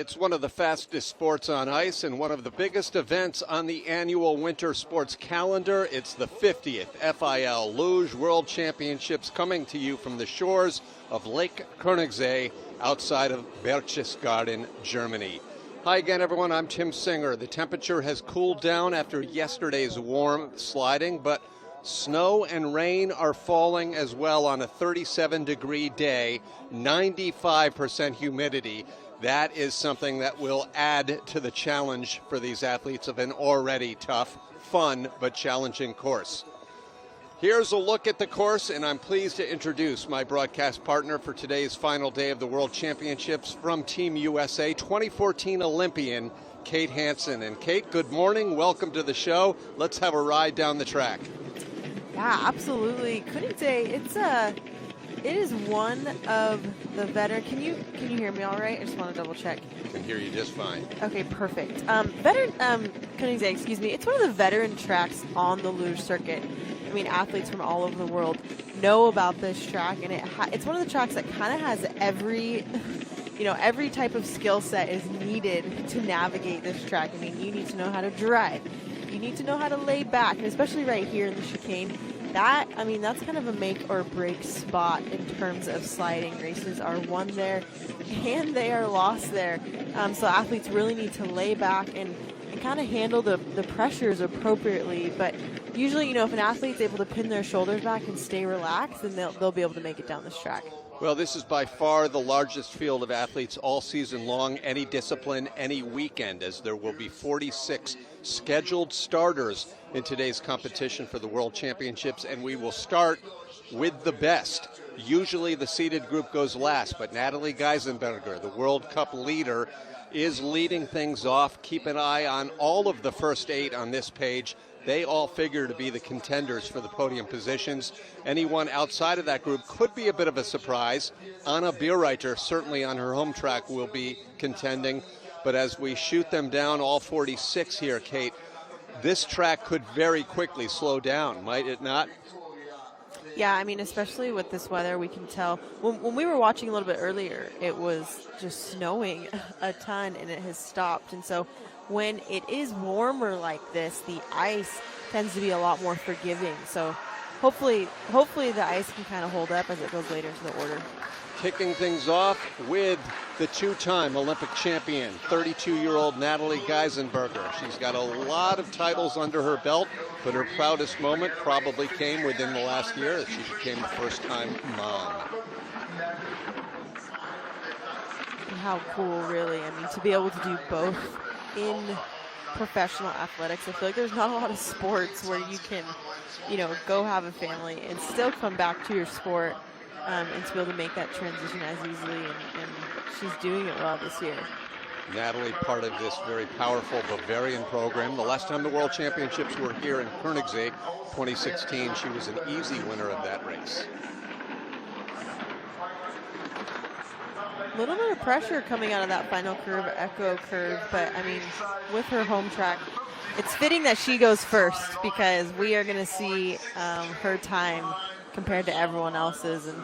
It's one of the fastest sports on ice and one of the biggest events on the annual winter sports calendar. It's the 50th FIL Luge World Championships coming to you from the shores of Lake Königssee outside of Berchtesgaden, Germany. Hi again, everyone. I'm Tim Singer. The temperature has cooled down after yesterday's warm sliding, but snow and rain are falling as well on a 37-degree day, 95% humidity. That is something that will add to the challenge for these athletes of an already tough, fun, but challenging course. Here's a look at the course, and I'm pleased to introduce my broadcast partner for today's final day of the World Championships from Team USA, 2014 Olympian, Kate Hansen. And Kate, good morning. Welcome to the show. Let's have a ride down the track. Yeah, absolutely. Königssee, it is one of the veteran. Can you hear me all right? I just want to double check. I can hear you just fine. Okay, perfect. Königssee, excuse me. It's one of the veteran tracks on the luge circuit. I mean, athletes from all over the world know about this track, and it's one of the tracks that kind of has every type of skill set is needed to navigate this track. I mean, you need to know how to drive. You need to know how to lay back, and especially right here in the chicane. That's kind of a make or break spot in terms of sliding. Races are won there and they are lost there. So athletes really need to lay back and kind of handle the pressures appropriately. But usually, if an athlete's able to pin their shoulders back and stay relaxed, then they'll be able to make it down this track. Well, this is by far the largest field of athletes all season long, any discipline, any weekend, as there will be 46 scheduled starters in today's competition for the World Championships, and we will start with the best. Usually the seeded group goes last, but Natalie Geisenberger, the World Cup leader, is leading things off. Keep an eye on all of the first 8 on this page. They all figure to be the contenders for the podium positions. Anyone outside of that group could be a bit of a surprise. Anna Berreiter, certainly on her home track, will be contending. But as we shoot them down, all 46 here, Kate, this track could very quickly slow down, might it not? Yeah, I mean, especially with this weather, we can tell. When we were watching a little bit earlier, it was just snowing a ton, and it has stopped. And so when it is warmer like this, the ice tends to be a lot more forgiving. So hopefully the ice can kind of hold up as it goes later into the order. Kicking things off with the two-time Olympic champion, 32-year-old Natalie Geisenberger. She's got a lot of titles under her belt, but her proudest moment probably came within the last year as she became a first-time mom. And how cool, really. I mean, to be able to do both in professional athletics. I feel like there's not a lot of sports where you can, go have a family and still come back to your sport. And to be able to make that transition as easily, and she's doing it well this year. Natalie, part of this very powerful Bavarian program. The last time the World Championships were here in Königssee, 2016, she was an easy winner of that race. A little bit of pressure coming out of that final curve, echo curve, but I mean, with her home track, it's fitting that she goes first because we are going to see her time compared to everyone else's, and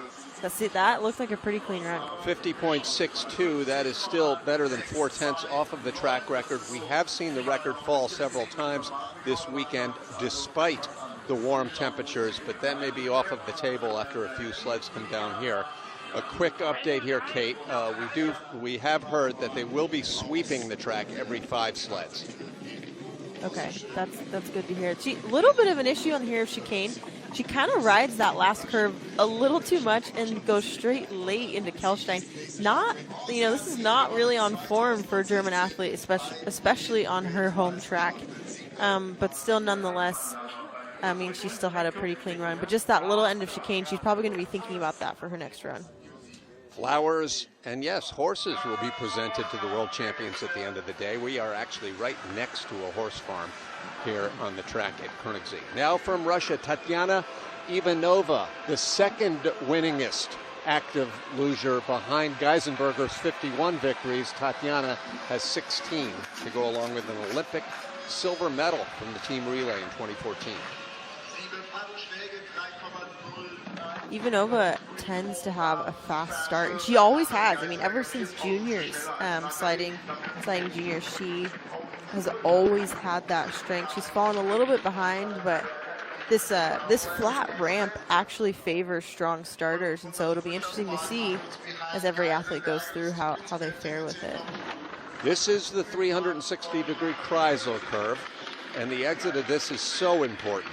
that looks like a pretty clean run. 50.62, that is still better than 4/10 off of the track record. We have seen the record fall several times this weekend despite the warm temperatures, but that may be off of the table after a few sleds come down here. A quick update here, Kate. We have heard that they will be sweeping the track every 5 sleds. Okay, that's good to hear. A little bit of an issue on here of chicane. She kind of rides that last curve a little too much and goes straight late into Kelstein. This is not really on form for a German athlete, especially on her home track. But still, nonetheless, I mean, she still had a pretty clean run. But just that little end of chicane, she's probably going to be thinking about that for her next run. Flowers and, yes, horses will be presented to the world champions at the end of the day. We are actually right next to a horse farm here on the track at Königssee. Now from Russia, Tatyana Ivanova, the second winningest active luger behind Geisenberger's 51 victories. Tatyana has 16 to go along with an Olympic silver medal from the team relay in 2014. Ivanova tends to have a fast start, and she always has. I mean, ever since juniors, sliding juniors, she has always had that strength. She's fallen a little bit behind, but this flat ramp actually favors strong starters, and so it'll be interesting to see as every athlete goes through how they fare with it. This is the 360-degree Kreisel curve, and the exit of this is so important.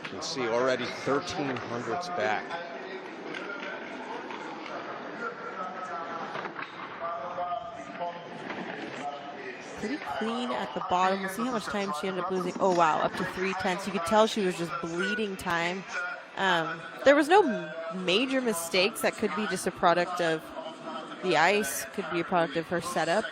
You can see already 1300s back. Pretty clean at the bottom. We'll see how much time she ended up losing. Oh, wow, up to 3/10. You could tell she was just bleeding time. There was no major mistakes. That could be just a product of the ice, could be a product of her setup.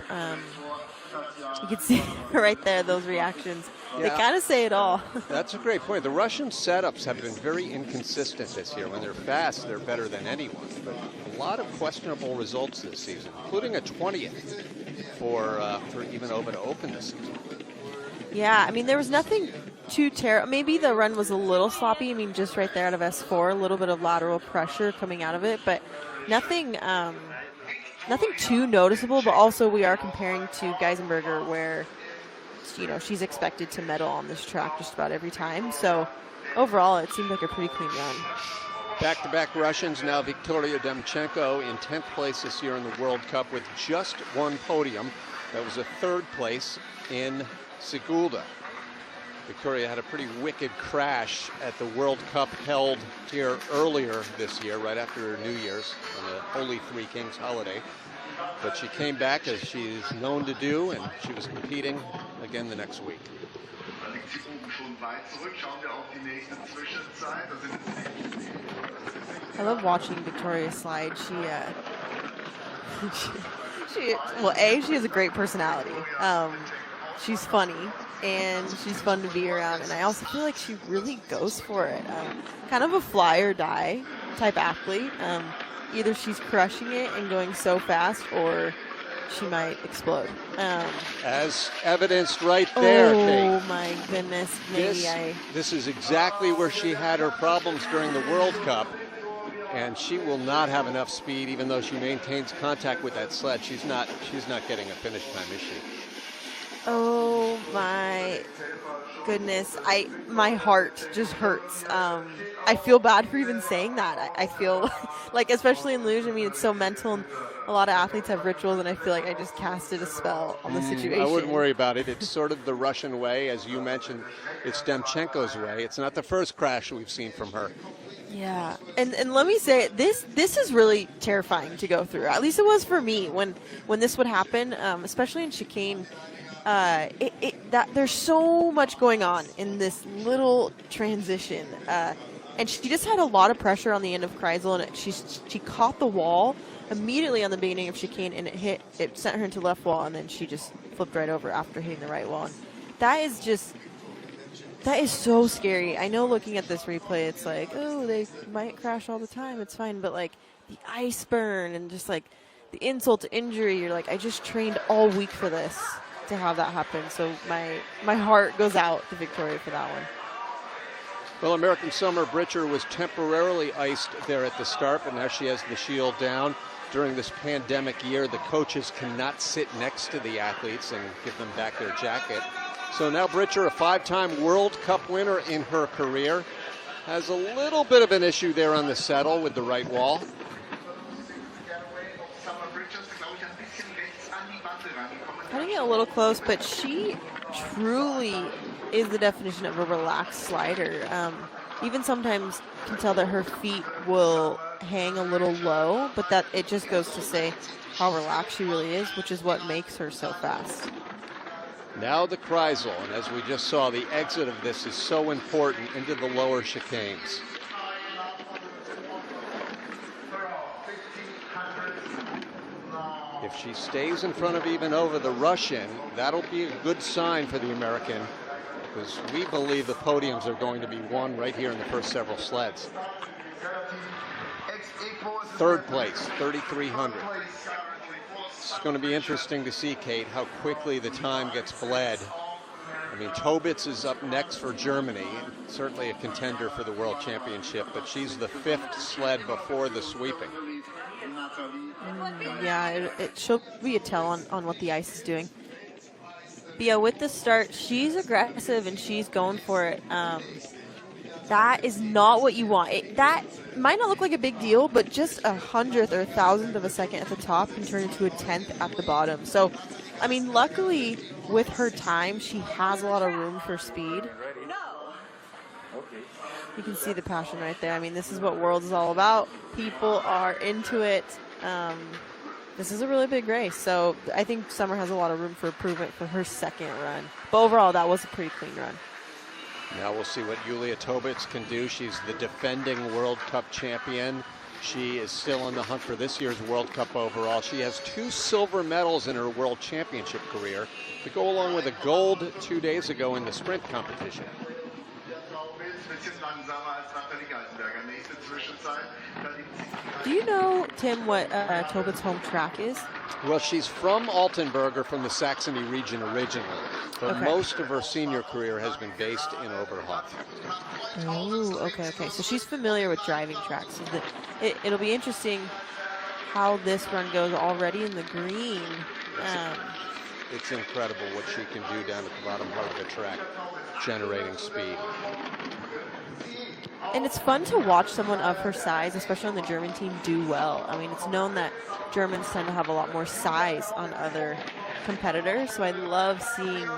You can see right there, those reactions. Yeah. They kind of say it all. That's a great point. The Russian setups have been very inconsistent this year. When they're fast, they're better than anyone. But a lot of questionable results this season, including a 20th for Ivanova to open this season. Yeah, I mean, there was nothing too terrible. Maybe the run was a little sloppy. I mean, just right there out of S4, a little bit of lateral pressure coming out of it, but nothing too noticeable. But also, we are comparing to Geisenberger, where she's expected to medal on this track just about every time. So overall, it seemed like a pretty clean run. Back-to-back Russians now. Victoria Demchenko in 10th place this year in the World Cup with just one podium. That was a 3rd place in Sigulda. Victoria had a pretty wicked crash at the World Cup held here earlier this year, right after New Year's on the Holy Three Kings holiday. But she came back as she's known to do, and she was competing again the next week. I love watching Victoria slide. She has a great personality. She's funny, and she's fun to be around, and I also feel like she really goes for it. Kind of a fly or die type athlete. Either she's crushing it and going so fast, or she might explode. As evidenced right there, Kate. Oh my goodness, This is exactly where she had her problems during the World Cup, and she will not have enough speed, even though she maintains contact with that sled. She's not getting a finish time, is she? Oh my goodness, my heart just hurts. I feel bad for even saying that. I feel like, especially in luge, I mean, it's so mental, and a lot of athletes have rituals, and I feel like I just casted a spell on the situation. I wouldn't worry about it. It's sort of the Russian way, as you mentioned. It's Demchenko's way. It's not the first crash we've seen from her. Yeah, and let me say, this is really terrifying to go through. At least it was for me when this would happen, especially in chicane. There's so much going on in this little transition, and she just had a lot of pressure on the end of Kreisel, and she caught the wall immediately on the beginning of chicane, and it sent her into left wall, and then she just flipped right over after hitting the right wall. And that is so scary. I know, looking at this replay, it's like, oh, they might crash all the time. It's fine, but like the ice burn and just like the insult to injury, you're like, I just trained all week for this to have that happen. So my heart goes out to Victoria for that one. Well, American Summer Britcher was temporarily iced there at the start, but now she has the shield down. During this pandemic year, the coaches cannot sit next to the athletes and give them back their jacket. So now Britcher, a 5-time World Cup winner in her career, has a little bit of an issue there on the settle with the right wall. Cutting it a little close, but she truly is the definition of a relaxed slider. Even sometimes you can tell that her feet will hang a little low, but that it just goes to say how relaxed she really is, which is what makes her so fast. Now the Kreisel, and as we just saw, the exit of this is so important into the lower chicanes. If she stays in front of Ivanova, the Russian, that'll be a good sign for the American, because we believe the podiums are going to be won right here in the first several sleds. 3rd place, 3,300. It's going to be interesting to see, Kate, how quickly the time gets bled. mean, Tobitz is up next for Germany, certainly a contender for the World Championship, but she's the 5th sled before the sweeping. Yeah, she'll be a tell on what the ice is doing. But yeah, with the start, she's aggressive and she's going for it. That is not what you want. That might not look like a big deal, but just 100th or 1,000th of a second at the top can turn into a 10th at the bottom. So, I mean, luckily with her time, she has a lot of room for speed. You can see the passion right there. I mean, this is what Worlds is all about. People are into it. This is a really big race. So I think Summer has a lot of room for improvement for her second run. But overall, that was a pretty clean run. Now we'll see what Yulia Tobitz can do. She's the defending World Cup champion. She is still in the hunt for this year's World Cup overall. She has 2 silver medals in her World Championship career to go along with a gold 2 days ago in the sprint competition. Do you know, Tim, what Tobitz's home track is? Well, she's from Altenberger, from the Saxony region originally, but Okay. most of her senior career has been based in Oberhof. Oh, okay. So she's familiar with driving tracks. So it'll be interesting how this run goes already in the green. It's incredible what she can do down at the bottom part of the track, generating speed. And it's fun to watch someone of her size, especially on the German team, do well. I mean, it's known that Germans tend to have a lot more size on other competitors, so I love seeing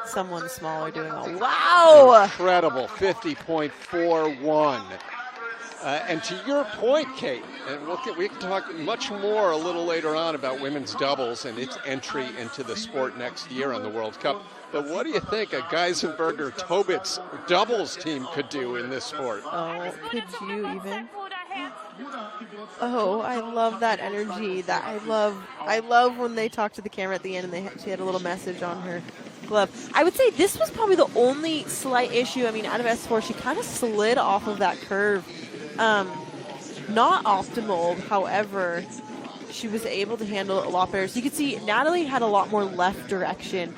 someone smaller doing well. Wow! Incredible, 50.41. And to your point, Kate, and we can talk much more a little later on about women's doubles and its entry into the sport next year on the World Cup. But what do you think a Geisenberger-Tobitz doubles team could do in this sport? Oh, could you even? Oh, I love that energy. I love when they talk to the camera at the end and she had a little message on her glove. I would say this was probably the only slight issue. I mean, out of S4, she kind of slid off of that curve. Not optimal, however, she was able to handle it a lot better. So you could see Natalie had a lot more left direction.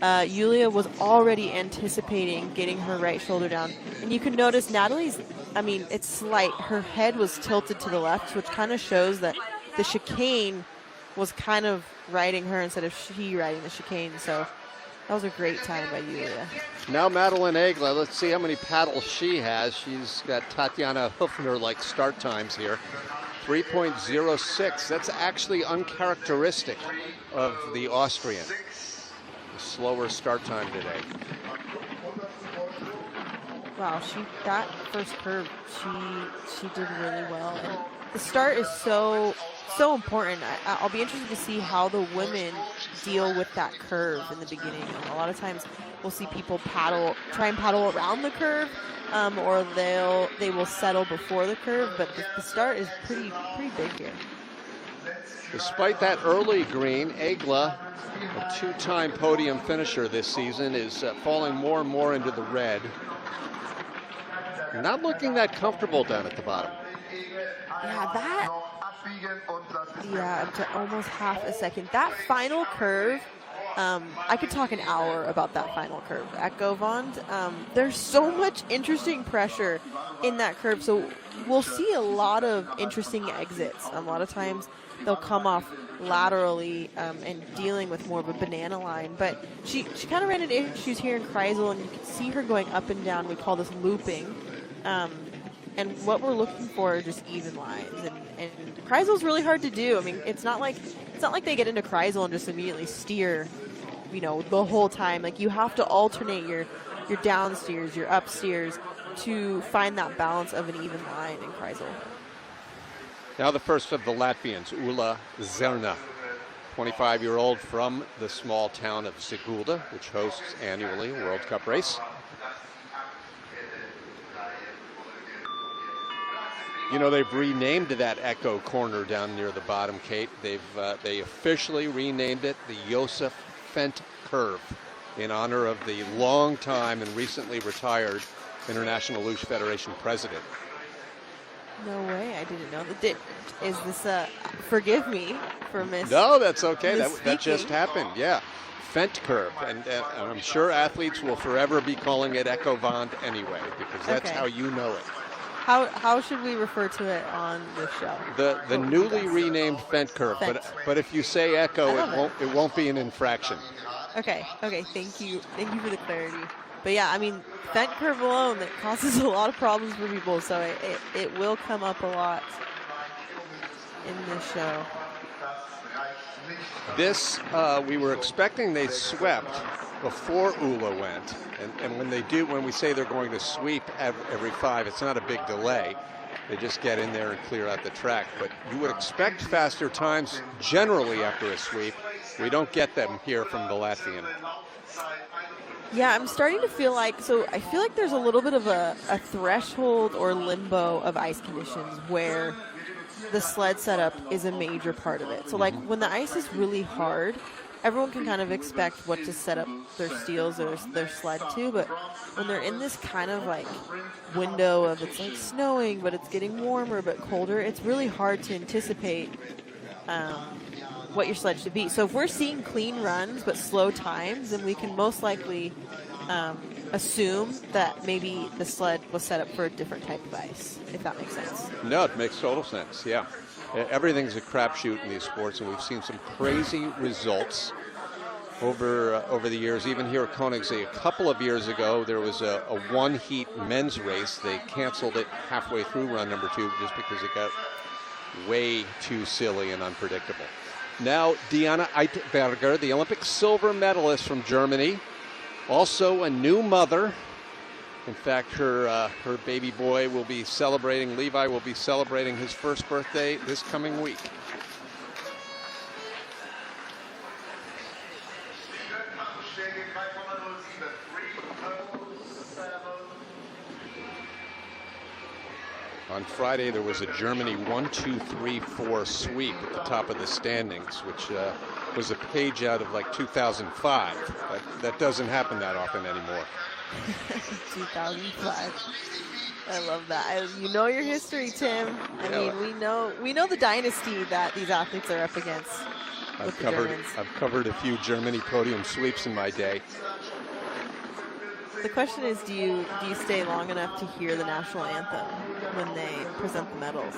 Yulia was already anticipating getting her right shoulder down. And you can notice Natalie's, I mean, it's slight. Her head was tilted to the left, which kind of shows that the chicane was kind of riding her instead of she riding the chicane. So that was a great time by Yulia. Now Madeline Egla, let's see how many paddles she has. She's got Tatjana Hüffner-like start times here. 3.06, that's actually uncharacteristic of the Austrian. A slower start time today. Wow, that first curve, she did really well. And the start is so important. I'll be interested to see how the women deal with that curve in the beginning. A lot of times we'll see people try and paddle around the curve, or they will settle before the curve. But the start is pretty big here. Despite that early green, Egla, a 2-time podium finisher this season, is falling more and more into the red. Not looking that comfortable down at the bottom. Yeah, up to almost half a second. That final curve, I could talk an hour about that final curve at Govond. There's so much interesting pressure in that curve, so we'll see a lot of interesting exits. A lot of times they'll come off laterally and dealing with more of a banana line, but she kind of ran into issues here in Kreisel, and you can see her going up and down. We call this looping. And what we're looking for are just even lines. And Kreisel's really hard to do. I mean, it's not like they get into Kreisel and just immediately steer, the whole time. Like, you have to alternate your down steers, your up steers to find that balance of an even line in Kreisel. Now the first of the Latvians, Ulla Zelna, 25-year-old from the small town of Sigulda, which hosts annually a World Cup race. They've renamed that Echo corner down near the bottom, Kate. They officially renamed it the Josef Fent Curve in honor of the long-time and recently retired International Luge Federation president. No way, I didn't know. Is this forgive me for No, that's okay. That just happened, yeah. Fent curve, and I'm sure athletes will forever be calling it Echo Vond anyway, because that's how you know it. How should we refer to it on this show? The newly renamed Fent curve, but if you say Echo, it won't be an infraction. Okay, thank you for the clarity. But yeah, I mean, Fent curve alone, that causes a lot of problems for people, so it will come up a lot in this show. This, we were expecting they swept before Ula went, and when we say they're going to sweep every 5, it's not a big delay. They just get in there and clear out the track. But you would expect faster times generally after a sweep. We don't get them here from the Latvian. Yeah, I'm starting to feel like, I feel like there's a little bit of a threshold or limbo of ice conditions where the sled setup is a major part of it. So like when the ice is really hard, everyone can kind of expect what to set up their steels or their sled to, but when they're in this kind of like window of it's like snowing, but it's getting warmer but colder, it's really hard to anticipate what your sled should be. So if we're seeing clean runs but slow times, then we can most likely assume that maybe the sled was set up for a different type of ice, if that makes sense. No, it makes total sense, yeah. Everything's a crapshoot in these sports, and we've seen some crazy results over the years, even here at Königssee. A couple of years ago, there was a one-heat men's race. They canceled it halfway through run number 2 just because it got way too silly and unpredictable. Now, Diana Eitberger, the Olympic silver medalist from Germany, also a new mother. In fact, her baby boy will be celebrating, Levi will be celebrating his first birthday this coming week. On Friday, there was a Germany 1-2-3-4 sweep at the top of the standings, which was a page out of like 2005. That doesn't happen that often anymore. 2005. I love that. You know your history, Tim. I mean, we know the dynasty that these athletes are up against. I've covered a few Germany podium sweeps in my day. The question is, do you stay long enough to hear the national anthem when they present the medals?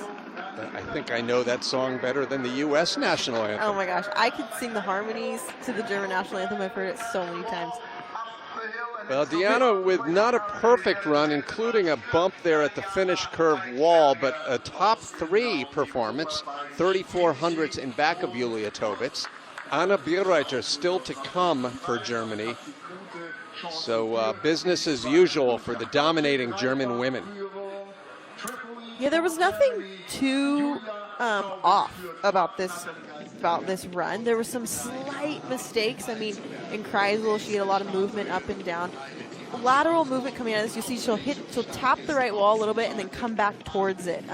I think I know that song better than the U.S. national anthem. Oh my gosh, I could sing the harmonies to the German national anthem. I've heard it so many times. Well, Diana with not a perfect run, including a bump there at the finish curve wall, but a top 3 performance, 3400ths in back of Julia Tobitz. Anna Berreiter still to come for Germany. So business as usual for the dominating German women. Yeah, there was nothing too off about this run. There were some slight mistakes. I mean, in Kreisel, she had a lot of movement up and down. Lateral movement coming out of this, you see she'll tap the right wall a little bit and then come back towards it.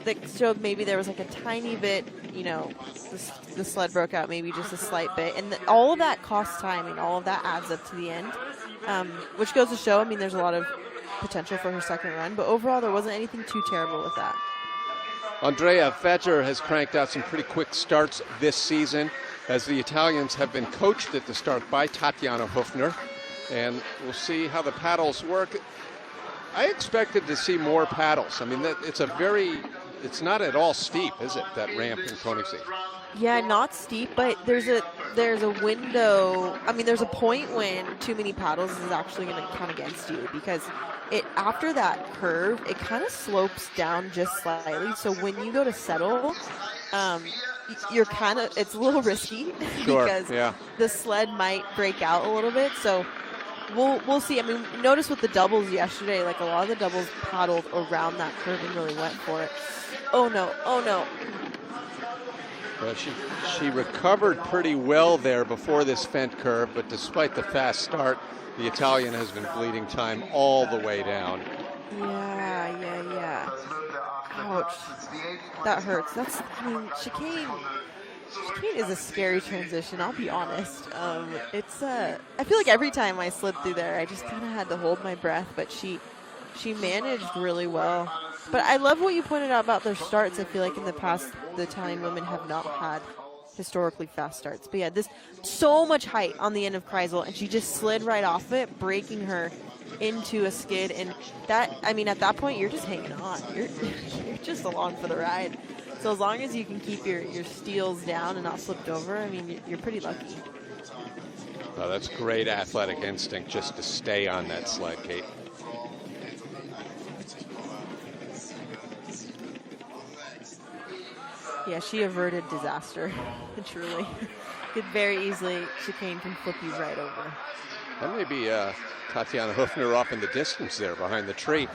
That showed maybe there was like a tiny bit, the sled broke out maybe just a slight bit. And all of that costs time, and all of that adds up to the end, which goes to show, I mean, there's a lot of potential for her second run, but overall there wasn't anything too terrible with that. Andrea Vetter has cranked out some pretty quick starts this season, as the Italians have been coached at the start by Tatjana Hofner, and we'll see how the paddles work. I expected to see more paddles. I mean, it's not at all steep, is it, that ramp in Königssee? Yeah, not steep, but there's a window. I mean, there's a point when too many paddles is actually going to count against you, because after that curve, it kind of slopes down just slightly. So when you go to settle, it's a little risky because the sled might break out a little bit. So we'll see. I mean, notice with the doubles yesterday, like a lot of the doubles paddled around that curve and really went for it. Oh no. Well, she recovered pretty well there before this Fent curve, but despite the fast start, the Italian has been bleeding time all the way down. Yeah. Ouch. That hurts. Chicane is a scary transition, I'll be honest. I feel like every time I slid through there, I just kind of had to hold my breath, but she managed really well. But I love what you pointed out about their starts. I feel like in the past, the Italian women have not had historically fast starts. But yeah, this so much height on the end of Kreisel, and she just slid right off it, breaking her into a skid. And that, I mean, at that point, you're just hanging on. You're just along for the ride. So as long as you can keep your steels down and not slipped over, I mean, you're pretty lucky. Oh, that's great athletic instinct just to stay on that sled, Kate. Yeah, she averted disaster, truly. Could very easily, chicane can flip you right over. That may be Tatiana Hufner off in the distance there behind the tree.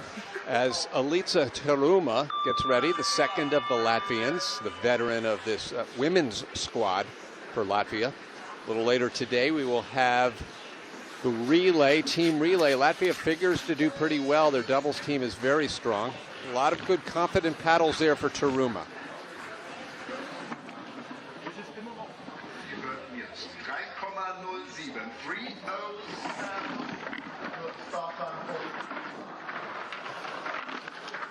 As Alica Teruma gets ready, the second of the Latvians, the veteran of this women's squad for Latvia. A little later today, we will have the relay, team relay. Latvia figures to do pretty well. Their doubles team is very strong. A lot of good, confident paddles there for Teruma.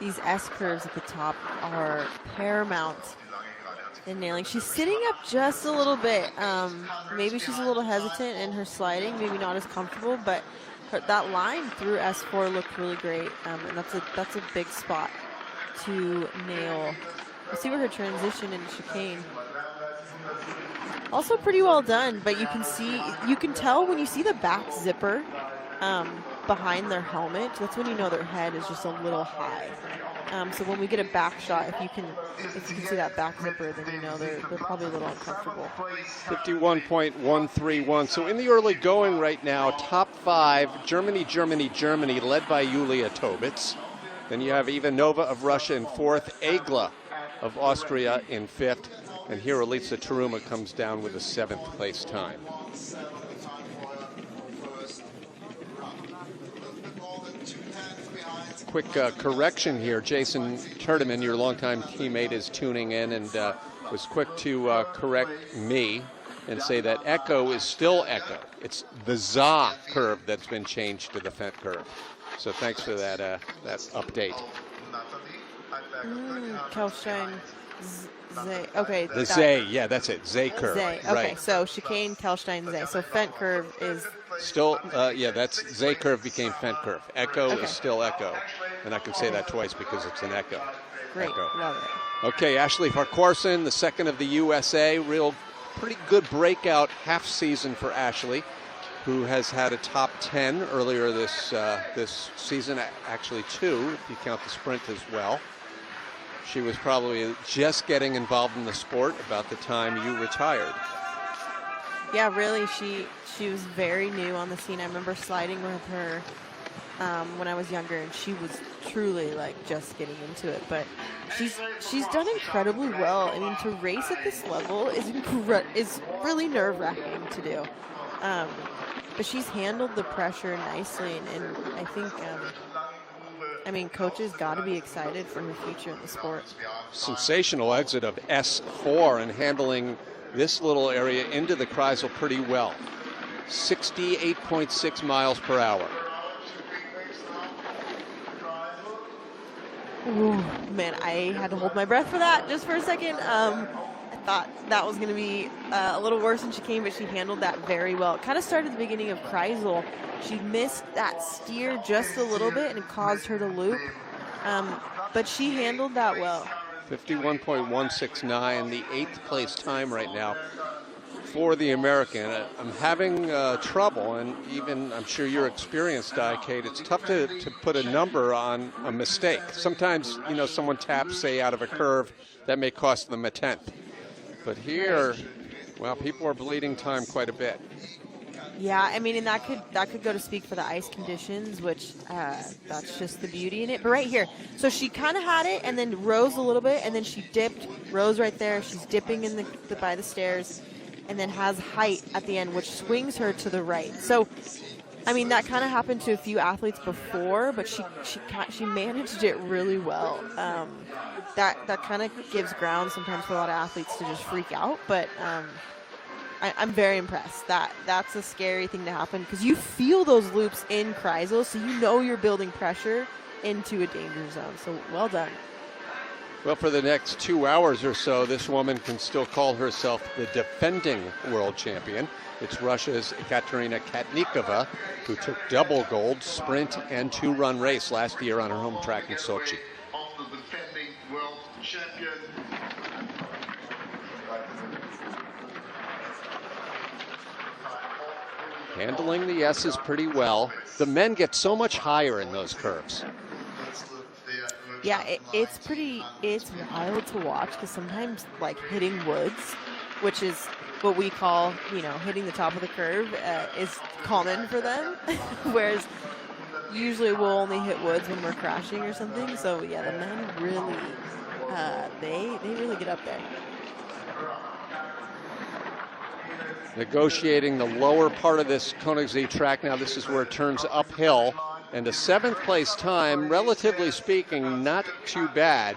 These S curves at the top are paramount in nailing. She's sitting up just a little bit. Maybe she's a little hesitant in her sliding, maybe not as comfortable, but that line through S4 looked really great, and that's a big spot to nail. We'll see where her transition and chicane. Also pretty well done, but you can tell when you see the back zipper behind their helmet, that's when you know their head is just a little high. So when we get a back shot, if you can see that back zipper, then you know they're probably a little uncomfortable. 51.131. So in the early going right now, top 5, Germany, led by Julia Tobitz. Then you have Ivanova of Russia in 4th, Egla of Austria in 5th, and here Alica Teruma comes down with a 7th place time. Quick correction here. Jason Turdeman, your longtime teammate, is tuning in and was quick to correct me and say that Echo is still Echo. It's the ZA curve that's been changed to the Fent curve. So thanks for that update. Kalstein, Zay. Okay. The Zay, yeah, that's it. Zay curve. Zay. Okay, right. So chicane, Kalstein, Zay. So Fent curve is still, yeah, that's Zay curve became Fent curve. Echo is still Echo. And I can say that twice because it's an echo. Great, echo. Love it. Okay, Ashley Farquharson, the second of the USA. Pretty good breakout half season for Ashley, who has had a top 10 earlier this season, actually 2, if you count the sprint as well. She was probably just getting involved in the sport about the time you retired. Yeah, really, she was very new on the scene. I remember sliding with her when I was younger, and she was truly like just getting into it. But she's done incredibly well. I mean, to race at this level is really nerve-wracking to do. But she's handled the pressure nicely, and I think, I mean, coaches got to be excited for her future in the sport. Sensational exit of S4 and handling this little area into the Kreisel pretty well. 68.6 miles per hour. Ooh, man, I had to hold my breath for that just for a second. I thought that was going to be a little worse than she came, but she handled that very well. It kind of started at the beginning of Kreisel. She missed that steer just a little bit, and it caused her to loop. But she handled that well. 51.169, the 8th place time right now for the American. I'm having trouble, and even I'm sure you're experienced, Kate. It's tough to put a number on a mistake. Sometimes, you know, someone taps, say, out of a curve, that may cost them a 10th. But here, well, people are bleeding time quite a bit. Yeah, I mean, and that could go to speak for the ice conditions, which that's just the beauty in it. But right here, so she kind of had it and then rose a little bit, and then she dipped, rose right there. She's dipping in the by the stairs, and then has height at the end, which swings her to the right. So, I mean, that kind of happened to a few athletes before, but she managed it really well. That kind of gives ground sometimes for a lot of athletes to just freak out, but I'm very impressed. That's a scary thing to happen because you feel those loops in Kreisel, so you know you're building pressure into a danger zone. So well done. Well, for the next 2 hours or so, this woman can still call herself the defending world champion. It's Russia's Ekaterina Katnikova, who took double gold, sprint, and 2-run race last year on her home track in Sochi. Of the defending world champion. Handling the S's pretty well. The men get so much higher in those curves. Yeah, it's wild to watch because sometimes like hitting woods, which is what we call, hitting the top of the curve, is common for them. Whereas usually we'll only hit woods when we're crashing or something. So yeah, the men really, they really get up there. Negotiating the lower part of this Königssee track now. This is where it turns uphill. And a 7th place time, relatively speaking, not too bad.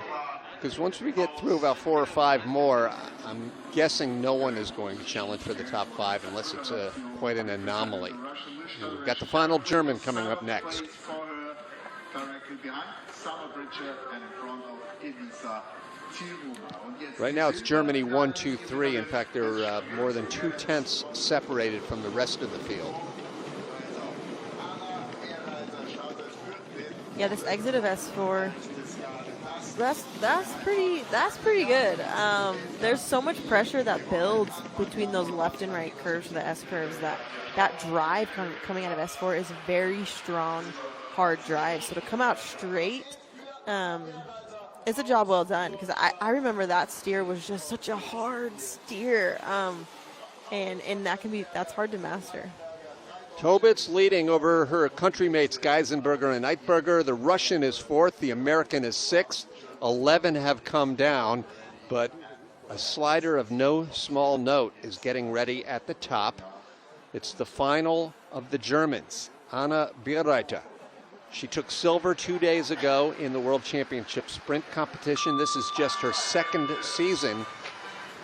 Because once we get through about 4 or 5 more, I'm guessing no one is going to challenge for the top 5 unless it's quite an anomaly. And we've got the final German coming up next. Right now it's Germany 1, 2, 3. In fact, they're more than 2/10 separated from the rest of the field. Yeah, this exit of S4, that's pretty good. There's so much pressure that builds between those left and right curves, the S curves, that drive coming out of S4 is a very strong, hard drive. So to come out straight, it's a job well done, because I remember that steer was just such a hard steer, and that's hard to master. Tobitz leading over her country mates Geisenberger and Eitberger. The Russian is 4th, the American is 6th. 11 have come down, but a slider of no small note is getting ready at the top. It's the final of the Germans, Anna Berreiter. She took silver 2 days ago in the World Championship sprint competition. This is just her 2nd season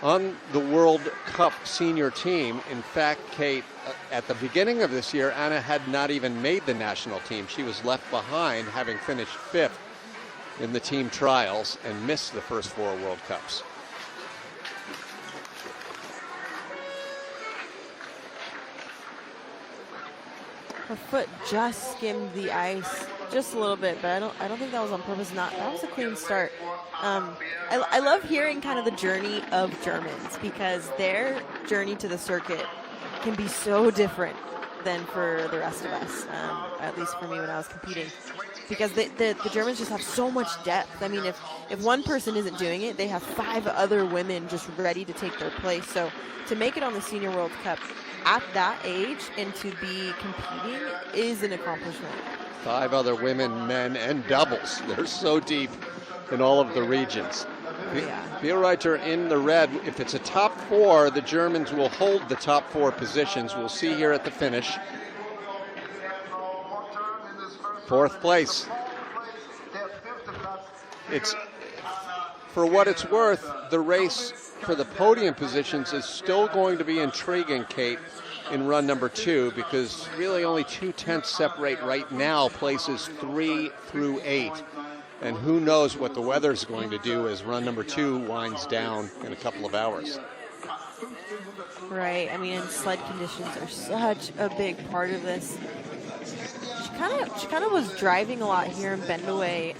on the World Cup senior team. In fact, Kate, at the beginning of this year, Anna had not even made the national team. She was left behind, having finished 5th in the team trials and missed the first 4 World Cups. Her foot just skimmed the ice just a little bit, but I don't think that was on purpose. That was a clean start. I love hearing kind of the journey of Germans, because their journey to the circuit can be so different than for the rest of us, at least for me when I was competing, because the Germans just have so much depth. I mean, if one person isn't doing it, they have 5 other women just ready to take their place. So to make it on the Senior World Cup at that age and to be competing is an accomplishment. 5 other women, men, and doubles. They're so deep in all of the regions. Berreiter in the red. If it's a top 4, the Germans will hold the top 4 positions. We'll see here at the finish. 4th place. It's, for what it's worth, the race for the podium positions is still going to be intriguing, Kate, in run number 2, because really only 2/10 separate right now places 3 through 8. And who knows what the weather's going to do as run number 2 winds down in a couple of hours. Right. I mean, and sled conditions are such a big part of this. She kind of was driving a lot here in Bendaway.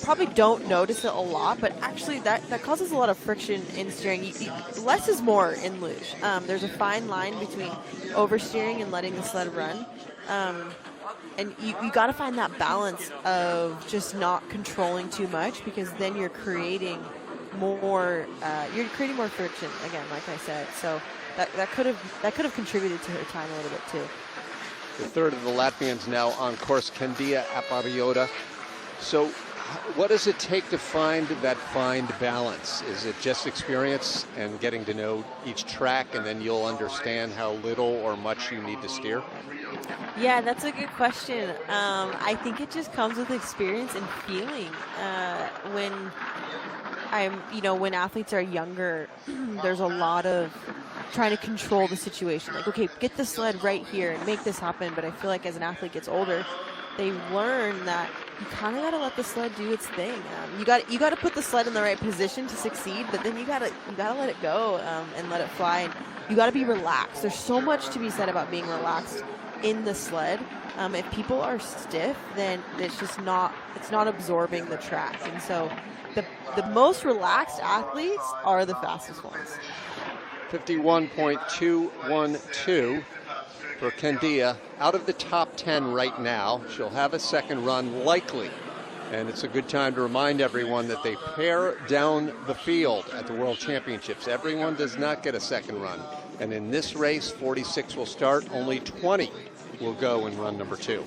Probably don't notice it a lot, but actually that causes a lot of friction in steering. Less is more in luge. There's a fine line between oversteering and letting the sled run. And you got to find that balance of just not controlling too much, because then you're creating more friction again, like I said. So that could have contributed to her time a little bit too. The third of the Latvians now on course, Candia Apariota. So what does it take to find that fine balance? Is it just experience and getting to know each track, and then you'll understand how little or much you need to steer? Yeah, that's a good question. I think it just comes with experience and feeling. When athletes are younger, there's a lot of trying to control the situation. Like, okay, get the sled right here and make this happen. But I feel like as an athlete gets older, they learn that you kind of got to let the sled do its thing. You got to put the sled in the right position to succeed, but then you got to let it go and let it fly. And you got to be relaxed. There's so much to be said about being relaxed in the sled. If people are stiff, then it's not absorbing the track. And so the most relaxed athletes are the fastest ones. 51.212 for Kendia. Out of the top 10 right now. She'll have a second run likely. And it's a good time to remind everyone that they pair down the field at the World Championships. Everyone does not get a second run. And in this race, 46 will start. Only 20 will go in run number 2.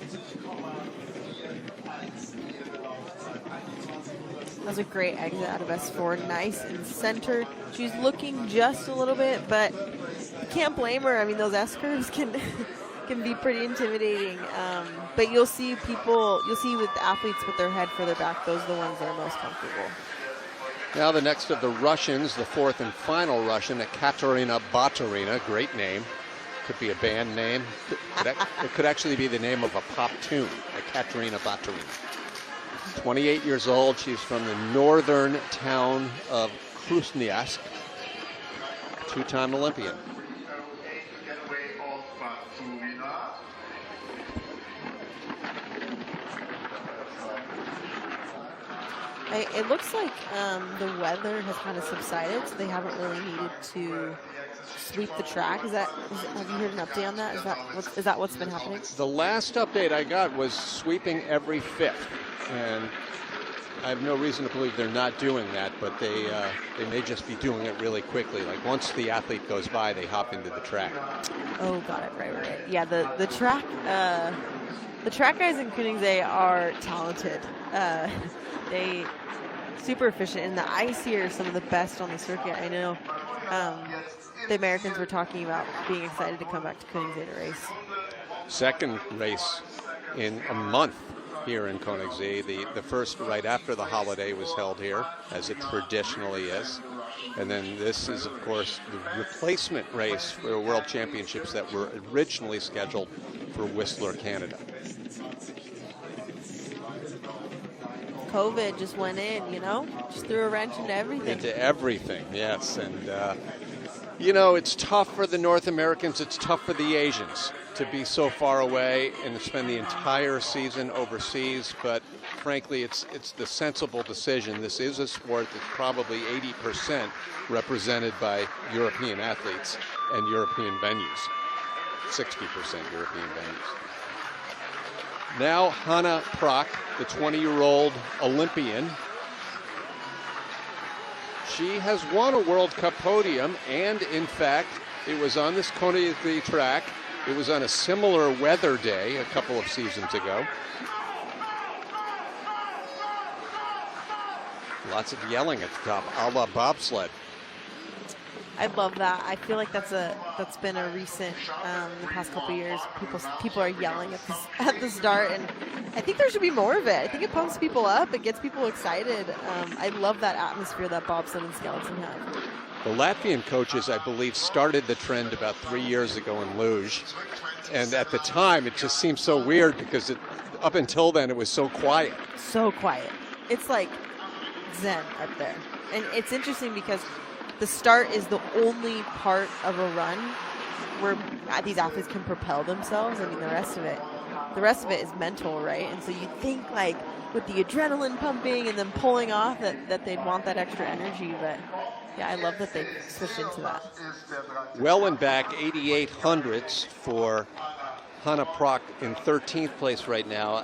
That was a great exit out of S4. Nice and centered. She's looking just a little bit, but you can't blame her. I mean, those S curves can be pretty intimidating. But you'll see with athletes with their head further back, those are the ones that are most comfortable. Now the next of the Russians, the fourth and final Russian, Ekaterina Baturina. Great name. Could be a band name. It could actually be the name of a pop tune, Ekaterina Baturina. 28 years old. She's from the northern town of Krasnoyarsk. Two-time Olympian. It looks like the weather has kind of subsided, so they haven't really needed to sweep the track. Have you heard an update on that? Is that what's been happening? The last update I got was sweeping every fifth, and I have no reason to believe they're not doing that, but they may just be doing it really quickly. Like once the athlete goes by, they hop into the track. Oh, got it. Right. Yeah, the track guys in Königssee are talented. They super efficient, and the ice here is some of the best on the circuit. I know the Americans were talking about being excited to come back to Königssee to race. Second race in a month here in Königssee. The first right after the holiday was held here, as it traditionally is. And then this is, of course, the replacement race for the World Championships that were originally scheduled for Whistler, Canada. COVID just went in, just threw a wrench into everything. Into everything, yes. And, it's tough for the North Americans. It's tough for the Asians to be so far away and to spend the entire season overseas. But frankly, it's the sensible decision. This is a sport that's probably 80% represented by European athletes and European venues. 60% European venues. Now Hanna Prock, the 20-year-old Olympian. She has won a World Cup podium, and in fact, it was on this Königssee track. It was on a similar weather day a couple of seasons ago. Lots of yelling at the top, a la bobsled. I love that. I feel like that's been a recent in the past couple of years. People are yelling at the start, and I think there should be more of it. I think it pumps people up. It gets people excited. I love that atmosphere that bobsled and skeleton have. The Latvian coaches, I believe, started the trend about 3 years ago in Luge, and at the time it just seemed so weird because up until then it was so quiet. So quiet. It's like zen up there, and it's interesting because the start is the only part of a run where these athletes can propel themselves. I mean, the rest of it is mental, right? And so you think like with the adrenaline pumping and then pulling off that they'd want that extra energy. But yeah, I love that they switched into that. Well and back 88 hundredths for Hanna Prock in 13th place right now.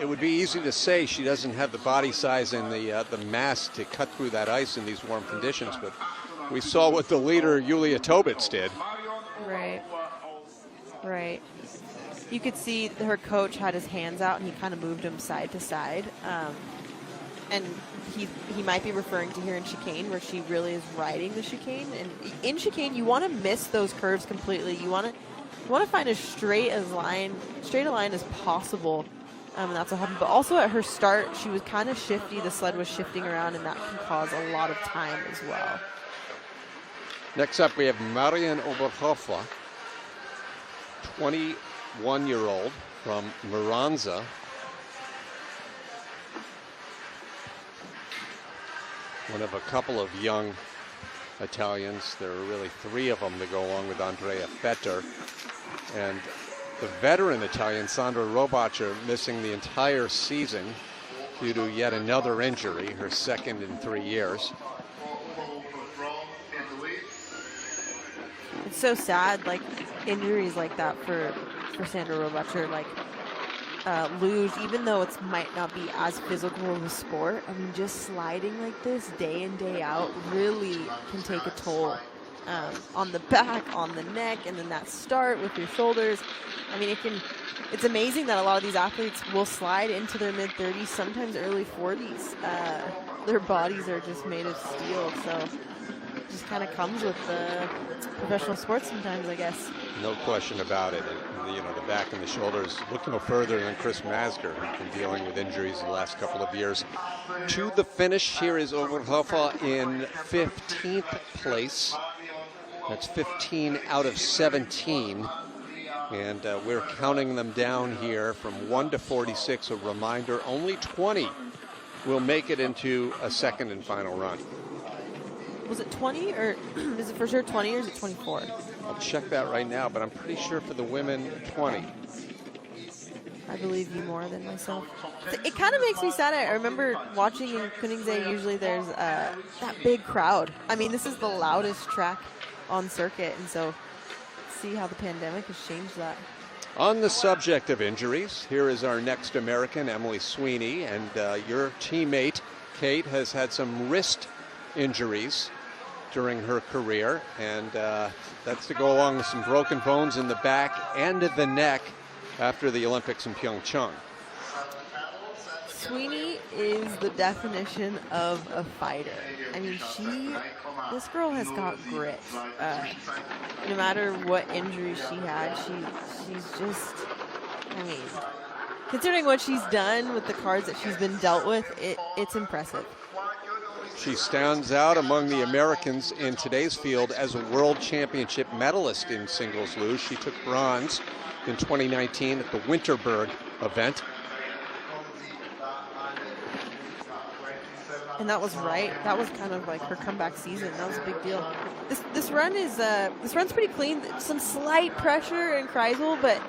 It would be easy to say she doesn't have the body size and the mass to cut through that ice in these warm conditions, but we saw what the leader, Julia Tobitz, did. Right. You could see her coach had his hands out, and he kind of moved them side to side. And he might be referring to here in chicane, where she really is riding the chicane. And in chicane, you want to miss those curves completely. You want to find as straight a line as possible. And that's what happened. But also at her start, she was kind of shifty. The sled was shifting around, and that can cause a lot of time as well. Next up, we have Marian Oberhofer, 21-year-old from Miranza. One of a couple of young Italians. There are really three of them to go along with Andrea Fetter. And the veteran Italian, Sandra Robacher, missing the entire season due to yet another injury, her second in 3 years. It's so sad, like injuries like that for Sandra Robacher, like luge, even though it might not be as physical of a sport, I mean, just sliding like this day in, day out really can take a toll on the back, on the neck, and then that start with your shoulders. I mean, it's amazing that a lot of these athletes will slide into their mid-30s, sometimes early 40s. Their bodies are just made of steel, so it just kind of comes with professional sports sometimes, I guess. No question about it. And, you know, the back and the shoulders. Look no further than Chris Masger, who's been dealing with injuries the last couple of years. To the finish, here is Overhofer in 15th place. That's 15 out of 17. And we're counting them down here from 1 to 46. A reminder, only 20 will make it into a second and final run. Was it 20, or is it for sure 20, or is it 24? I'll check that right now, but I'm pretty sure for the women, 20. I believe you more than myself. It kind of makes me sad. I remember watching in Königssee, usually there's that big crowd. I mean, this is the loudest track on circuit, and so see how the pandemic has changed that. On the subject of injuries, here is our next American, Emily Sweeney, and your teammate, Kate, has had some wrist injuries during her career, and that's to go along with some broken bones in the back and the neck after the Olympics in Pyeongchang. Sweeney is the definition of a fighter. I mean, this girl has got grit. No matter what injury she had, she's just, I mean, considering what she's done with the cards that she's been dealt with, it's impressive. She stands out among the Americans in today's field as a world championship medalist in singles luge. She took bronze in 2019 at the Winterberg event. And that was right. That was kind of like her comeback season. That was a big deal. This run's pretty clean. Some slight pressure in Kreisel, but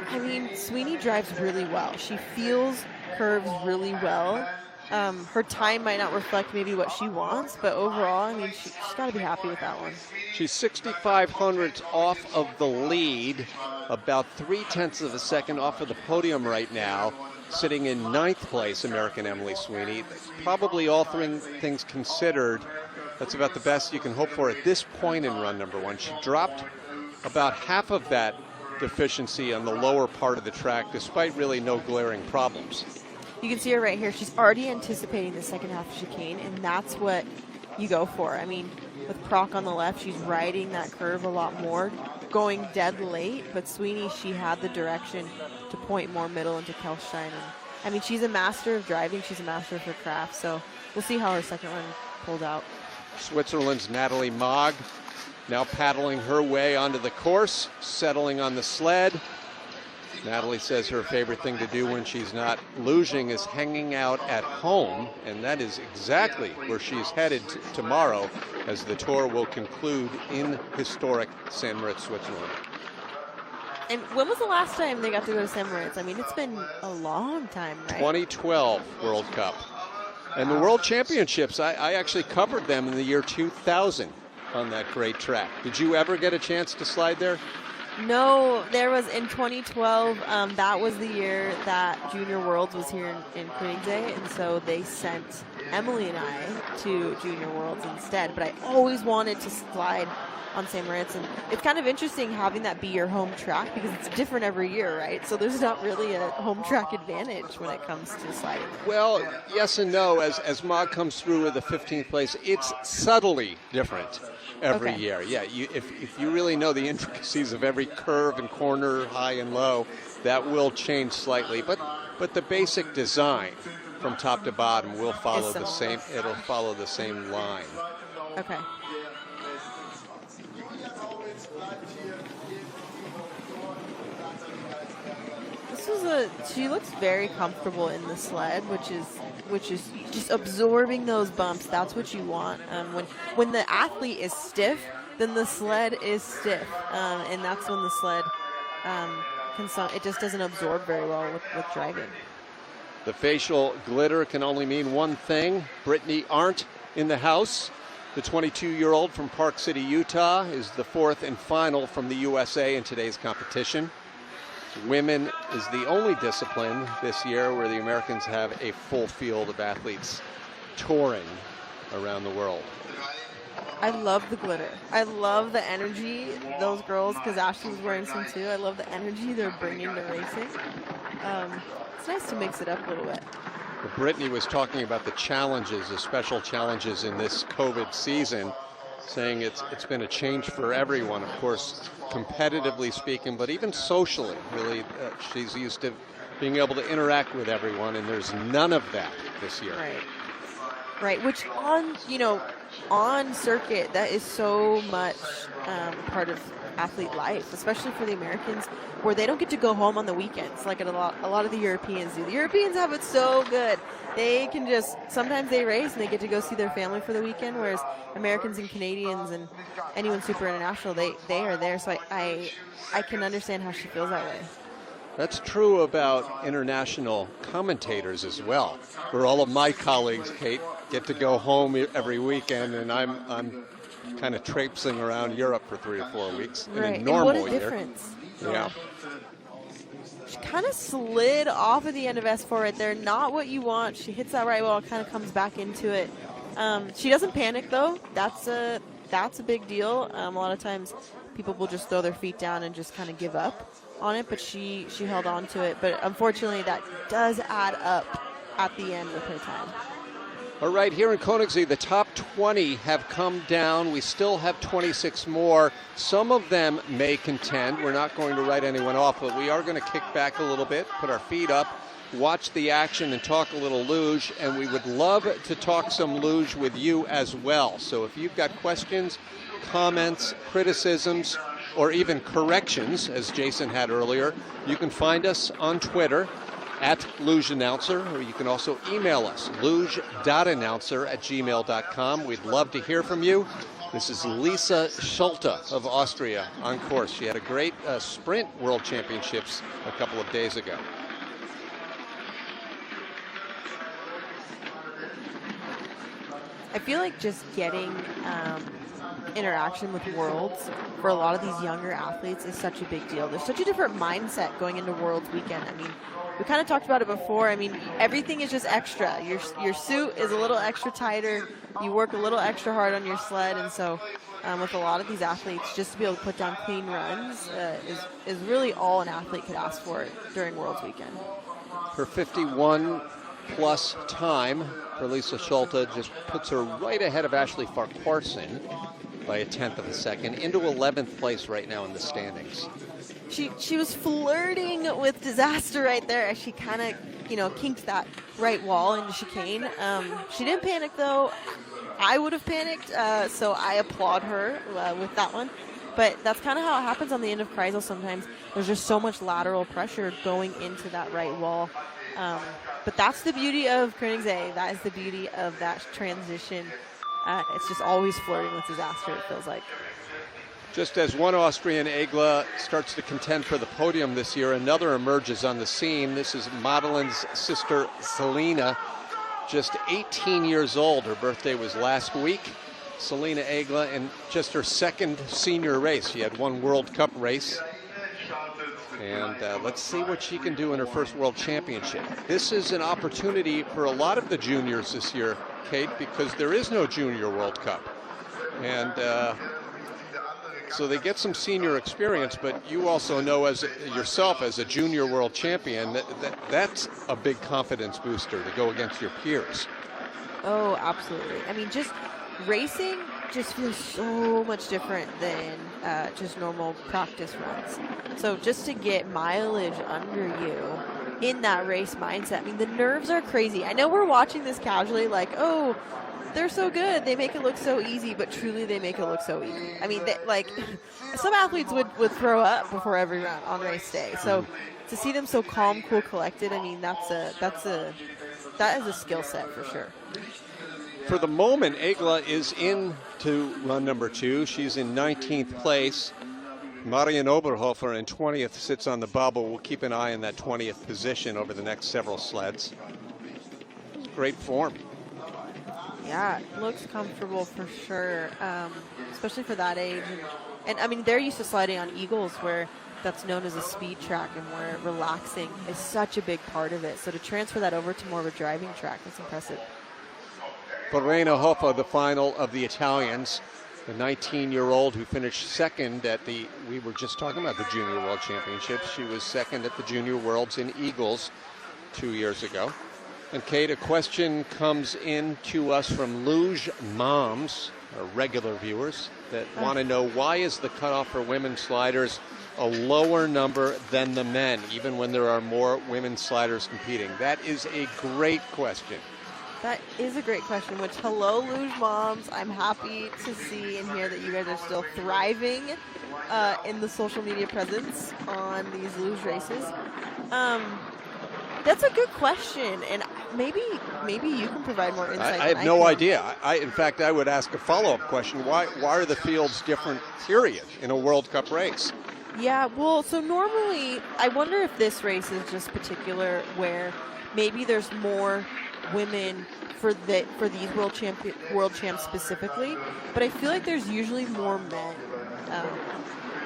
I mean, Sweeney drives really well. She feels curves really well. Her time might not reflect maybe what she wants, but overall, I mean, she's got to be happy with that one. She's 6,500 off of the lead, about 0.3 of a second off of the podium right now, sitting in 9th place, American Emily Sweeney. Probably all things considered, that's about the best you can hope for at this point in run number one. She dropped about half of that deficiency on the lower part of the track, despite really no glaring problems. You can see her right here. She's already anticipating the second half of chicane, and that's what you go for. I mean, with Proc on the left, she's riding that curve a lot more, going dead late, but Sweeney, she had the direction to point more middle into Kelstein. And I mean, she's a master of driving. She's a master of her craft, so we'll see how her second run pulled out. Switzerland's Natalie Mogg now paddling her way onto the course, settling on the sled. Natalie says her favorite thing to do when she's not luging is hanging out at home, and that is exactly where she's headed tomorrow as the tour will conclude in historic St. Moritz, Switzerland. And when was the last time they got to go to St. Moritz? I mean, it's been a long time, right? 2012 World Cup. And the World Championships, I actually covered them in the year 2000 on that great track. Did you ever get a chance to slide there? No, there was in 2012. That was the year that Junior Worlds was here in Königssee, and so they sent Emily and I to Junior Worlds instead. But I always wanted to slide on St. Moritz, and it's kind of interesting having that be your home track because it's different every year, right? So there's not really a home track advantage when it comes to sliding. Well, yes and no. As Mogg comes through with the 15th place, it's subtly different every year. Yeah, if you really know the intricacies of every curve and corner, high and low, that will change slightly. But the basic design from top to bottom will follow the same. It'll follow the same line. Okay. She looks very comfortable in the sled, which is which is just absorbing those bumps. That's what you want. When the athlete is stiff, then the sled is stiff, and that's when the sled it just doesn't absorb very well with driving. The facial glitter can only mean one thing. Brittany Arndt in the house. The 22-year-old from Park City, Utah, is the fourth and final from the USA in today's competition. Women is the only discipline this year where the Americans have a full field of athletes touring around the world. I love the glitter. I love the energy, those girls, because Ashley was wearing some too. I love the energy they're bringing to racing. It's nice to mix it up a little bit. Well, Brittany was talking about the challenges, the special challenges in this COVID season, saying it's been a change for everyone, of course, competitively speaking, but even socially. Really, she's used to being able to interact with everyone, and there's none of that this year. Right. Which on circuit, that is so much part of athlete life, especially for the Americans, where they don't get to go home on the weekends like a lot of the Europeans do. The Europeans have it so good. They can sometimes they race and they get to go see their family for the weekend, whereas Americans and Canadians and anyone super international, they are there. So I can understand how she feels that way. That's true about international commentators as well, where all of my colleagues, Kate, get to go home every weekend, and I'm kind of traipsing around Europe for 3 or 4 weeks in a normal year. What a difference. Yeah. She kind of slid off at the end of S4 right there. Not what you want. She hits that right wall, kind of comes back into it. She doesn't panic, though. That's a big deal. A lot of times people will just throw their feet down and just kind of give up on it, but she held on to it. But unfortunately, that does add up at the end with her time. All right, here in Königssee, the top 20 have come down. We still have 26 more. Some of them may contend. We're not going to write anyone off, but we are going to kick back a little bit, put our feet up, watch the action, and talk a little luge. And we would love to talk some luge with you as well. So if you've got questions, comments, criticisms, or even corrections, as Jason had earlier, you can find us on Twitter at Luge Announcer, or you can also email us, luge.announcer@gmail.com. We'd love to hear from you. This is Lisa Schulte of Austria on course. She had a great sprint world championships a couple of days ago. I feel like just getting interaction with Worlds for a lot of these younger athletes is such a big deal. There's such a different mindset going into Worlds weekend. I mean, we kind of talked about it before. I mean, everything is just extra. Your suit is a little extra tighter. You work a little extra hard on your sled. And so with a lot of these athletes, just to be able to put down clean runs is really all an athlete could ask for during Worlds weekend. Her 51-plus time for Lisa Schulte just puts her right ahead of Ashley Farquharson by 1/10 of a second, into 11th place right now in the standings. She was flirting with disaster right there as she kind of, kinked that right wall into chicane. She didn't panic, though. I would have panicked, so I applaud her with that one. But that's kind of how it happens on the end of Kreisel sometimes. There's just so much lateral pressure going into that right wall. But that's the beauty of Königssee. That is the beauty of that transition. It's just always flirting with disaster, it feels like. Just as one Austrian, Egla, starts to contend for the podium this year, another emerges on the scene. This is Madeleine's sister, Zelna, just 18 years old. Her birthday was last week. Zelna Egla in just her second senior race. She had one World Cup race. And let's see what she can do in her first World Championship. This is an opportunity for a lot of the juniors this year, Kate, because there is no Junior World Cup. And so they get some senior experience, but you also know as yourself as a junior world champion that's a big confidence booster to go against your peers. Oh, absolutely. I mean, just racing just feels so much different than just normal practice runs. So just to get mileage under you in that race mindset, I mean, the nerves are crazy. I know we're watching this casually like, oh, they're so good. They make it look so easy, but truly they make it look so easy. I mean, some athletes would throw up before every run on race day. So to see them so calm, cool, collected, I mean, that's a that is a skill set for sure. For the moment, Egla is in to run number 2. She's in 19th place. Marian Oberhofer in 20th sits on the bubble. We'll keep an eye on that 20th position over the next several sleds. Great form. Yeah, it looks comfortable for sure, especially for that age. And I mean, they're used to sliding on Eagles, where that's known as a speed track, and where relaxing is such a big part of it. So to transfer that over to more of a driving track, that's impressive. Verena Hoffa, the final of the Italians, the 19-year-old who finished second at we were just talking about the Junior World Championships. She was second at the Junior Worlds in Eagles 2 years ago. And Kate, a question comes in to us from Luge moms, or regular viewers, that want to know, why is the cutoff for women sliders a lower number than the men, even when there are more women sliders competing? That is a great question. That is a great question, which, hello, Luge moms. I'm happy to see and hear that you guys are still thriving in the social media presence on these Luge races. That's a good question, and maybe you can provide more insight. I have no idea. In fact, I would ask a follow-up question. Why are the fields different, period, in a World Cup race? Yeah, well, so normally, I wonder if this race is just particular, where maybe there's more women for these world champs specifically, but I feel like there's usually more men.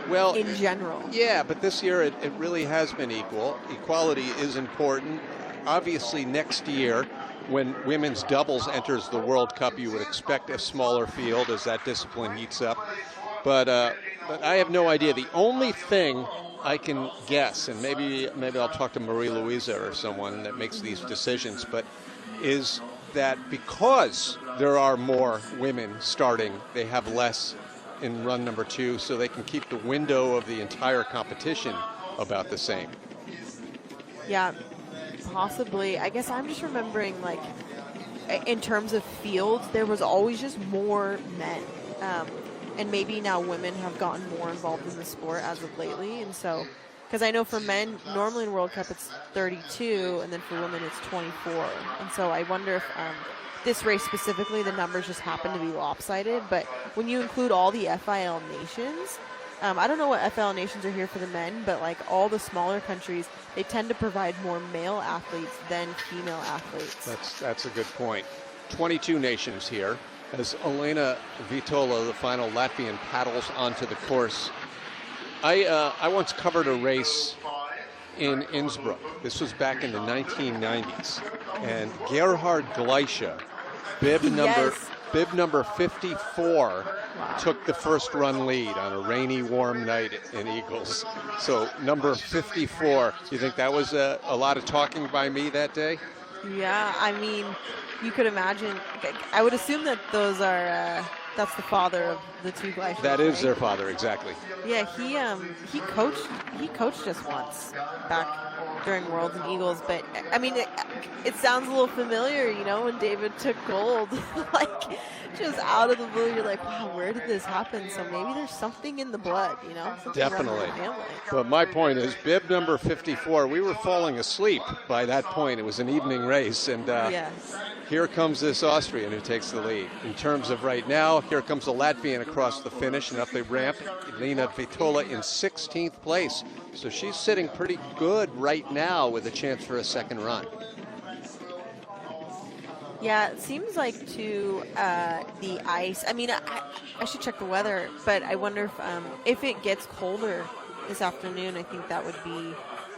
Well, in general. Yeah, but this year it really has been equal. Equality is important. Obviously, next year, when women's doubles enters the World Cup, you would expect a smaller field as that discipline heats up. But I have no idea. The only thing I can guess, and maybe I'll talk to Marie Louisa or someone that makes these decisions, but is that because there are more women starting, they have less in run number 2, so they can keep the window of the entire competition about the same. Yeah, possibly. I guess I'm just remembering, like, in terms of fields, there was always just more men. And maybe now women have gotten more involved in the sport as of lately. And so, because I know for men, normally in World Cup it's 32, and then for women it's 24. And so I wonder if this race specifically, the numbers just happen to be lopsided. But when you include all the FIL nations, I don't know what FIL nations are here for the men, but like all the smaller countries, they tend to provide more male athletes than female athletes. That's a good point. 22 nations here as Elena Vitola, the final Latvian, paddles onto the course. I once covered a race in Innsbruck. This was back in the 1990s. And Gerhard Gleiche, bib number 54, took the first run lead on a rainy, warm night in Eagles. So number 54, you think that was a lot of talking by me that day? Yeah, I mean, you could imagine. I would assume that those are, that's the father of the two Gleiches. That is their father, exactly. Yeah, he coached us once back during Worlds and Eagles, but I mean, it sounds a little familiar, you know, when David took gold, like just out of the blue, you're like, wow, where did this happen? So maybe there's something in the blood, you know? Definitely. But my point is, bib number 54, we were falling asleep by that point. It was an evening race, and here comes this Austrian who takes the lead. In terms of right now, here comes the Latvian across the finish and up the ramp. Elena Vitola in 16th place. So she's sitting pretty good right now with a chance for a second run. Yeah, it seems like to the ice. I mean, I should check the weather, but I wonder if it gets colder this afternoon, I think that would be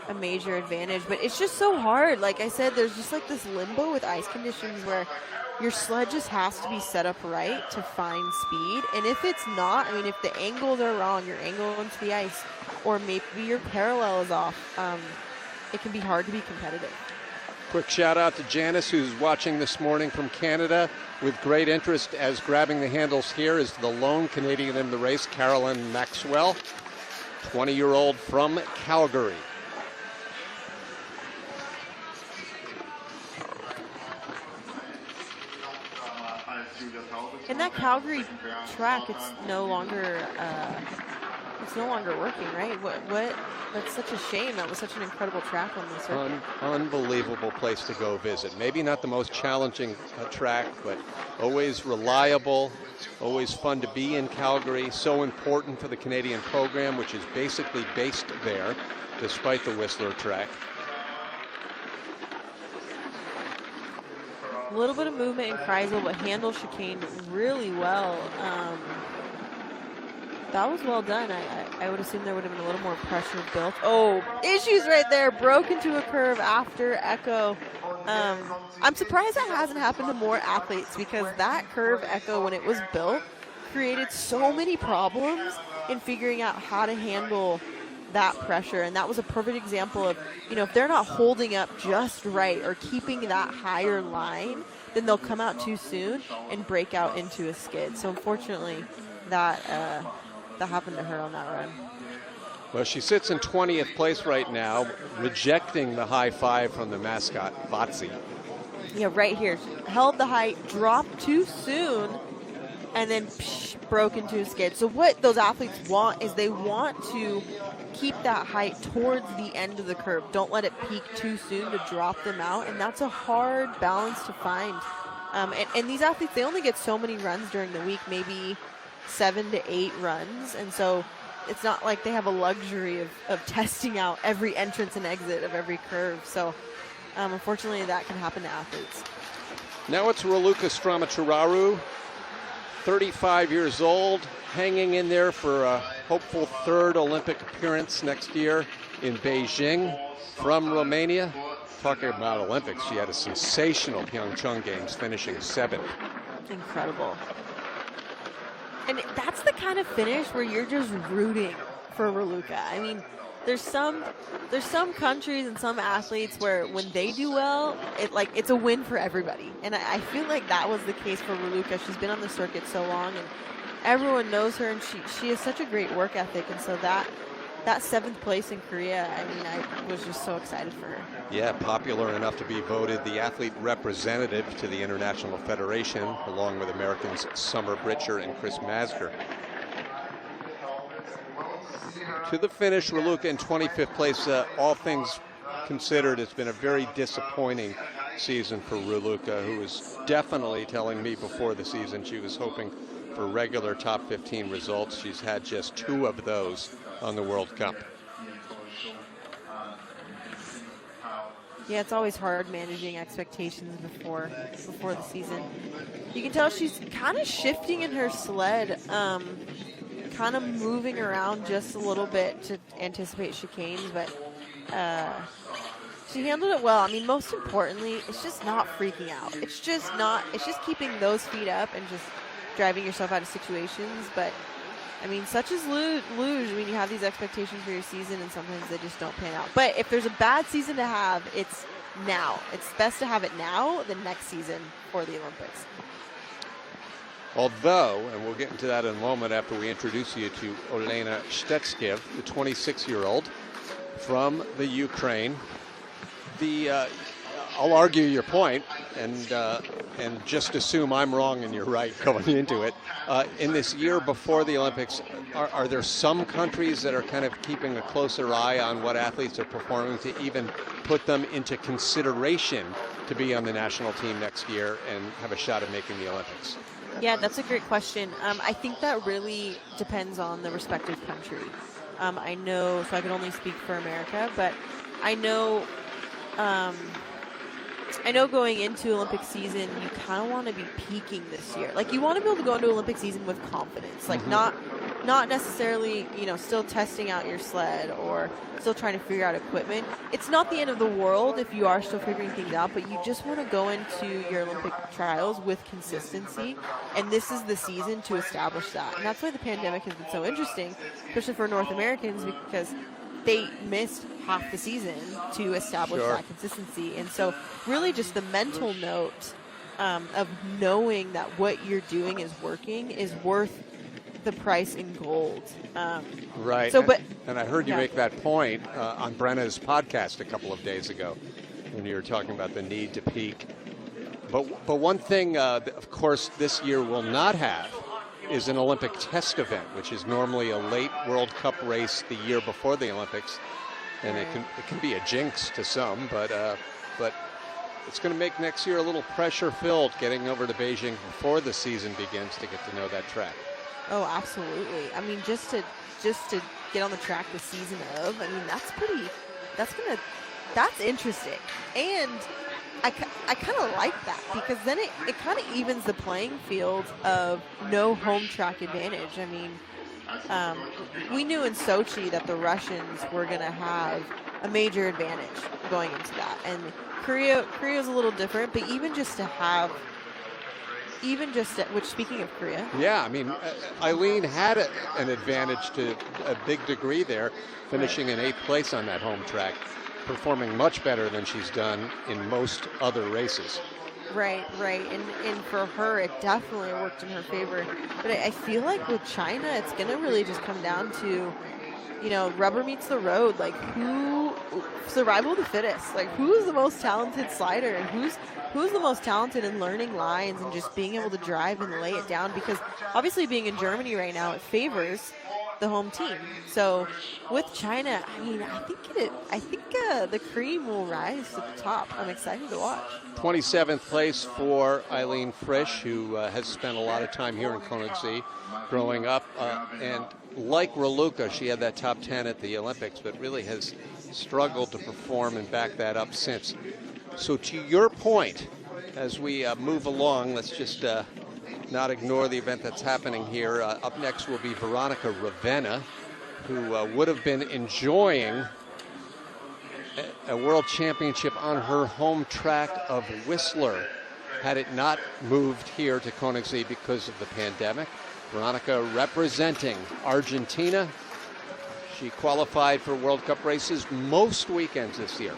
a major advantage. But it's just so hard. Like I said, there's just like this limbo with ice conditions where your sled just has to be set up right to find speed. And if it's not, I mean, if the angles are wrong, your angle into the ice, or maybe your parallel is off, it can be hard to be competitive. Quick shout out to Janice, who's watching this morning from Canada with great interest, as grabbing the handles here is the lone Canadian in the race, Carolyn Maxwell, 20-year-old from Calgary. In that Calgary track, it's no longer it's no longer working, right? What? That's such a shame. That was such an incredible track on the circuit. Unbelievable place to go visit. Maybe not the most challenging track, but always reliable, always fun to be in Calgary. So important for the Canadian program, which is basically based there, despite the Whistler track. A little bit of movement in Kreisel, but handled chicane really well. That was well done. I would assume there would have been a little more pressure built. Oh, issues right there. Broke into a curve after Echo. I'm surprised that hasn't happened to more athletes, because that curve Echo, when it was built, created so many problems in figuring out how to handle that pressure. And that was a perfect example of, if they're not holding up just right or keeping that higher line, then they'll come out too soon and break out into a skid. So unfortunately, that happened to her on that run. Well, she sits in 20th place right now, rejecting the high five from the mascot, Vatsi. Yeah, right here. Held the height, dropped too soon, and then broke into a skid. So what those athletes want is they want to keep that height towards the end of the curve. Don't let it peak too soon to drop them out, and that's a hard balance to find. And these athletes, they only get so many runs during the week, maybe 7 to 8 runs, and so it's not like they have a luxury of testing out every entrance and exit of every curve. So unfortunately, that can happen to athletes. Now it's Raluca Stramaturaro, 35 years old, hanging in there for a hopeful third Olympic appearance next year in Beijing from Romania. Talking about Olympics, she had a sensational Pyeongchang Games, finishing 7th. Incredible. And that's the kind of finish where you're just rooting for Raluca. I mean, there's some countries and some athletes where when they do well, it's a win for everybody. And I feel like that was the case for Raluca. She's been on the circuit so long, and everyone knows her, and she has such a great work ethic. And so that 7th place in Korea, I mean, I was just so excited for her. Yeah, popular enough to be voted the athlete representative to the International Federation, along with Americans Summer Britcher and Chris Masger. To the finish, Raluca in 25th place. All things considered, it's been a very disappointing season for Raluca, who was definitely telling me before the season she was hoping for regular top 15 results. She's had just 2 of those on the World Cup. Yeah, it's always hard managing expectations before the season. You can tell she's kind of shifting in her sled, kind of moving around just a little bit to anticipate chicanes, but she handled it well. I mean, most importantly, it's just not freaking out. It's just keeping those feet up and just driving yourself out of situations. But I mean, such as Luge, I mean, you have these expectations for your season, and sometimes they just don't pan out. But if there's a bad season to have, it's now. It's best to have it now than next season for the Olympics. Although, and we'll get into that in a moment after we introduce you to Olena Stetskiv, the 26-year-old from the Ukraine. I'll argue your point, and just assume I'm wrong and you're right going into it. In this year before the Olympics, are there some countries that are kind of keeping a closer eye on what athletes are performing to even put them into consideration to be on the national team next year and have a shot at making the Olympics? Yeah, that's a great question. I think that really depends on the respective country. I know, so I can only speak for America, but I know going into Olympic season, you kind of want to be peaking this year. Like, you want to be able to go into Olympic season with confidence. Like, not necessarily, still testing out your sled or still trying to figure out equipment. It's not the end of the world if you are still figuring things out, but you just want to go into your Olympic trials with consistency. And this is the season to establish that. And that's why the pandemic has been so interesting, especially for North Americans, because they missed half the season to establish that consistency. And so really just the mental note of knowing that what you're doing is working is worth the price in gold. Right. So, and I heard you make that point on Brenna's podcast a couple of days ago when you were talking about the need to peak. But one thing, of course, this year will not have is an Olympic test event, which is normally a late World Cup race the year before the Olympics, and it can be a jinx to some, but it's going to make next year a little pressure-filled getting over to Beijing before the season begins to get to know that track. Oh, absolutely. I mean, just to get on the track the season of, I mean, that's interesting. And I kind of like that, because then it kind of evens the playing field of no home track advantage. I mean, we knew in Sochi that the Russians were going to have a major advantage going into that. And Korea's a little different, but which, speaking of Korea. Yeah, I mean, Eileen had an advantage to a big degree there, finishing in 8th place on that home track, performing much better than she's done in most other races. Right. And for her, it definitely worked in her favor. But I feel like with China, it's going to really just come down to, rubber meets the road. Like, survival of the fittest. Like, who's the most talented slider, and who's the most talented in learning lines and just being able to drive and lay it down, because obviously being in Germany right now, it favors the home team. So with China, I mean, I think the cream will rise to the top. I'm excited to watch. 27th place for Eileen Frisch, who has spent a lot of time here in Königssee growing up, and like Raluca, she had that top 10 at the Olympics, but really has struggled to perform and back that up since. So to your point, as we move along, let's just not ignore the event that's happening here. Up next will be Veronica Ravenna, who would have been enjoying a world championship on her home track of Whistler had it not moved here to Königssee because of the pandemic. Veronica representing Argentina. She qualified for World Cup races most weekends this year.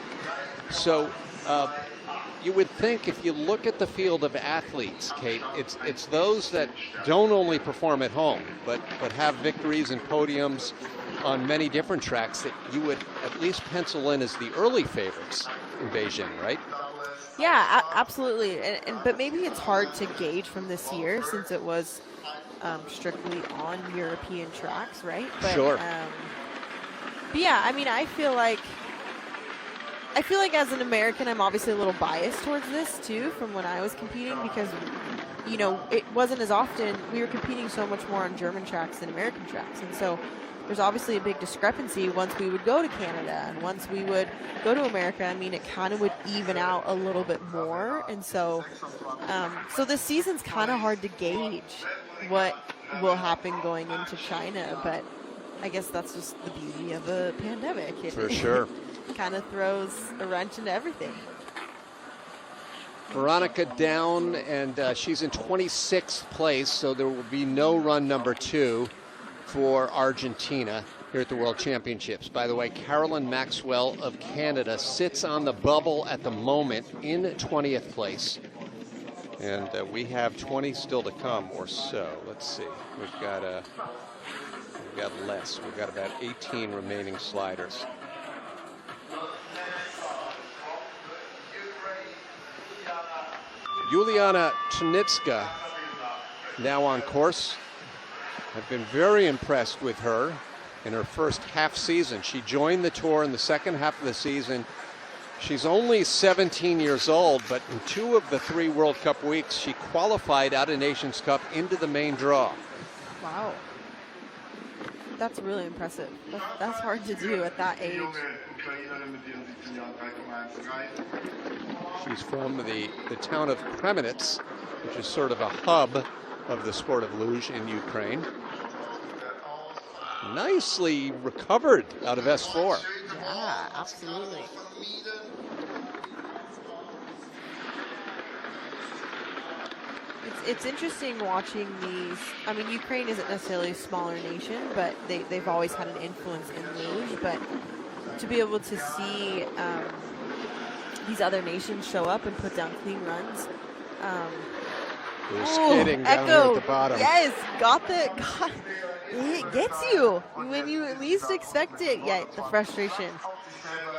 So you would think, if you look at the field of athletes, Kate, it's those that don't only perform at home, but have victories and podiums on many different tracks that you would at least pencil in as the early favorites in Beijing, right? Yeah, absolutely. But maybe it's hard to gauge from this year, since it was strictly on European tracks, right? But, sure. But yeah, I mean, I feel like as an American, I'm obviously a little biased towards this too, from when I was competing, because it wasn't as often. We were competing so much more on German tracks than American tracks, and so there's obviously a big discrepancy once we would go to Canada and once we would go to America. I mean, it kind of would even out a little bit more, and so this season's kind of hard to gauge what will happen going into China, but I guess that's just the beauty of a pandemic. For sure. Kind of throws a wrench into everything. Veronica down, and she's in 26th place, so there will be no run number 2 for Argentina here at the World Championships. By the way, Carolyn Maxwell of Canada sits on the bubble at the moment in 20th place. And we have 20 still to come or so. Let's see. We've got less. We've got about 18 remaining sliders. Juliana Tunitska now on course. I've been very impressed with her in her first half season. She joined the tour in the second half of the season. She's only 17 years old, but in 2 of the 3 World Cup weeks, she qualified out of Nations Cup into the main draw. Wow. That's really impressive. That's hard to do at that age. She's from the town of Kremenets, which is sort of a hub of the sport of luge in Ukraine. Nicely recovered out of S4. Yeah, absolutely. It's interesting watching these. I mean, Ukraine isn't necessarily a smaller nation, but they've always had an influence in luge. But to be able to see these other nations show up and put down clean runs. They're skidding down here at the bottom. Yes, it gets you when you at least expect it. Yeah, the frustration.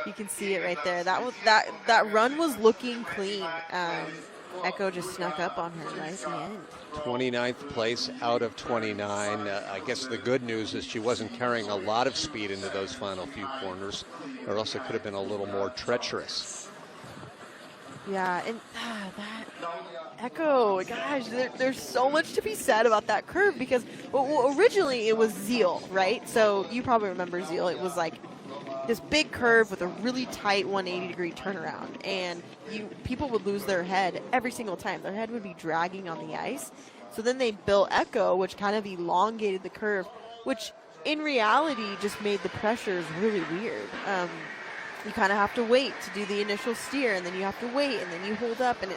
You can see it right there. That run was looking clean. Echo just snuck up on her right at the end. 29th place out of 29. I guess the good news is she wasn't carrying a lot of speed into those final few corners, or else it could have been a little more treacherous. Yeah, and that Echo, gosh, there's so much to be said about that curve because originally it was Zeal, right? So you probably remember Zeal. It was like this big curve with a really tight 180-degree turnaround, and people would lose their head every single time. Their head would be dragging on the ice. So then they built Echo, which kind of elongated the curve, which in reality just made the pressures really weird. You kind of have to wait to do the initial steer, and then you have to wait, and then you hold up, and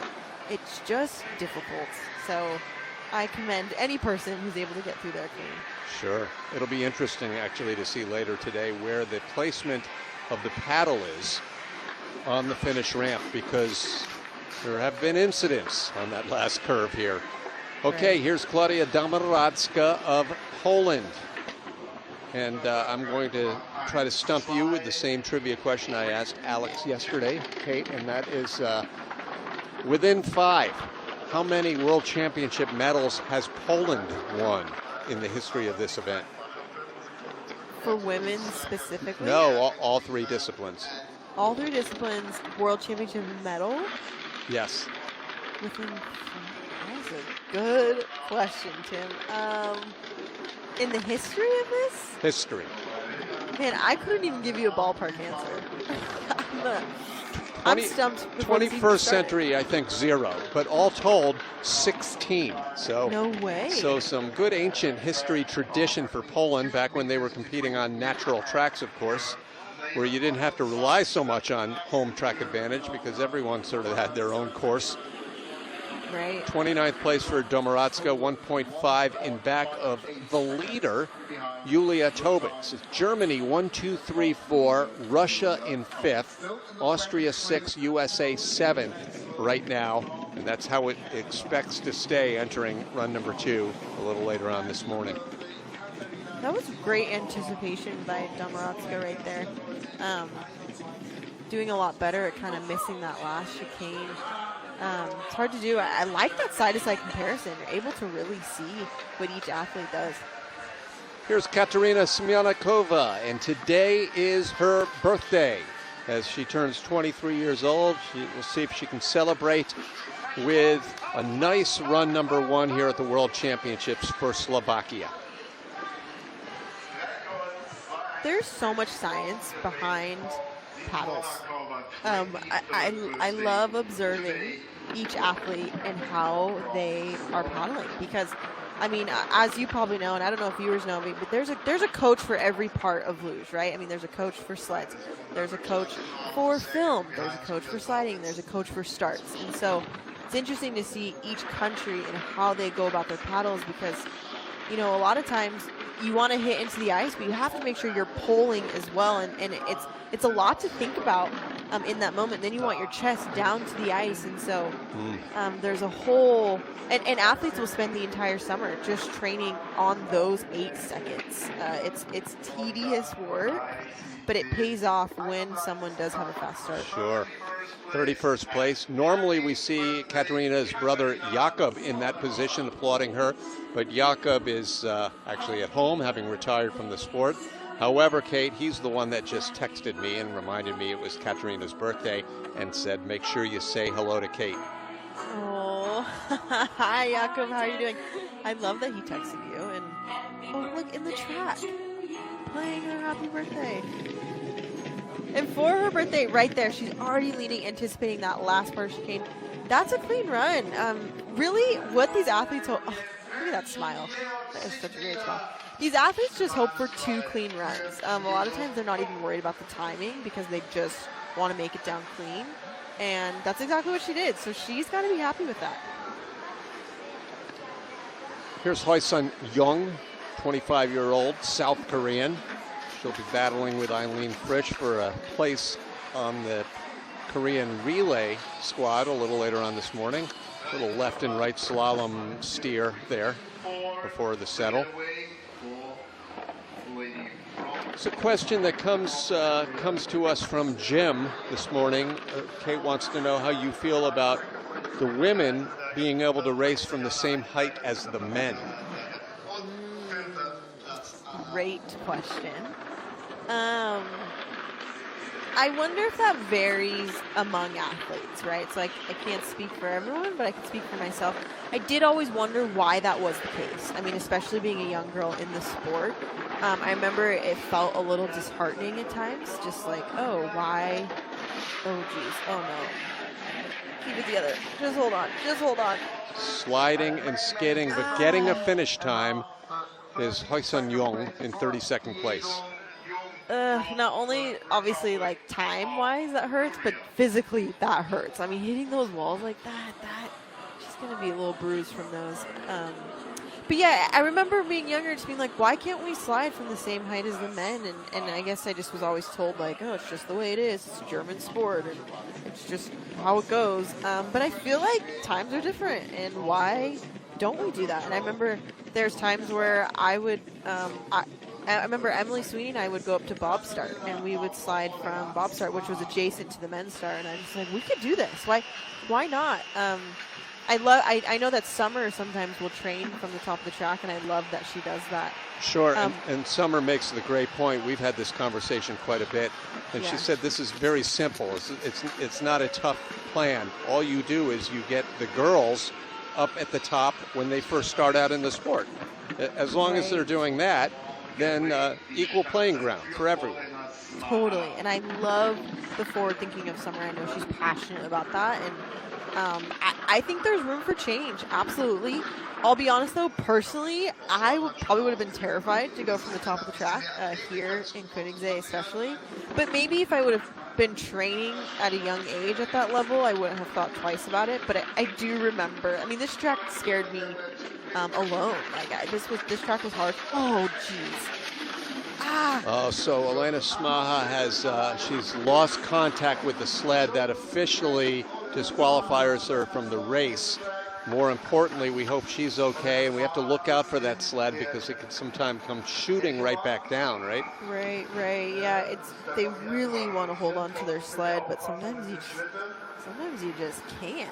it's just difficult. So I commend any person who's able to get through there clean. Sure. It'll be interesting, actually, to see later today where the placement of the paddle is on the finish ramp, because there have been incidents on that last curve here. Okay, here's Klaudia Domorodska of Poland. And I'm going to try to stump you with the same trivia question I asked Alex yesterday, Kate, and that is within 5, how many World Championship medals has Poland won in the history of this event? For women specifically? No, all 3 disciplines. All 3 disciplines, World Championship medal? Yes. Within, that was a good question, Tim. In the history of this? History. Man, I couldn't even give you a ballpark answer. I'm stumped. 21st century, I think 0, but all told 16. So no way. So some good ancient history tradition for Poland back when they were competing on natural tracks, of course, where you didn't have to rely so much on home track advantage because everyone sort of had their own course. Right. 29th place for Domorodska, 1.5 in back of the leader, Julia Tobitz. Germany 1, 2, 3, 4, Russia in 5th, Austria 6, USA 7th right now, and that's how it expects to stay entering run number 2 a little later on this morning. That was great anticipation by Domorodska right there. Doing a lot better at kind of missing that last chicane. It's hard to do. I like that side-to-side comparison. You're able to really see what each athlete does. Here's Katerina Semyonakova, and today is her birthday. As she turns 23 years old, we'll see if she can celebrate with a nice run number 1 here at the World Championships for Slovakia. There's so much science behind paddles. I love observing each athlete and how they are paddling because, I mean, as you probably know, and I don't know if viewers know me, but there's a coach for every part of luge, right? I mean, there's a coach for sleds, there's a coach for film, there's a coach for sliding, there's a coach for starts, and so it's interesting to see each country and how they go about their paddles because, you know, a lot of times you want to hit into the ice, but you have to make sure you're pulling as well, and it's a lot to think about in that moment. Then you want your chest down to the ice, and so there's a whole, and athletes will spend the entire summer just training on those 8 seconds. It's tedious work, but it pays off when someone does have a fast start. Sure. 31st place. Normally we see Katerina's brother Jakob in that position applauding her, but Jakob is actually at home having retired from the sport. However, Kate, he's the one that just texted me and reminded me it was Katerina's birthday and said, make sure you say hello to Kate. Oh, hi, Jakob. How are you doing? I love that he texted you. And oh, look, in the track, playing her happy birthday. And for her birthday, right there, she's already leading, anticipating that last part of chicane. That's a clean run. Really, what these athletes hope, oh, look at that smile. That is such a great smile. These athletes just hope for 2 clean runs. A lot of times they're not even worried about the timing because they just want to make it down clean. And that's exactly what she did. So she's got to be happy with that. Here's Hoi-sun Young, 25-year-old South Korean. She'll be battling with Eileen Frisch for a place on the Korean relay squad a little later on this morning. A little left and right slalom steer there before the settle. It's a question that comes to us from Jim this morning. Kate wants to know how you feel about the women being able to race from the same height as the men? Great question. I wonder if that varies among athletes, right? So I can't speak for everyone, but I can speak for myself. I did always wonder why that was the case. I mean, especially being a young girl in the sport. I remember it felt a little disheartening at times, just like, oh, why? Oh, geez. Oh, no. Keep it together. Just hold on. Just hold on. Sliding and skidding, but getting a finish time is Hoisun Yong in 32nd place. Not only obviously like time-wise that hurts, but physically that hurts. I mean, hitting those walls like that, she's gonna be a little bruised from those. But yeah, I remember being younger, just being like, why can't we slide from the same height as the men? And I guess I just was always told like, oh, it's just the way it is. It's a German sport, and it's just how it goes. But I feel like times are different, and why don't we do that? And I remember there's times where I would, I remember Emily Sweeney and I would go up to Bob Start, and we would slide from Bob Start, which was adjacent to the men's start, and I just like, we could do this. Why not? I know that Summer sometimes will train from the top of the track, and I love that she does that. Sure, and Summer makes the great point. We've had this conversation quite a bit, and she said this is very simple. It's not a tough plan. All you do is you get the girls up at the top when they first start out in the sport. As long as they're doing that, then equal playing ground for everyone. Totally, and I love the forward thinking of Summer. I know she's passionate about that, and I think there's room for change, absolutely. I'll be honest though, personally, I probably would have been terrified to go from the top of the track here in Königssee especially, but maybe if I would have been training at a young age at that level, I wouldn't have thought twice about it. But I do remember, I mean, this track scared me alone. Like this track was hard. Oh, jeez. Oh, so Elena Smaha has she's lost contact with the sled. That officially disqualifies her from the race. More importantly, we hope she's okay, and we have to look out for that sled because it can sometimes come shooting right back down, right? Right. Yeah, they really want to hold on to their sled, but sometimes you just can't.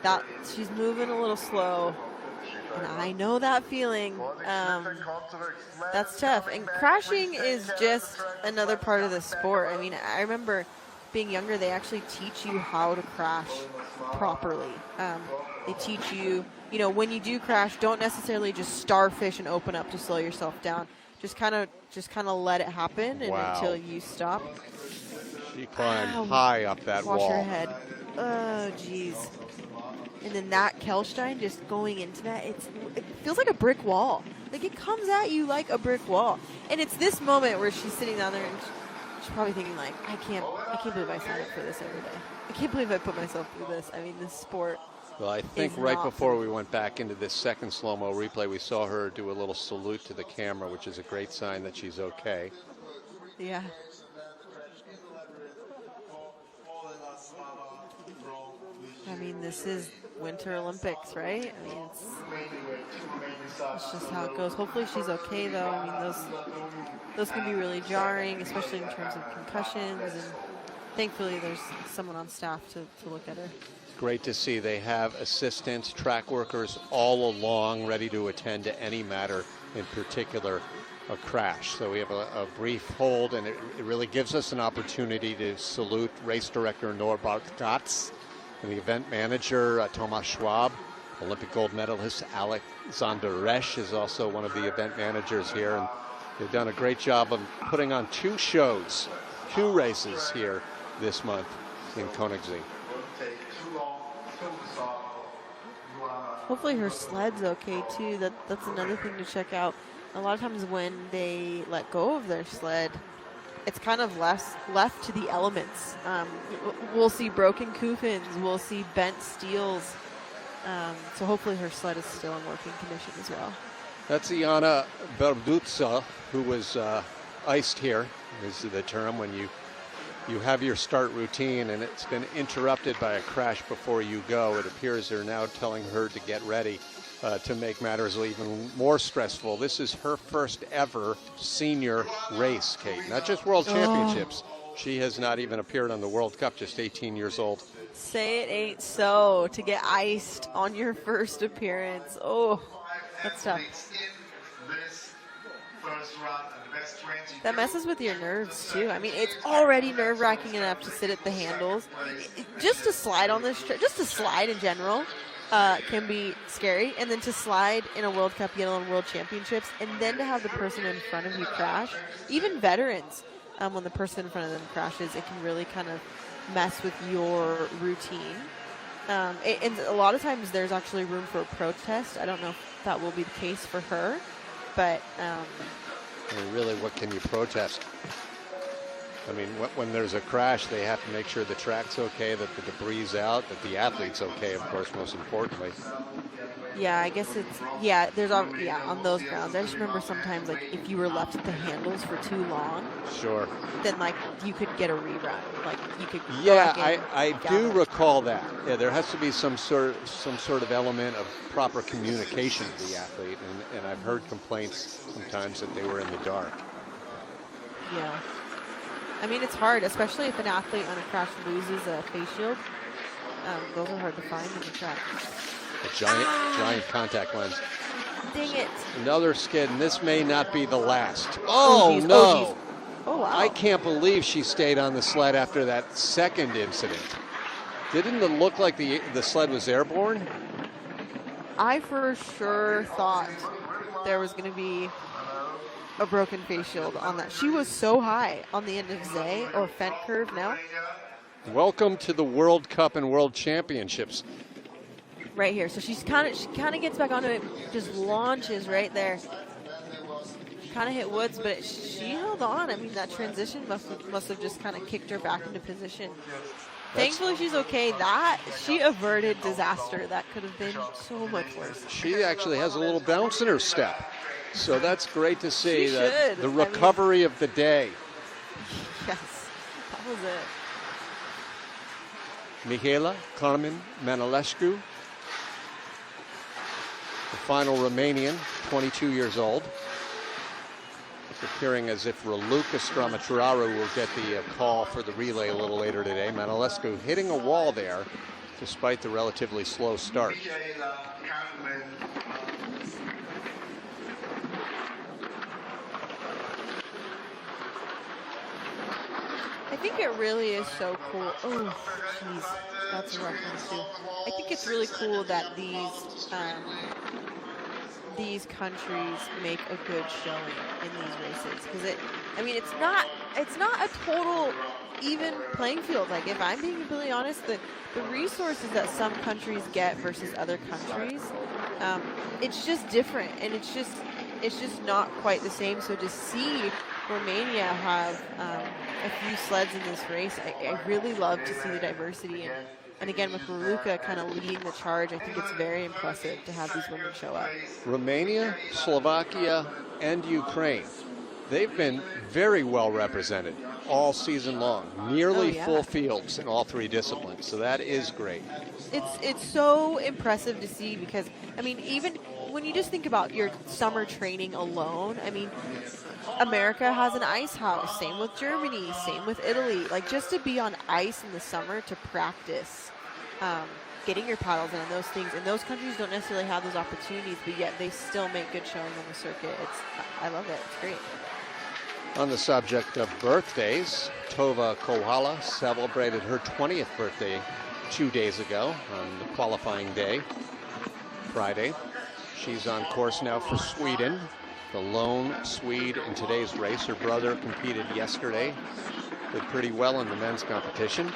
That she's moving a little slow, and I know that feeling. That's tough. And crashing is just another part of the sport. I mean, I remember being younger, they actually teach you how to crash properly. They teach you, when you do crash, don't necessarily just starfish and open up to slow yourself down. Just kind of let it happen until you stop. She climbed high up that wall. Watch her head. Oh, jeez. And then that Kelstein just going into that, it feels like a brick wall. Like it comes at you like a brick wall. And it's this moment where she's sitting down there and she's probably thinking like, I can't believe I signed up for this every day. I can't believe I put myself through this. I mean, this sport. Well, I think right before we went back into this second slow-mo replay, we saw her do a little salute to the camera, which is a great sign that she's okay. Yeah. I mean, this is Winter Olympics, right? I mean, it's just how it goes. Hopefully she's okay, though. I mean, those can be really jarring, especially in terms of concussions, and thankfully there's someone on staff to look at her. Great to see. They have assistants, track workers all along, ready to attend to any matter, in particular a crash. So we have a brief hold, and it really gives us an opportunity to salute race director Norbert Gatz and the event manager Thomas Schwab. Olympic gold medalist Alexander Resch is also one of the event managers here, and they've done a great job of putting on two races here this month in Königssee. Hopefully her sled's okay too. That's another thing to check out. A lot of times when they let go of their sled, it's kind of left to the elements. We'll see broken kuffins, we'll see bent steels. So hopefully her sled is still in working condition as well. That's Iana Berdutsa, who was iced here, is the term when you have your start routine and it's been interrupted by a crash before you go. It appears they're now telling her to get ready to make matters even more stressful. This is her first ever senior race, Kate. Not just World Championships. She has not even appeared on the World Cup, just 18 years old. Say it ain't so to get iced on your first appearance. Oh, that's tough. That messes with your nerves too. I mean, it's already nerve-wracking enough to sit at the handles. Just to slide on this, just to slide in general, can be scary. And then to slide in a World Cup, yet on World Championships, and then to have the person in front of you crash. Even veterans, when the person in front of them crashes, it can really kind of mess with your routine. And a lot of times there's actually room for a protest. I don't know if that will be the case for her, but I mean, really, what can you protest? I mean, when there's a crash, they have to make sure the track's okay, that the debris out, that the athlete's okay, of course, most importantly. Yeah, I guess it's, there's on those grounds. I just remember sometimes, like, if you were left at the handles for too long, sure, then, like, you could get a rerun. Like, you could I do recall that. Yeah, there has to be some sort of element of proper communication with the athlete, and I've heard complaints sometimes that they were in the dark. Yeah. I mean, it's hard, especially if an athlete on a crash loses a face shield. Those are hard to find in the track. A giant contact lens. Dang it. Another skid, and this may not be the last. Oh, geez. no. Oh, wow. I can't believe she stayed on the sled after that second incident. Didn't it look like the sled was airborne? I for sure thought there was going to be a broken face shield on that. She was so high on the end of Zay, or Fent curve now. Welcome to the World Cup and World Championships. Right here. So she kind of gets back onto it, just launches right there. Kind of hit Woods, but she held on. I mean, that transition must have just kind of kicked her back into position. Thankfully, she's okay. She averted disaster. That could have been so much worse. She actually has a little bounce in her step. So that's great to see. That the recovery of the day. Yes, that was it. Mihaela Carmen Manolescu, the final Romanian, 22 years old. It's appearing as if Raluca Stramatraru will get the call for the relay a little later today. Manolescu hitting a wall there, despite the relatively slow start. I think it really is so cool. Oh, jeez, that's a rough one too. I think it's really cool that these countries make a good showing in these races, because it's not a total even playing field. Like, if I'm being completely honest, the resources that some countries get versus other countries, it's just different, and it's just not quite the same. So to see Romania have a few sleds in this race, I really love to see the diversity, and again, with Raluca kind of leading the charge, I think it's very impressive to have these women show up. Romania, Slovakia, and Ukraine, they've been very well represented all season long. Nearly full fields in all three disciplines, so that is great. It's so impressive to see, because, I mean, even when you just think about your summer training alone, I mean, America has an ice house, same with Germany, same with Italy. Like, just to be on ice in the summer to practice getting your paddles in on those things, and those countries don't necessarily have those opportunities, but yet they still make good showing on the circuit. I love it. It's great. On the subject of birthdays, Tova Kohala celebrated her 20th birthday 2 days ago on the qualifying day, Friday. She's on course now for Sweden, the lone Swede in today's race. Her brother competed yesterday, did pretty well in the men's competition.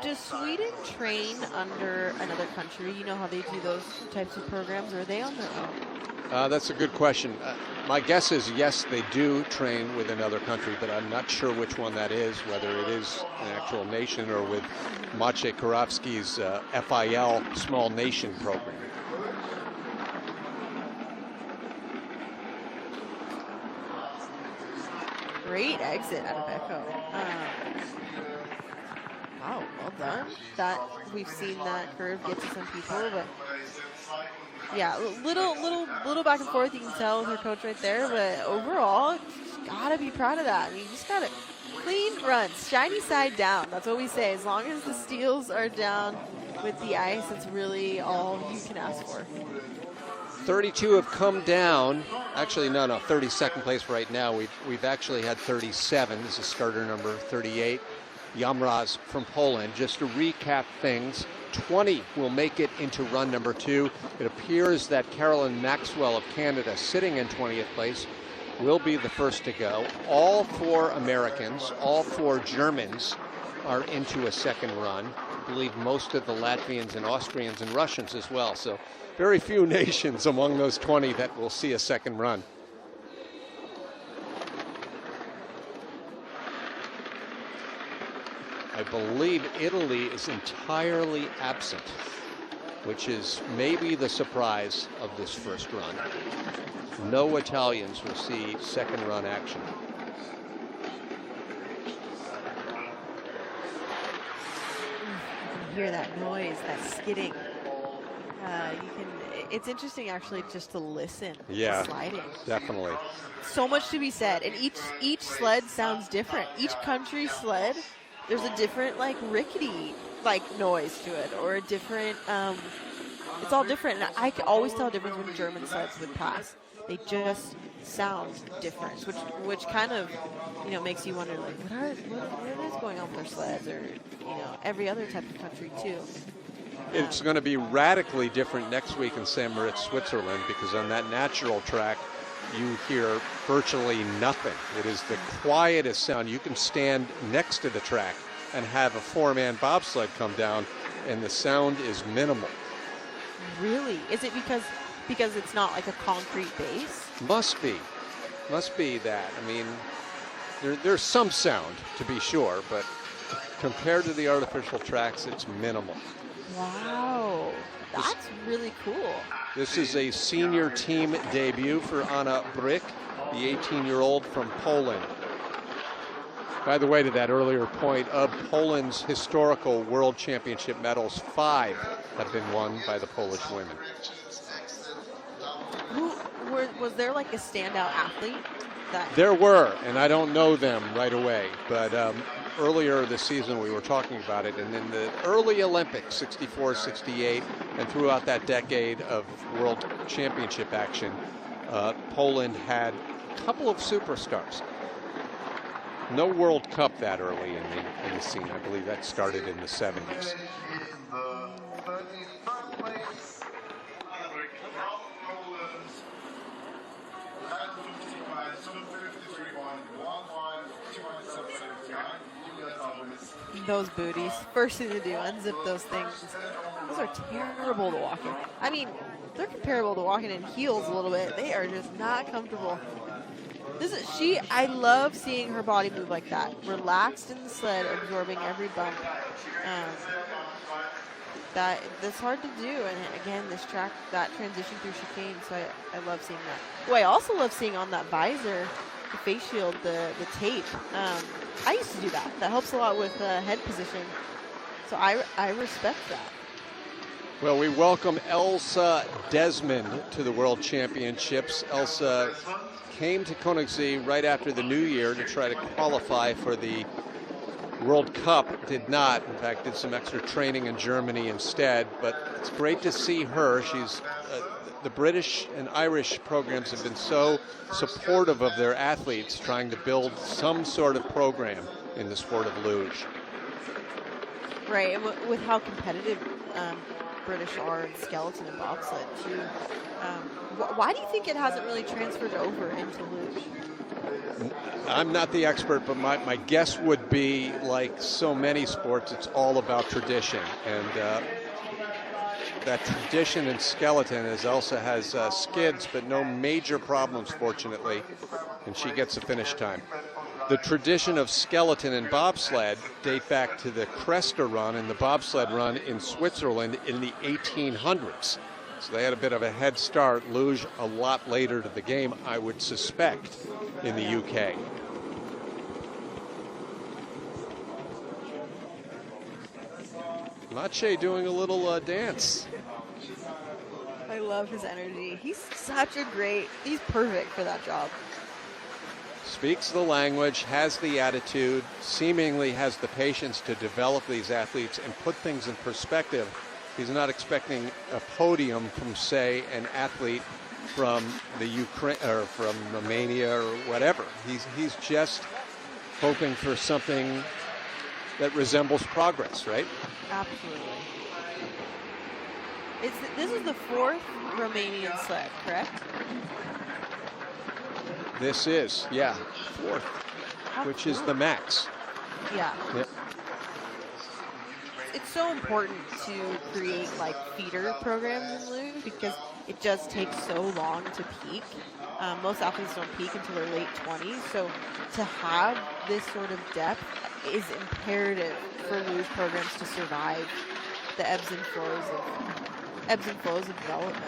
Does Sweden train under another country? You know how they do those types of programs, or are they on their own? That's a good question. My guess is yes, they do train with another country, but I'm not sure which one that is, whether it is an actual nation or with Maciej Kurawski's FIL Small Nation program. Great exit out of Echo. Wow, well done. That we've seen that curve get to some people, but yeah, little back and forth. You can tell with her coach right there, but overall, you gotta be proud of that. I mean, you just gotta. Clean runs, shiny side down. That's what we say. As long as the steels are down with the ice, it's really all you can ask for. 32 have come down. Actually, no, 32nd place right now. We've actually had 37. This is starter number 38. Yamraz from Poland. Just to recap things, 20 will make it into run number 2. It appears that Carolyn Maxwell of Canada, sitting in 20th place, will be the first to go. All 4 Americans, all 4 Germans are into a second run. I believe most of the Latvians and Austrians and Russians as well. So very few nations among those 20 that will see a second run. I believe Italy is entirely absent, which is maybe the surprise of this first run. No Italians will see second run action. You can hear that noise, that skidding. It's interesting actually just to listen to sliding. Definitely. So much to be said, and each sled sounds different. Each country sled, there's a different like rickety like noise to it, or a different. It's all different, and I can always tell a difference when German sleds would pass. They just sound different, which kind of makes you wonder like what is going on with their sleds, or every other type of country too. It's going to be radically different next week in St. Moritz, Switzerland, because on that natural track, you hear virtually nothing. It is the quietest sound. You can stand next to the track and have a 4-man bobsled come down, and the sound is minimal. Really? Is it because it's not like a concrete base? Must be that. I mean, there's some sound, to be sure, but compared to the artificial tracks, it's minimal. Wow, that's really cool. This is a senior team debut for Anna Brick, the 18-year-old from Poland. By the way, to that earlier point, of Poland's historical world championship medals, 5 have been won by the Polish women. Was there like a standout athlete? There were, and I don't know them right away, but earlier this season we were talking about it, and in the early Olympics, 64, 68, and throughout that decade of world championship action, Poland had a couple of superstars. No World Cup that early in the scene. I believe that started in the 70s. Those booties, first thing to do, unzip those things. Those are terrible to walk in. I mean, they're comparable to walking in heels a little bit. They are just not comfortable. I love seeing her body move like that. Relaxed in the sled, absorbing every bump. That's hard to do. And again, this track, that transition through chicane, so I love seeing that. Well, I also love seeing on that visor, the face shield, the tape. I used to do that. That helps a lot with head position. So I respect that. Well, we welcome Elsa Desmond to the World Championships. Elsa came to Königssee right after the new year to try to qualify for the World Cup. Did not. In fact, did some extra training in Germany instead. But it's great to see her. She's the British and Irish programs have been so supportive of their athletes, trying to build some sort of program in the sport of luge. Right, and with how competitive British are in skeleton and bobsled too. Why do you think it hasn't really transferred over into luge? I'm not the expert, but my guess would be, like so many sports, it's all about tradition. And that tradition in skeleton, as Elsa has skids, but no major problems, fortunately, and she gets a finish time. The tradition of skeleton and bobsled date back to the Cresta run and the bobsled run in Switzerland in the 1800s. So they had a bit of a head start. Luge a lot later to the game, I would suspect, in the UK. Mache doing a little dance. I love his energy. He's perfect for that job. speaks the language, has the attitude, seemingly has the patience to develop these athletes and put things in perspective. He's not expecting a podium from, say, an athlete from the Ukraine or from Romania or whatever. He's just hoping for something that resembles progress, right? Absolutely. This is the 4th Romanian sled, correct? This is, yeah, 4th, which is the max. Yeah. Yep. It's so important to create like feeder programs in Luge because it just takes so long to peak. Most athletes don't peak until their late 20s, so to have this sort of depth is imperative for Luge programs to survive the ebbs and flows of development.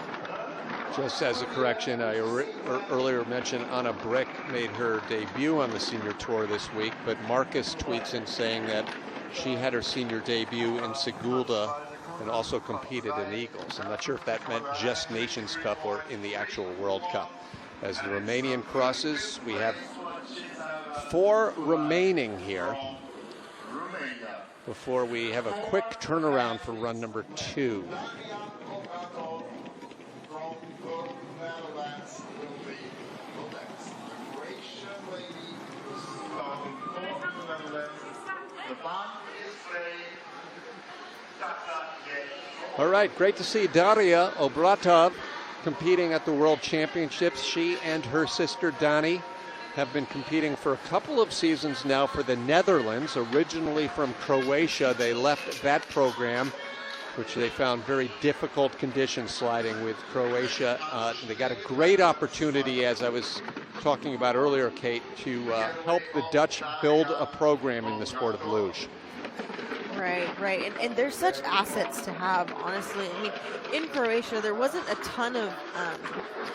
Just as a correction, I earlier mentioned Anna Brick made her debut on the senior tour this week, but Marcus tweets in saying that she had her senior debut in Sigulda and also competed in Eagles. I'm not sure if that meant just Nations Cup or in the actual World Cup. As the Romanian crosses, we have 4 remaining here before we have a quick turnaround for run number 2. All right, great to see Daria Obratov competing at the World Championships. She and her sister Dani have been competing for a couple of seasons now for the Netherlands. Originally from Croatia, they left that program, which they found very difficult conditions sliding with Croatia. They got a great opportunity, as I was talking about earlier, Kate, to help the Dutch build a program in the sport of luge. Right. And there's such assets to have, honestly. I mean, in Croatia, there wasn't a ton of,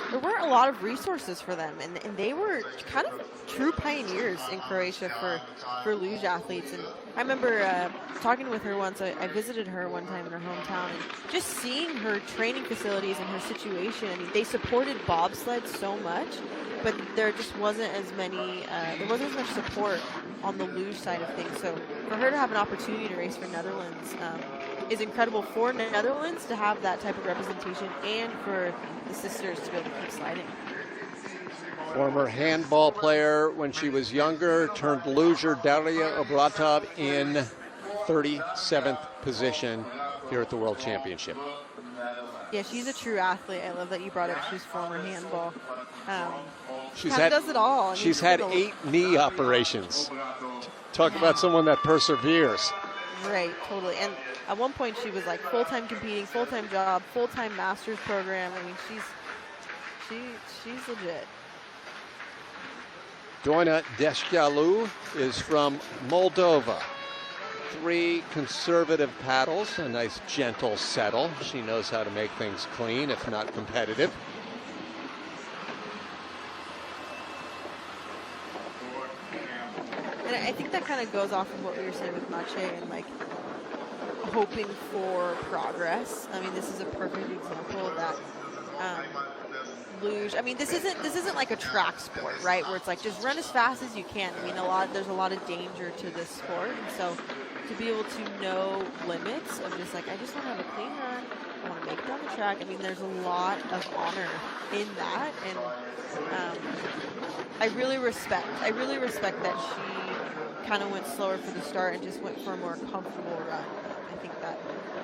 there weren't a lot of resources for them. And they were kind of true pioneers in Croatia for luge athletes. And I remember talking with her once. I visited her one time in her hometown. And just seeing her training facilities and her situation, I mean, they supported bobsled so much, but there just wasn't as many, there wasn't as much support on the luge side of things. So for her to have an opportunity to race for Netherlands is incredible for Netherlands to have that type of representation and for the sisters to be able to keep sliding. Former handball player when she was younger, turned luger, Daria Obratov in 37th position here at the World Championship. Yeah, she's a true athlete. I love that you brought up she's former handball. She does it all. I mean, she's had 8 knee operations. Talk about someone that perseveres. Right, totally. And at one point she was like full-time competing, full-time job, full-time master's program. I mean, she's legit. Doina Deșcalu is from Moldova. 3 conservative paddles, a nice gentle settle. She knows how to make things clean, if not competitive. And I think that kind of goes off of what we were saying with Mache and like hoping for progress. I mean, this is a perfect example of that. Luge. I mean, this isn't like a track sport, right? Where it's like just run as fast as you can. I mean, there's a lot of danger to this sport, and so to be able to know limits of just like I just want to have a clean run, I want to make it down the track. I mean, there's a lot of honor in that, and I really respect that she kind of went slower for the start and just went for a more comfortable run. I think that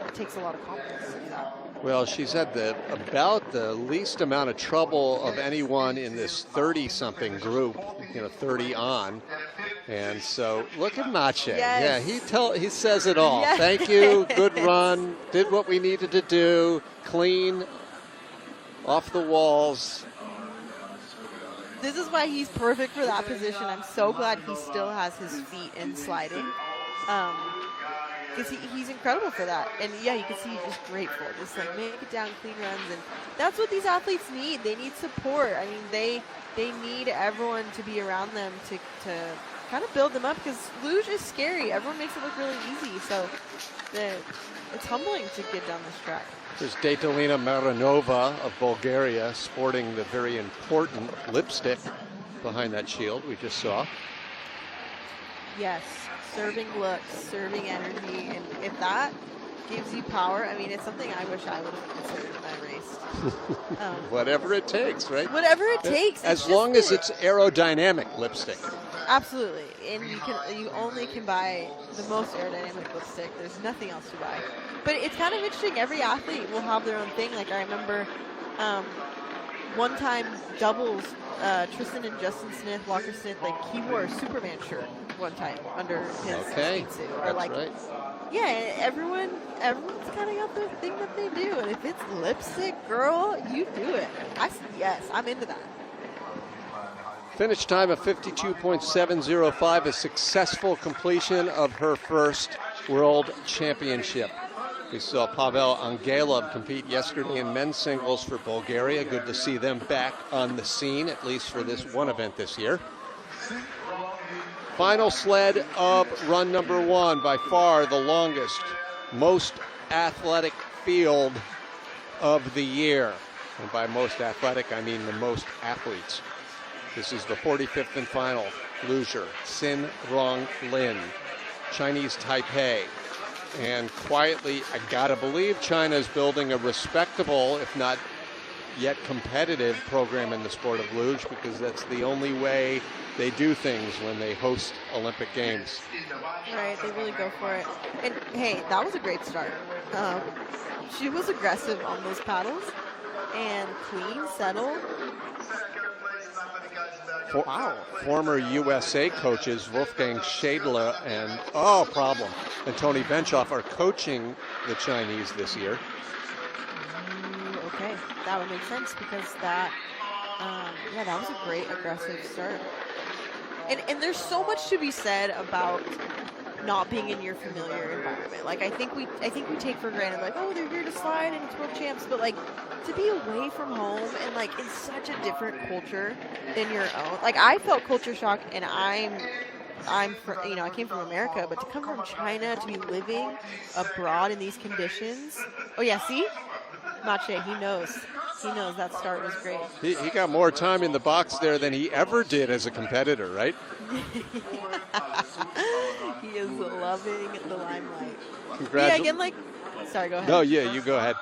it takes a lot of confidence to do that. Well, she's had about the least amount of trouble of anyone in this 30-something group, 30 on. And so look at Mache. Yes. Yeah, he says it all. Yes. Thank you, good run, did what we needed to do, clean, off the walls. This is why he's perfect for that position. I'm so glad he still has his feet in sliding. Because he's incredible for that. And yeah, you can see he's just grateful. Just like make it down, clean runs. And that's what these athletes need. They need support. I mean, they need everyone to be around them to kind of build them up, because luge is scary. Everyone makes it look really easy. So it's humbling to get down this track. There's Daitalina Marinova of Bulgaria sporting the very important lipstick behind that shield we just saw. Yes, serving looks, serving energy, and if that gives you power, I mean, it's something I wish I would have considered when I raced. Whatever it takes, right? Whatever it takes. As long as it's aerodynamic lipstick. Absolutely, and you only can buy the most aerodynamic lipstick. There's nothing else to buy. But it's kind of interesting. Every athlete will have their own thing. Like I remember one time doubles, Tristan and Justin Smith, Walker Smith, like he wore a Superman shirt one time under his speed suit. Or like, right. Yeah, everyone's kind of got their thing that they do, and if it's lipstick, girl, you do it. Yes, I'm into that. Finish time of 52.705, a successful completion of her first World Championship. We saw Pavel Angelov compete yesterday in men's singles for Bulgaria. Good to see them back on the scene, at least for this one event this year. Final sled of run number 1, by far the longest, most athletic field of the year. And by most athletic, I mean the most athletes. This is the 45th and final. Luge, Sin Rong Lin, Chinese Taipei. And quietly, I gotta believe China's building a respectable, if not yet competitive, program in the sport of luge, because that's the only way they do things when they host Olympic Games. Right, they really go for it. And hey, that was a great start. She was aggressive on those paddles and clean, settled. Wow. Former USA coaches Wolfgang Schädler and Tony Benchoff are coaching the Chinese this year. Okay, that would make sense because that was a great aggressive start. And there's so much to be said about not being in your familiar environment. Like I think we take for granted, like, oh, they're here to slide and it's world champs, but like to be away from home and like in such a different culture than your own. Like I felt culture shock, and I came from America, but to come from China to be living abroad in these conditions. Oh yeah, see? Mache, he knows that start was great. He got more time in the box there than he ever did as a competitor, right? He is loving the limelight. Congratulations. Yeah, again, sorry, go ahead. No, yeah, you go ahead.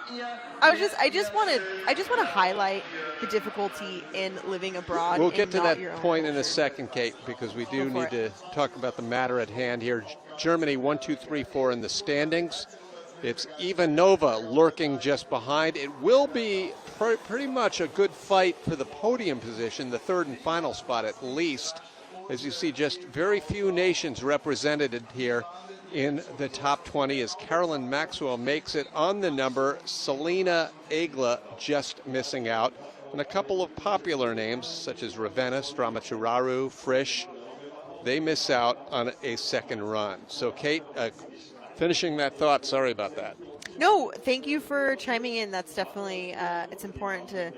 I just want to highlight the difficulty in living abroad. We'll get to that point culture. in a second, Kate, because we do need to talk about the matter at hand here. Germany 1, 2, 3, 4 in the standings. It's Ivanova lurking just behind. It will be pretty much a good fight for the podium position, the third and final spot at least. As you see, just very few nations represented here in the top 20 as Carolyn Maxwell makes it on the number. Selena Egla just missing out. And a couple of popular names such as Ravenna, Stramachuraru, Frisch, they miss out on a second run. So Kate, finishing that thought, sorry about that. No, thank you for chiming in. That's definitely, it's important to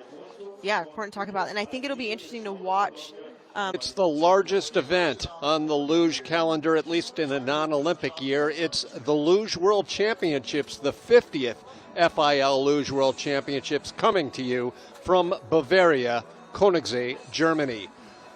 talk about. And I think it'll be interesting to watch. It's the largest event on the luge calendar, at least in a non-Olympic year. It's the Luge World Championships, the 50th FIL Luge World Championships, coming to you from Bavaria, Königssee, Germany.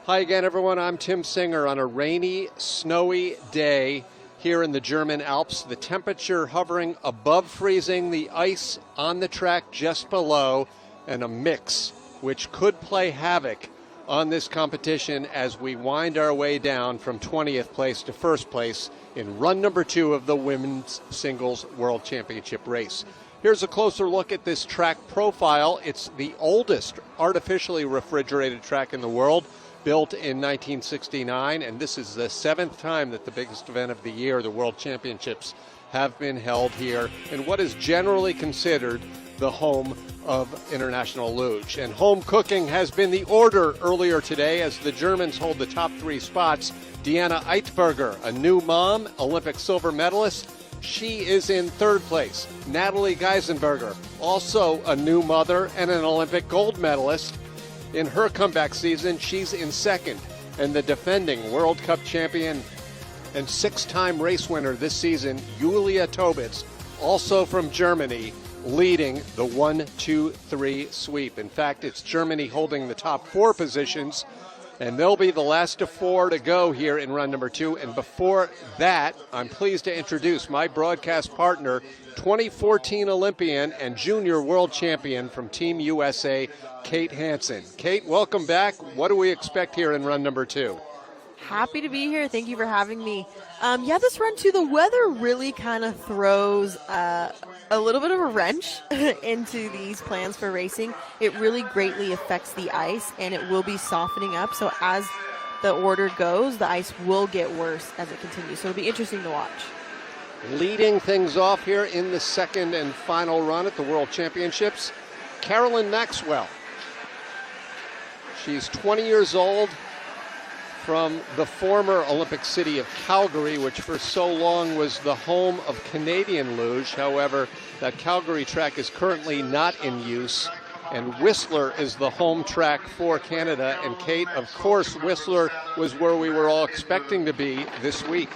Hi again, everyone. I'm Tim Singer on a rainy, snowy day here in the German Alps. The temperature hovering above freezing, the ice on the track just below, and a mix which could play havoc on this competition as we wind our way down from 20th place to first place in run number 2 of the Women's Singles World Championship race. Here's a closer look at this track profile. It's the oldest artificially refrigerated track in the world, built in 1969, and this is the 7th time that the biggest event of the year, the World Championships, have been held here in what is generally considered the home of international luge. And home cooking has been the order earlier today as the Germans hold the top 3 spots. Deanna Eitberger, a new mom, Olympic silver medalist, she is in 3rd place. Natalie Geisenberger, also a new mother and an Olympic gold medalist. In her comeback season, she's in 2nd. And the defending World Cup champion and 6-time race winner this season, Julia Tobitz, also from Germany, leading the 1, 2, 3 sweep. In fact, it's Germany holding the top 4 positions And they'll be the last of 4 to go here in run number 2. And before that, I'm pleased to introduce my broadcast partner, 2014 Olympian and junior world champion from Team USA, Kate Hansen. Kate, welcome back. What do we expect here in run number 2? Happy to be here. Thank you for having me. This run too, the weather really kind of throws a little bit of a wrench into these plans for racing. It really greatly affects the ice, and it will be softening up. So as the order goes, the ice will get worse as it continues. So it'll be interesting to watch. Leading things off here in the second and final run at the World Championships, Carolyn Maxwell. She's 20 years old, from the former Olympic city of Calgary, which for so long was the home of Canadian luge. However, that Calgary track is currently not in use, and Whistler is the home track for Canada. And Kate, of course, Whistler was where we were all expecting to be this week.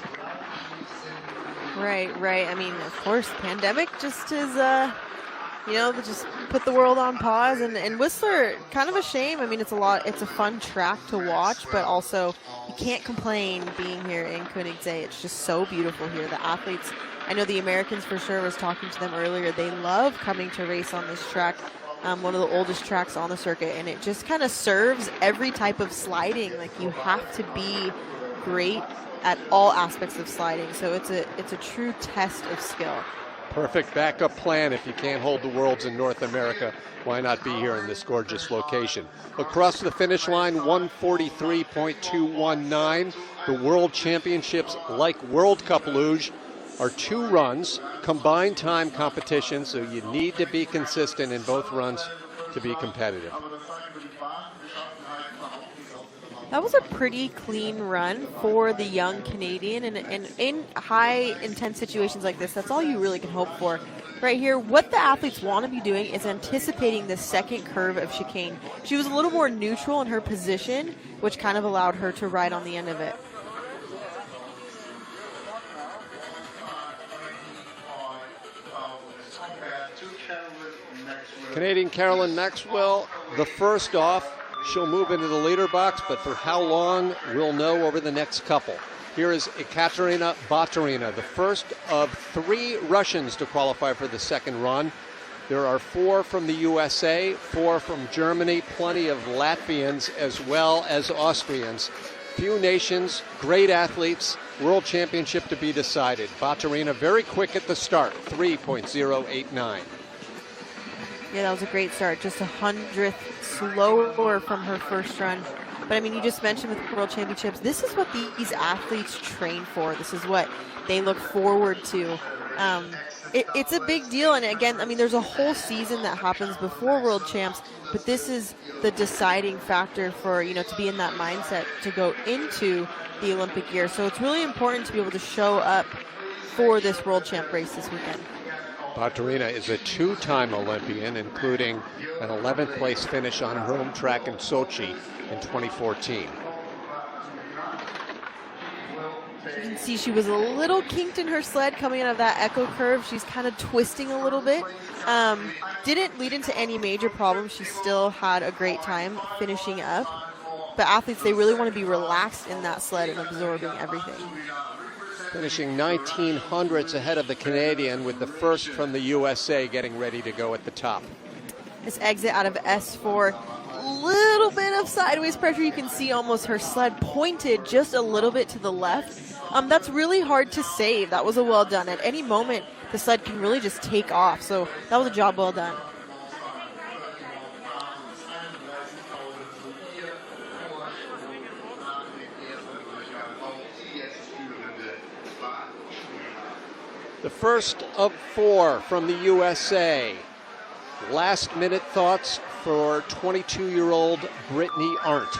Right. I mean, of course, pandemic just is, just put the world on pause. And Whistler, kind of a shame. I mean, it's a fun track to watch, but also you can't complain being here in Königssee. It's just so beautiful here. The athletes, I know the Americans for sure, was talking to them earlier. They love coming to race on this track, one of the oldest tracks on the circuit, and it just kind of serves every type of sliding. Like, you have to be great at all aspects of sliding. So it's a true test of skill. Perfect backup plan if you can't hold the Worlds in North America. Why not be here in this gorgeous location? Across the finish line, 143.219. The World Championships, like World Cup Luge, are 2 runs, combined time competition, so you need to be consistent in both runs to be competitive. That was a pretty clean run for the young Canadian, and in high intense situations like this, that's all you really can hope for. Right here, what the athletes want to be doing is anticipating the second curve of chicane. She was a little more neutral in her position, which kind of allowed her to ride on the end of it. Canadian Carolyn Maxwell, the first off. She'll move into the leader box, but for how long, we'll know over the next couple. Here is Ekaterina Baturina, the first of 3 Russians to qualify for the second run. There are 4 from the USA, 4 from Germany, plenty of Latvians as well as Austrians. Few nations, great athletes, World Championship to be decided. Baturina very quick at the start, 3.089. Yeah, that was a great start. Just 100th slower from her first run. But I mean, you just mentioned with the World Championships, this is what these athletes train for. This is what they look forward to. It's a big deal. And again, I mean, there's a whole season that happens before World Champs, but this is the deciding factor for, to be in that mindset to go into the Olympic year. So it's really important to be able to show up for this World Champ race this weekend. Baturina is a 2-time Olympian, including an 11th place finish on her home track in Sochi in 2014. You can see she was a little kinked in her sled coming out of that echo curve. She's kind of twisting a little bit. Didn't lead into any major problems. She still had a great time finishing up. But athletes, they really want to be relaxed in that sled and absorbing everything. Finishing 1900ths ahead of the Canadian, with the first from the USA getting ready to go at the top. This exit out of S4, little bit of sideways pressure. You can see almost her sled pointed just a little bit to the left. That's really hard to save. That was a well done. At any moment, the sled can really just take off. So that was a job well done. The first of 4 from the USA. Last minute thoughts for 22-year-old Brittany Arndt.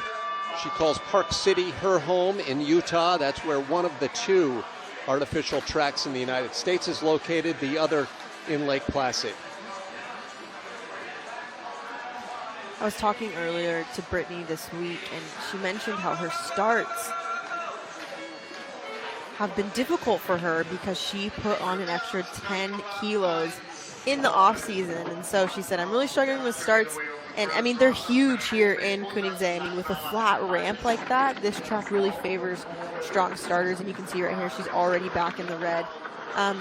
She calls Park City her home in Utah. That's where one of the 2 artificial tracks in the United States is located, the other in Lake Placid. I was talking earlier to Brittany this week, and she mentioned how her starts have been difficult for her because she put on an extra 10 kilos in the off season, and so she said, I'm really struggling with starts. And I mean, they're huge here in Königssee. I mean, with a flat ramp like that, this track really favors strong starters, and you can see right here she's already back in the red.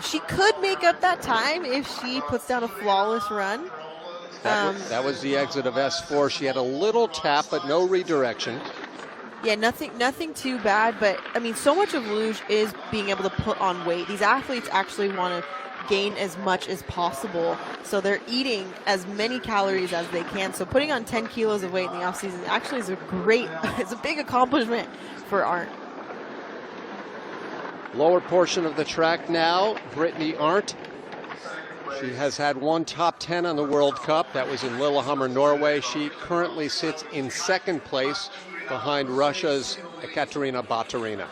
She could make up that time if she puts down a flawless run. That was the exit of S4. She had a little tap, but no redirection. Yeah, nothing too bad, but I mean, so much of luge is being able to put on weight. These athletes actually want to gain as much as possible, so they're eating as many calories as they can. So putting on 10 kilos of weight in the off season actually is it's a big accomplishment for Arndt. Lower portion of the track now, Brittany Arndt. She has had one top 10 on the World Cup. That was in Lillehammer, Norway. She currently sits in second place behind Russia's Ekaterina Baturina.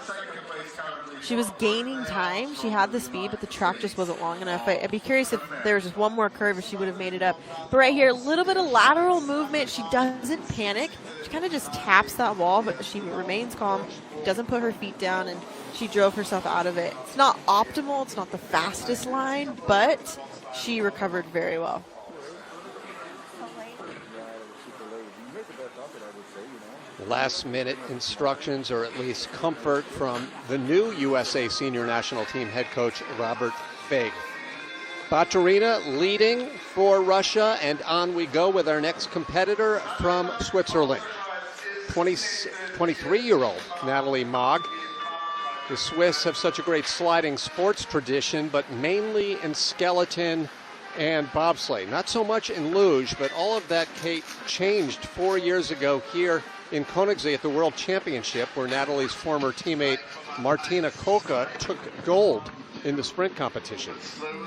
She was gaining time. She had the speed, but the track just wasn't long enough. I'd be curious if there was just one more curve if she would have made it up. But right here, a little bit of lateral movement. She doesn't panic. She kind of just taps that wall, but she remains calm, doesn't put her feet down, and she drove herself out of it. It's not optimal. It's not the fastest line, but she recovered very well. Last minute instructions, or at least comfort, from the new USA senior national team head coach Robert Feig. Baturina leading for Russia, and on we go with our next competitor from Switzerland, 23-year-old Natalie Mogg. The Swiss have such a great sliding sports tradition, but mainly in skeleton and bobsleigh. Not so much in luge, but all of that, Kate, changed 4 years ago here in Königssee at the World Championship, where Natalie's former teammate Martina Koka took gold in the sprint competition.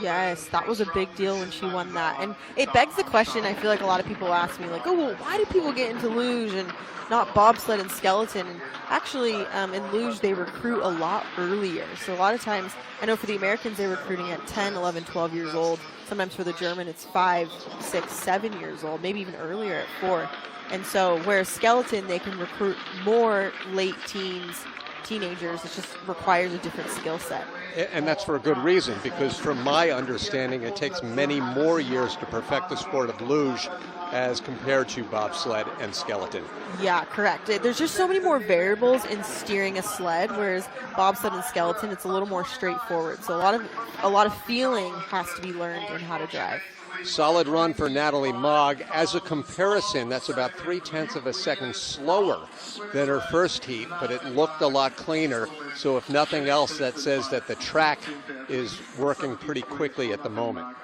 Yes, that was a big deal when she won that. And it begs the question, I feel like a lot of people ask me, like, oh, well, why do people get into luge and not bobsled and skeleton? And actually, in luge, they recruit a lot earlier. So a lot of times, I know for the Americans, they're recruiting at 10, 11, 12 years old. Sometimes for the German, it's 5, 6, 7 years old, maybe even earlier at 4. And so whereas skeleton, they can recruit more late teens, teenagers. It just requires a different skill set. And that's for a good reason, because from my understanding, it takes many more years to perfect the sport of luge as compared to bobsled and skeleton. Yeah, correct. There's just so many more variables in steering a sled, whereas bobsled and skeleton, it's a little more straightforward. So a lot of feeling has to be learned in how to drive. Solid run for Natalie Mogg. As a comparison, that's about 0.3 of a second slower than her first heat, but it looked a lot cleaner. So if nothing else, that says that the track is working pretty quickly at the moment.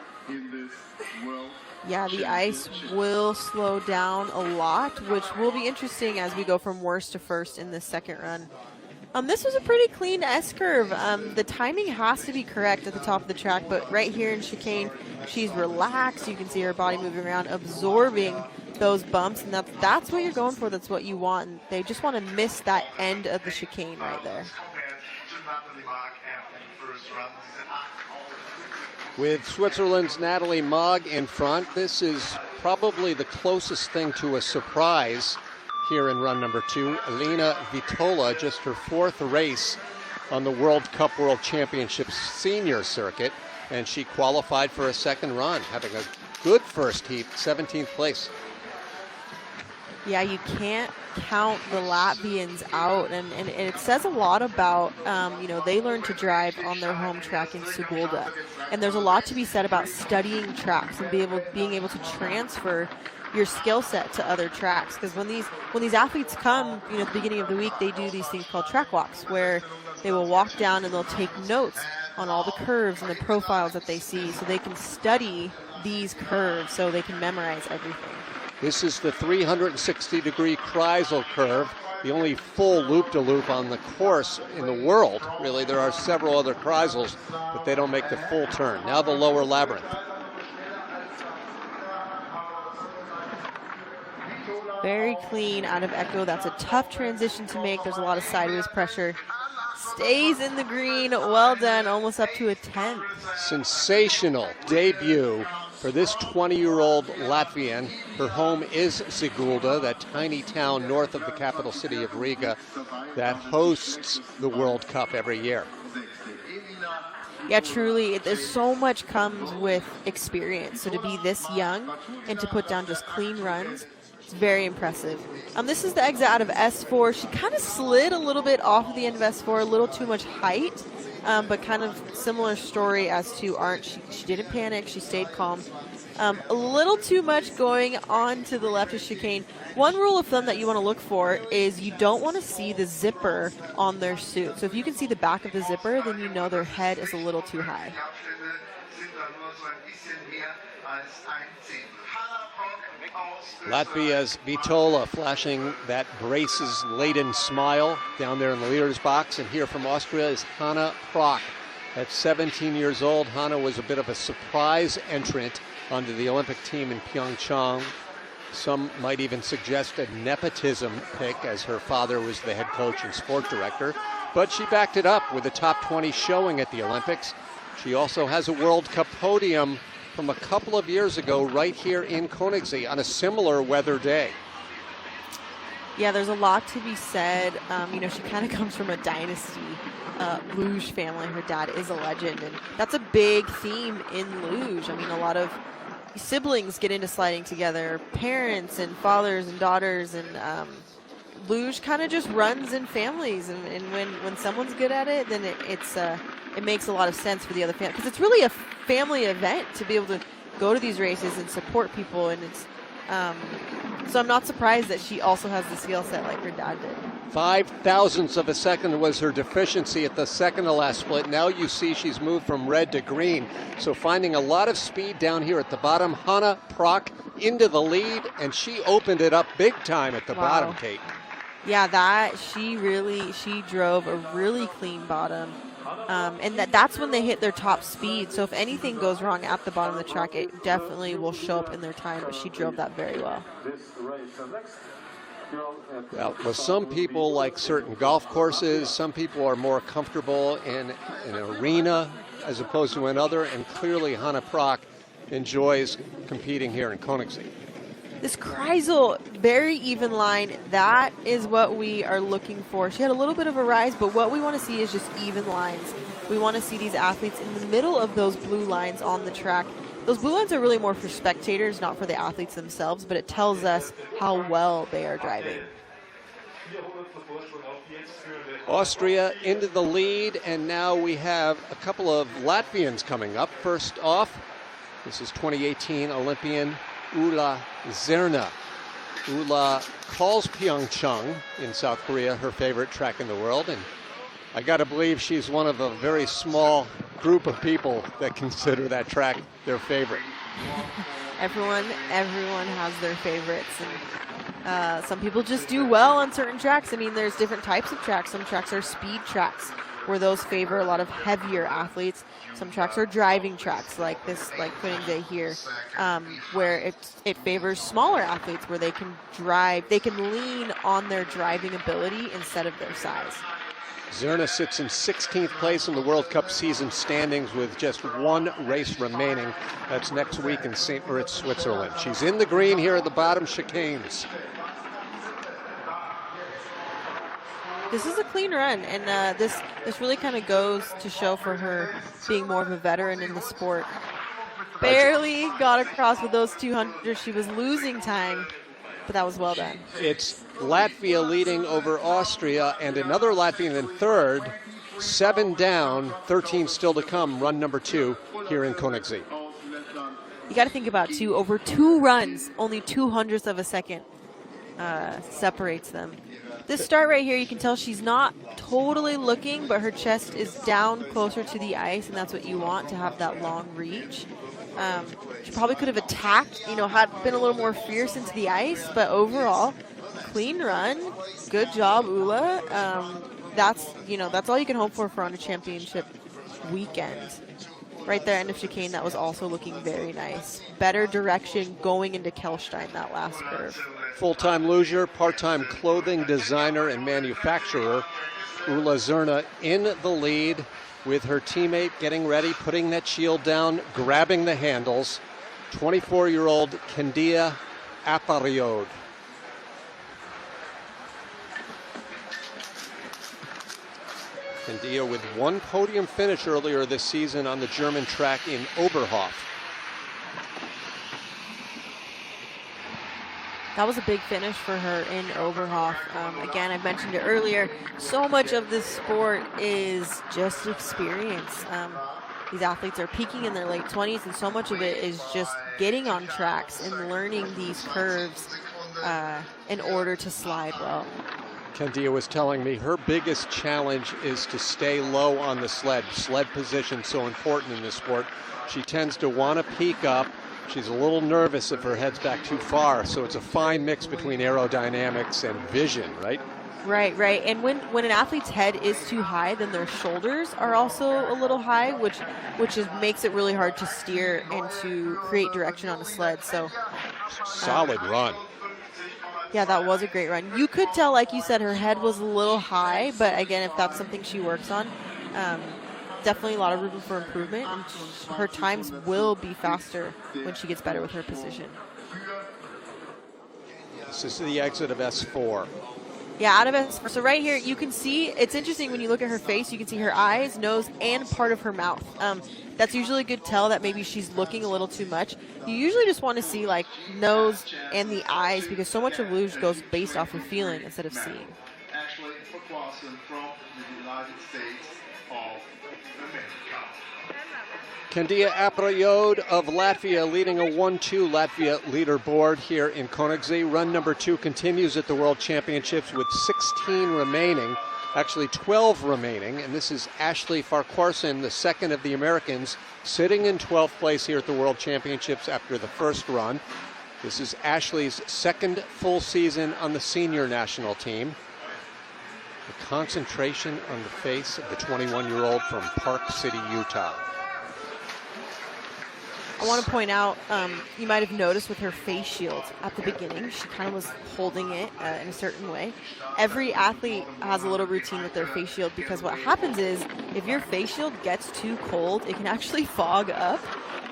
Yeah, the ice will slow down a lot, which will be interesting as we go from worst to first in this second run. This was a pretty clean S-curve. The timing has to be correct at the top of the track, but right here in chicane, she's relaxed. You can see her body moving around, absorbing those bumps, and that's what you're going for. That's what you want. And they just want to miss that end of the chicane right there. With Switzerland's Natalie Mogg in front, this is probably the closest thing to a surprise here in run number 2. Elina Vitola, just her 4th race on the World Cup World Championships senior circuit, and she qualified for a second run, having a good first heat, 17th place. Yeah, you can't count the Latvians out, and it says a lot about, they learn to drive on their home track in Sigulda, and there's a lot to be said about studying tracks and being able to transfer your skill set to other tracks, because when these athletes come, at the beginning of the week, they do these things called track walks, where they will walk down and they'll take notes on all the curves and the profiles that they see, so they can study these curves so they can memorize everything. This is the 360-degree Kreisel curve, the only full loop-de-loop on the course in the world. Really, there are several other Kreisels, but they don't make the full turn. Now the lower labyrinth. Very clean out of Echo. That's a tough transition to make. There's a lot of sideways pressure. Stays in the green. Well done. Almost up to a 10th. Sensational debut for this 20-year-old Latvian. Her home is Sigulda, that tiny town north of the capital city of Riga that hosts the World Cup every year. Yeah, truly, there's so much comes with experience. So to be this young and to put down just clean runs, it's very impressive. This is the exit out of S4. She kind of slid a little bit off of the end of S4, a little too much height, but kind of similar story as to Arndt. She didn't panic. She stayed calm. A little too much going on to the left of chicane. One rule of thumb that you want to look for is you don't want to see the zipper on their suit. So if you can see the back of the zipper, then you know their head is a little too high. Latvia's Vitola flashing that braces-laden smile down there in the leader's box. And here from Austria is Hanna Prock. At 17 years old, Hanna was a bit of a surprise entrant onto the Olympic team in Pyeongchang. Some might even suggest a nepotism pick, as her father was the head coach and sport director. But she backed it up with a top 20 showing at the Olympics. She also has a World Cup podium from a couple of years ago right here in Königssee on a similar weather day. Yeah, there's a lot to be said. She kind of comes from a dynasty luge family. Her dad is a legend, and that's a big theme in luge. I mean, a lot of siblings get into sliding together, parents and fathers and daughters, and luge kind of just runs in families. And when someone's good at it, then it makes a lot of sense for the other family, because it's really a family event to be able to go to these races and support people. And it's so I'm not surprised that she also has the skill set like her dad did. 0.005 of a second was her deficiency at the second to last split. Now you see she's moved from red to green. So finding a lot of speed down here at the bottom. Hanna Prock into the lead, and she opened it up big time at the bottom, Kate. Yeah, she drove a really clean bottom. And that's when they hit their top speed. So if anything goes wrong at the bottom of the track, it definitely will show up in their time, but she drove that very well. Well, with some people, like certain golf courses, some people are more comfortable in an arena as opposed to another, and clearly Hanna Prock enjoys competing here in Königssee. This Kreisel, very even line, that is what we are looking for. She had a little bit of a rise, but what we want to see is just even lines. We want to see these athletes in the middle of those blue lines on the track. Those blue lines are really more for spectators, not for the athletes themselves, but it tells us how well they are driving. Austria into the lead, and now we have a couple of Latvians coming up. First off, this is 2018 Olympian Ulla Zelna. Ulla calls Pyeongchang in South Korea her favorite track in the world, and I got to believe she's one of a very small group of people that consider that track their favorite. Everyone has their favorites, and some people just do well on certain tracks. I mean, there's different types of tracks. Some tracks are speed tracks, where those favor a lot of heavier athletes. Some tracks are driving tracks, like Königssee here, where it favors smaller athletes, where they can lean on their driving ability instead of their size. Zelna sits in 16th place in the World Cup season standings with just one race remaining. That's next week in St. Moritz, Switzerland. She's in the green here at the bottom chicanes. This is a clean run, and this really kind of goes to show for her being more of a veteran in the sport. Barely got across with those 200. She was losing time, but that was well done. It's Latvia leading over Austria, and another Latvian in third. 7 down, 13 still to come, run number 2 here in Königssee. You got to think about, too, over 2 runs, only 0.02 of a second separates them. This start right here, you can tell she's not totally looking, but her chest is down closer to the ice, and that's what you want, to have that long reach. She probably could have attacked, had been a little more fierce into the ice, but overall, clean run. Good job, Ulla. That's all you can hope for on a championship weekend. Right there, end of chicane, that was also looking very nice. Better direction going into Kelstein, that last curve. Full-time luger, part-time clothing designer and manufacturer, Ulla Zelna in the lead with her teammate getting ready, putting that shield down, grabbing the handles. 24-year-old Kendia Apariod. Kendia with one podium finish earlier this season on the German track in Oberhof. That was a big finish for her in Oberhof. Again, I mentioned it earlier, so much of this sport is just experience. These athletes are peaking in their late 20s, and so much of it is just getting on tracks and learning these curves in order to slide well. Kendia was telling me her biggest challenge is to stay low on the sled. Sled position so important in this sport. She tends to want to peak up. She's a little nervous if her head's back too far, so it's a fine mix between aerodynamics and vision, right? Right. And when an athlete's head is too high, then their shoulders are also a little high, which makes it really hard to steer and to create direction on a sled. So solid run. Yeah, that was a great run. You could tell, like you said, her head was a little high, but again, if that's something she works on, definitely a lot of room for improvement, and her times will be faster when she gets better with her position. This is the exit of S4. Yeah, out of S4. So right here, you can see, it's interesting when you look at her face, you can see her eyes, nose, and part of her mouth. That's usually a good tell that maybe she's looking a little too much. You usually just want to see like nose and the eyes, because so much of luge goes based off of feeling instead of seeing. Ashley Farquharson from the United States of America. Kendia Aprayod of Latvia leading a 1-2 Latvia leaderboard here in Königssee. Run number 2 continues at the World Championships with 16 remaining, actually 12 remaining, and this is Ashley Farquharson, the second of the Americans, sitting in 12th place here at the World Championships after the first run. This is Ashley's second full season on the senior national team. The concentration on the face of the 21-year-old from Park City, Utah. I want to point out, you might have noticed with her face shield at the beginning, she kind of was holding it in a certain way. Every athlete has a little routine with their face shield, because what happens is if your face shield gets too cold, it can actually fog up.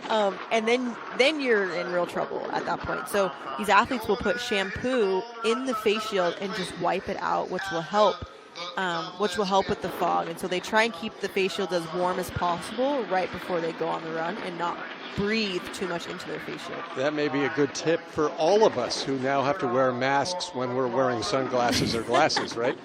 And then you're in real trouble at that point. So these athletes will put shampoo in the face shield and just wipe it out, which will help with the fog. And so they try and keep the face shield as warm as possible right before they go on the run and not breathe too much into their face shield. That may be a good tip for all of us who now have to wear masks when we're wearing sunglasses or glasses, right?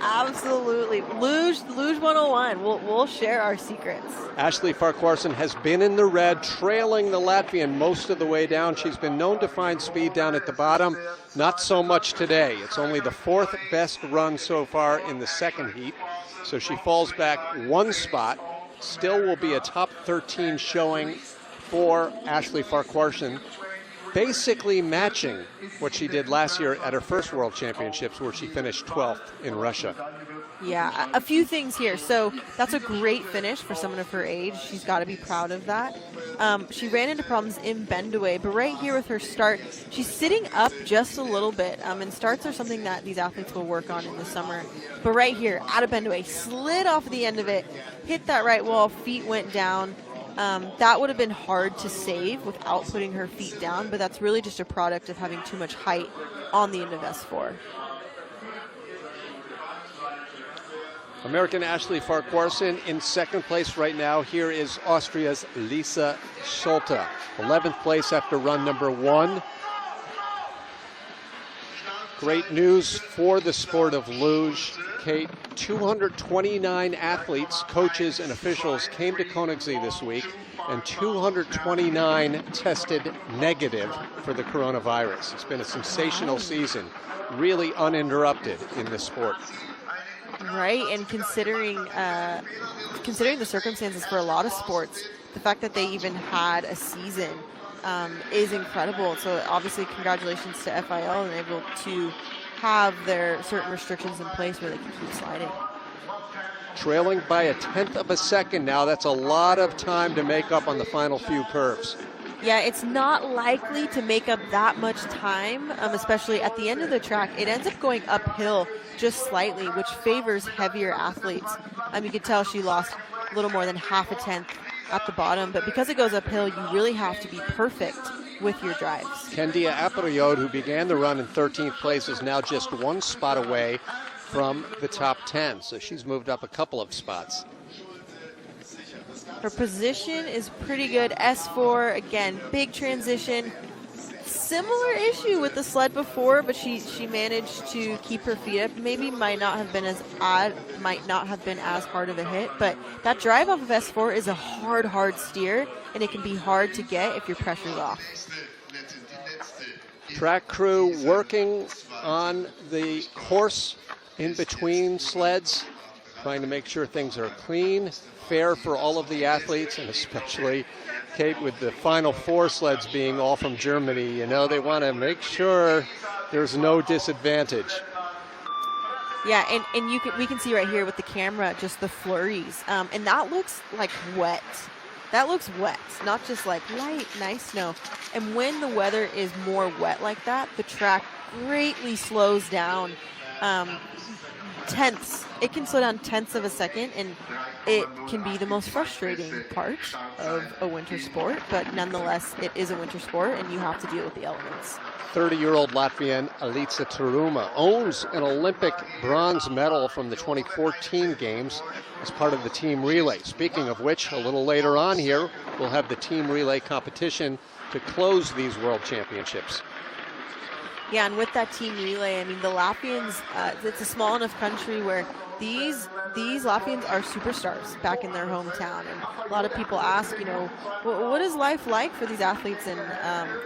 Absolutely. Luge 101. We'll share our secrets. Ashley Farquharson has been in the red, trailing the Latvian most of the way down. She's been known to find speed down at the bottom. Not so much today. It's only the 4th best run so far in the second heat. So she falls back one spot. Still will be a top 13 showing for Ashley Farquharson, basically matching what she did last year at her first World Championships, where she finished 12th in Russia. Yeah, a few things here. So that's a great finish for someone of her age. She's got to be proud of that. She ran into problems in bend-away, but right here with her start, she's sitting up just a little bit. And starts are something that these athletes will work on in the summer. But right here, out of bend-away, slid off the end of it, hit that right wall, feet went down. That would have been hard to save without putting her feet down, but that's really just a product of having too much height on the end of S4. American Ashley Farquharson in second place right now. Here is Austria's Lisa Schulte, 11th place after run number 1. Great news for the sport of luge. Kate, 229 athletes, coaches, and officials came to Königssee this week, and 229 tested negative for the coronavirus. It's been a sensational season, really uninterrupted in this sport. Right, and considering the circumstances for a lot of sports, the fact that they even had a season is incredible. So obviously congratulations to FIL and able to have their certain restrictions in place where they can keep sliding. Trailing by 1/10 of a second now. That's a lot of time to make up on the final few curves. Yeah, it's not likely to make up that much time, especially at the end of the track. It ends up going uphill just slightly, which favors heavier athletes. You can tell she lost a little more than half a tenth at the bottom, but because it goes uphill, you really have to be perfect with your drives. Kendia Aprayod, who began the run in 13th place, is now just one spot away from the top 10. So she's moved up a couple of spots. Her position is pretty good. S4, again, big transition. Similar issue with the sled before, but she managed to keep her feet up. Maybe might not have been as hard of a hit, but that drive off of S4 is a hard steer, and it can be hard to get if your pressure's off. Track crew working on the course in between sleds, trying to make sure things are clean, fair for all of the athletes, and especially Kate, with the final 4 sleds being all from Germany. You know, they want to make sure there's no disadvantage. Yeah, and we can see right here with the camera just the flurries, and that looks like wet. That looks wet, not just like light, nice snow. And when the weather is more wet like that, the track greatly slows down tenths. It can slow down tenths of a second, and it can be the most frustrating part of a winter sport, but nonetheless, it is a winter sport, and you have to deal with the elements. 30-year-old Latvian Alica Turuma owns an Olympic bronze medal from the 2014 games as part of the team relay. Speaking of which, a little later on here, we'll have the team relay competition to close these world championships. Yeah, and with that team relay, I mean, the Latvians, it's a small enough country where these Latvians are superstars back in their hometown. And a lot of people ask, you know, what is life like for these athletes? And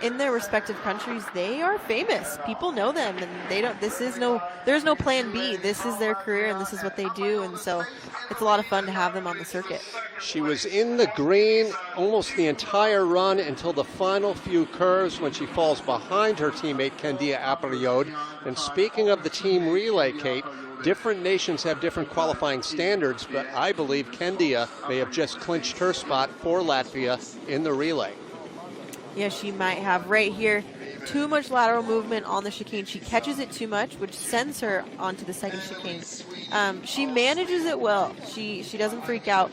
in their respective countries, they are famous. People know them, and there's no plan B. This is their career, and this is what they do. And so it's a lot of fun to have them on the circuit. She was in the green almost the entire run until the final few curves when she falls behind her teammate Kendia Apariod. And speaking of the team relay, Kate, different nations have different qualifying standards, but I believe Kendia may have just clinched her spot for Latvia in the relay. Yeah, she might have right here. Too much lateral movement on the chicane. She catches it too much, which sends her onto the second chicane. She manages it well. She doesn't freak out.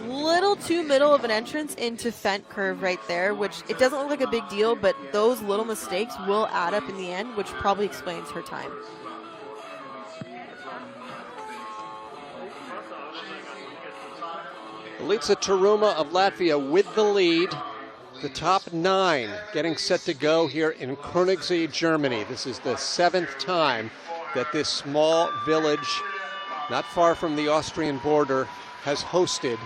Little too middle of an entrance into fent curve right there, which it doesn't look like a big deal, but those little mistakes will add up in the end, which probably explains her time. Alica Turuma of Latvia with the lead. The top 9 getting set to go here in Königssee, Germany. This is the 7th time that this small village, not far from the Austrian border, has hosted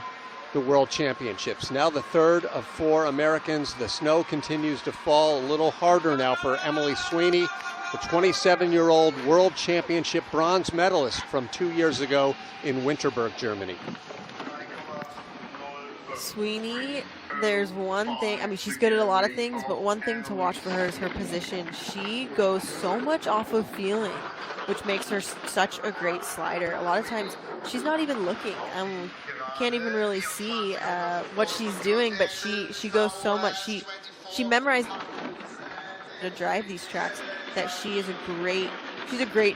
the World Championships. Now the 3rd of 4 Americans. The snow continues to fall a little harder now for Emily Sweeney, the 27-year-old World Championship bronze medalist from 2 years ago in Winterberg, Germany. Sweeney, there's one thing, I mean, she's good at a lot of things, but one thing to watch for her is her position. She goes so much off of feeling, which makes her such a great slider. A lot of times, she's not even looking. You can't even really see what she's doing, but she goes so much. She memorized to drive these tracks that she's a great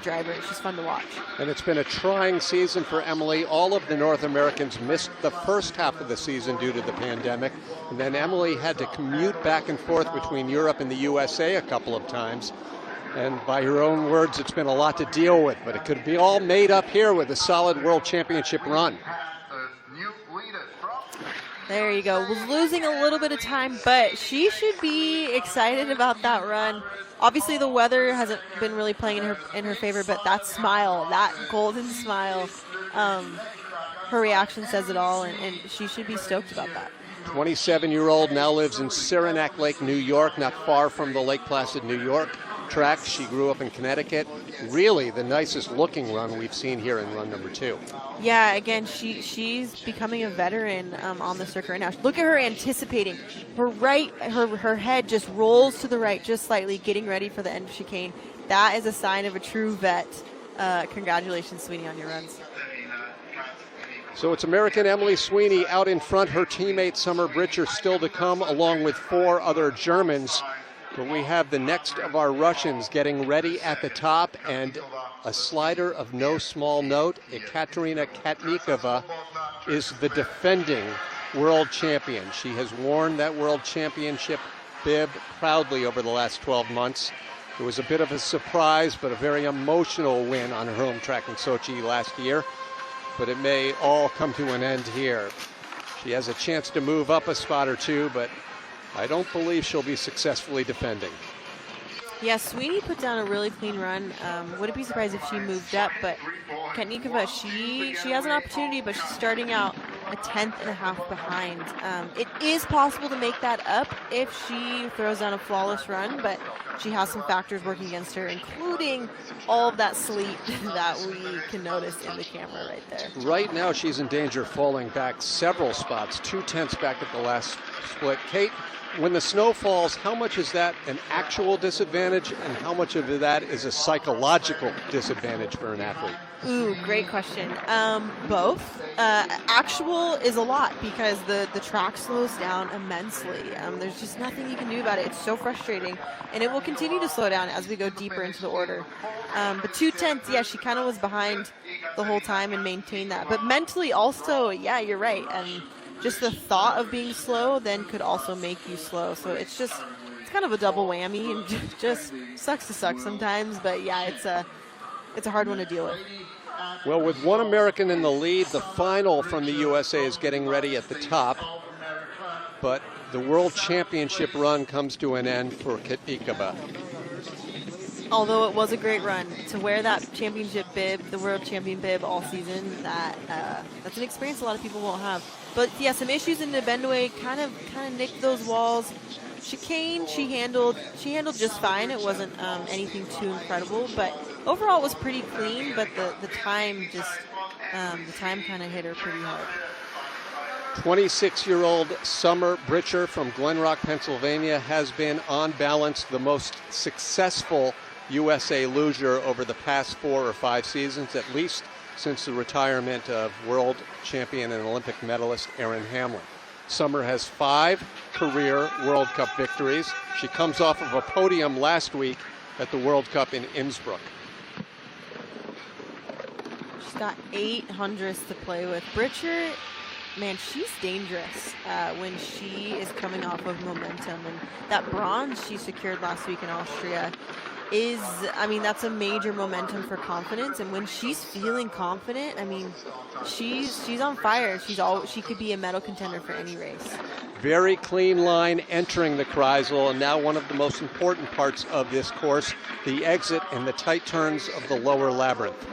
driver, and she's fun to watch. And it's been a trying season for Emily. All of the North Americans missed the first half of the season due to the pandemic. And then Emily had to commute back and forth between Europe and the USA a couple of times. And by her own words, it's been a lot to deal with, but it could be all made up here with a solid World Championship run. There you go. Was losing a little bit of time, but she should be excited about that run. Obviously, the weather hasn't been really playing in her favor, but that smile, that golden smile, her reaction says it all, and she should be stoked about that. 27-year-old now lives in Saranac Lake, New York, not far from the Lake Placid, New York track. She grew up in Connecticut. Really the nicest looking run we've seen here in run number 2. Yeah, again, she's becoming a veteran on the circuit right now. Look at her anticipating. Her head just rolls to the right just slightly, getting ready for the end of chicane. That is a sign of a true vet. Congratulations, Sweeney, on your runs. So it's American Emily Sweeney out in front. Her teammate Summer Britcher still to come, along with 4 other Germans. But we have the next of our Russians getting ready at the top, and a slider of no small note. Ekaterina Katnikova is the defending world champion. She has worn that world championship bib proudly over the last 12 months. It was a bit of a surprise, but a very emotional win on her home track in Sochi last year. But it may all come to an end here. She has a chance to move up a spot or two, but I don't believe she'll be successfully defending. Yeah, Sweeney put down a really clean run. Wouldn't be surprised if she moved up, but Kotnikova, she has an opportunity, but she's starting out a 10.5 behind. It is possible to make that up if she throws down a flawless run, but she has some factors working against her, including all of that sleep that we can notice in the camera right there. Right now, she's in danger of falling back several spots, 0.2 back at the last split. Kate, when the snow falls, how much is that an actual disadvantage, and how much of that is a psychological disadvantage for an athlete? Ooh, great question. Both. Actual is a lot because the track slows down immensely. There's just nothing you can do about it. It's so frustrating, and it will continue to slow down as we go deeper into the order. But 0.2, yeah, she kind of was behind the whole time and maintained that. But mentally also, yeah, you're right. And just the thought of being slow then could also make you slow. So it's kind of a double whammy, and just sucks to suck sometimes. But yeah, it's a hard one to deal with. Well, with one American in the lead, the final from the USA is getting ready at the top. But the World Championship run comes to an end for Kotnikova. Although it was a great run, to wear that championship bib, the world champion bib all season, that's an experience a lot of people won't have. But yeah, some issues in the bendaway kind of nicked those walls. Chicane, she handled just fine. It wasn't anything too incredible, but overall it was pretty clean. But the time kind of hit her pretty hard. 26-year-old Summer Britcher from Glen Rock, Pennsylvania, has been on balance the most successful USA luger over the past 4 or 5 seasons, at least since the retirement of world champion and Olympic medalist Erin Hamlin. Summer has 5 career World Cup victories. She comes off of a podium last week at the World Cup in Innsbruck. She's got 800s to play with. Britcher, man, she's dangerous when she is coming off of momentum. And that bronze she secured last week in Austria that's a major momentum for confidence. And when she's feeling confident, she's on fire. She could be a medal contender for any race. Very clean line entering the Kreisel, and now one of the most important parts of this course, the exit and the tight turns of the lower labyrinth.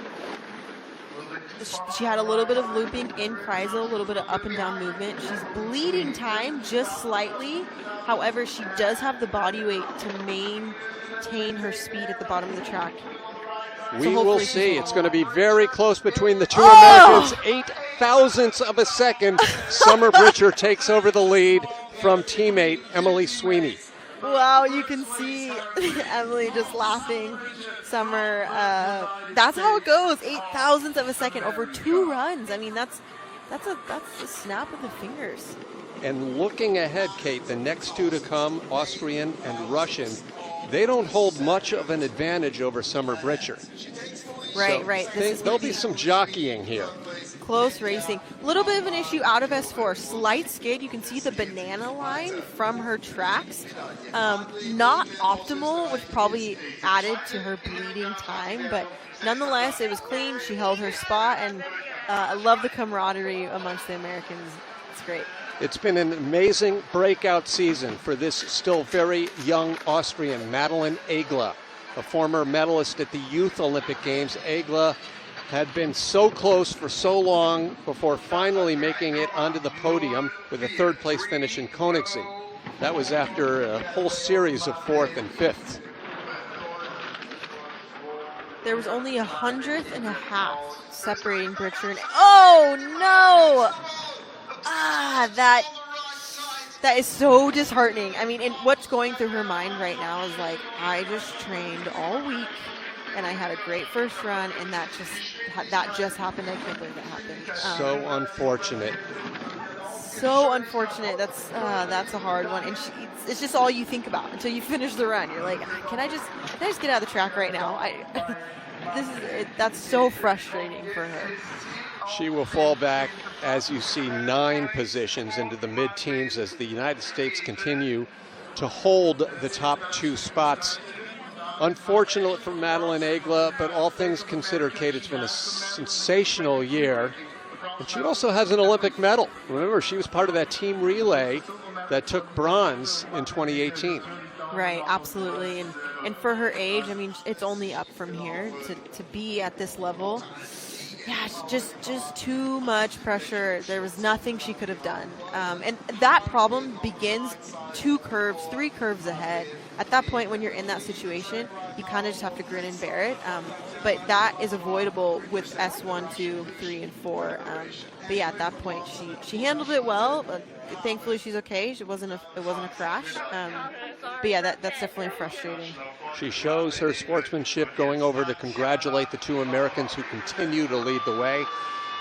She had a little bit of looping in Kreisel, a little bit of up and down movement. She's bleeding time just slightly. However, she does have the body weight to maintain her speed at the bottom of the track. We will see. It's going to be very close between the two Americans. 0.008 of a second. Summer Britcher takes over the lead from teammate Emily Sweeney. Wow, you can see Emily just laughing. Summer, that's how it goes. 0.008 of a second over 2 runs. That's the snap of the fingers. And looking ahead, Kate, the next 2 to come, Austrian and Russian, they don't hold much of an advantage over Summer Britcher. Right. There'll be some jockeying here. Close racing. A little bit of an issue out of S4. Slight skid. You can see the banana line from her tracks. Not optimal, which probably added to her bleeding time. But nonetheless, it was clean. She held her spot. And I love the camaraderie amongst the Americans. It's great. It's been an amazing breakout season for this still very young Austrian, Madeline Egla, a former medalist at the Youth Olympic Games. Egla had been so close for so long before finally making it onto the podium with a 3rd place finish in Königssee. That was after a whole series of 4th and 5th. There was only 100.5 separating Britcher and oh no! That is so disheartening. And what's going through her mind right now is like, I just trained all week and I had a great first run, and that just happened. I can't believe it happened. So unfortunate. So unfortunate. That's a hard one, and it's just all you think about until you finish the run. You're like, can I just get out of the track right now? That's so frustrating for her. She will fall back, as you see, 9 positions into the mid-teens as the United States continue to hold the top 2 spots Unfortunate for Madeline Egla, but all things considered, Kate, it's been a sensational year. And she also has an Olympic medal. Remember, she was part of that team relay that took bronze in 2018. Right, absolutely. And for her age, I mean, it's only up from here to be at this level. Yeah, it's just too much pressure. There was nothing she could have done. And that problem begins 3 curves ahead. At that point, when you're in that situation, you kind of just have to grin and bear it. But that is avoidable with S1, 2, 3, and 4. But yeah, at that point, she handled it well. But thankfully, she's okay. It wasn't a crash. But yeah, that's definitely frustrating. She shows her sportsmanship going over to congratulate the 2 Americans who continue to lead the way.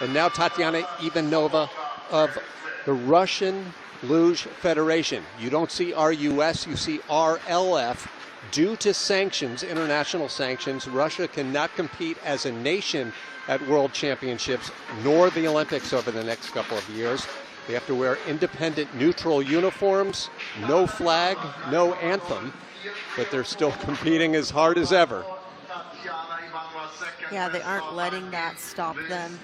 And now Tatiana Ivanova of the Russian Luge Federation. You don't see RUS, you see RLF. Due to sanctions, international sanctions, Russia cannot compete as a nation at World Championships nor the Olympics over the next couple of years. They have to wear independent neutral uniforms, no flag, no anthem, but they're still competing as hard as ever. Yeah, they aren't letting that stop them.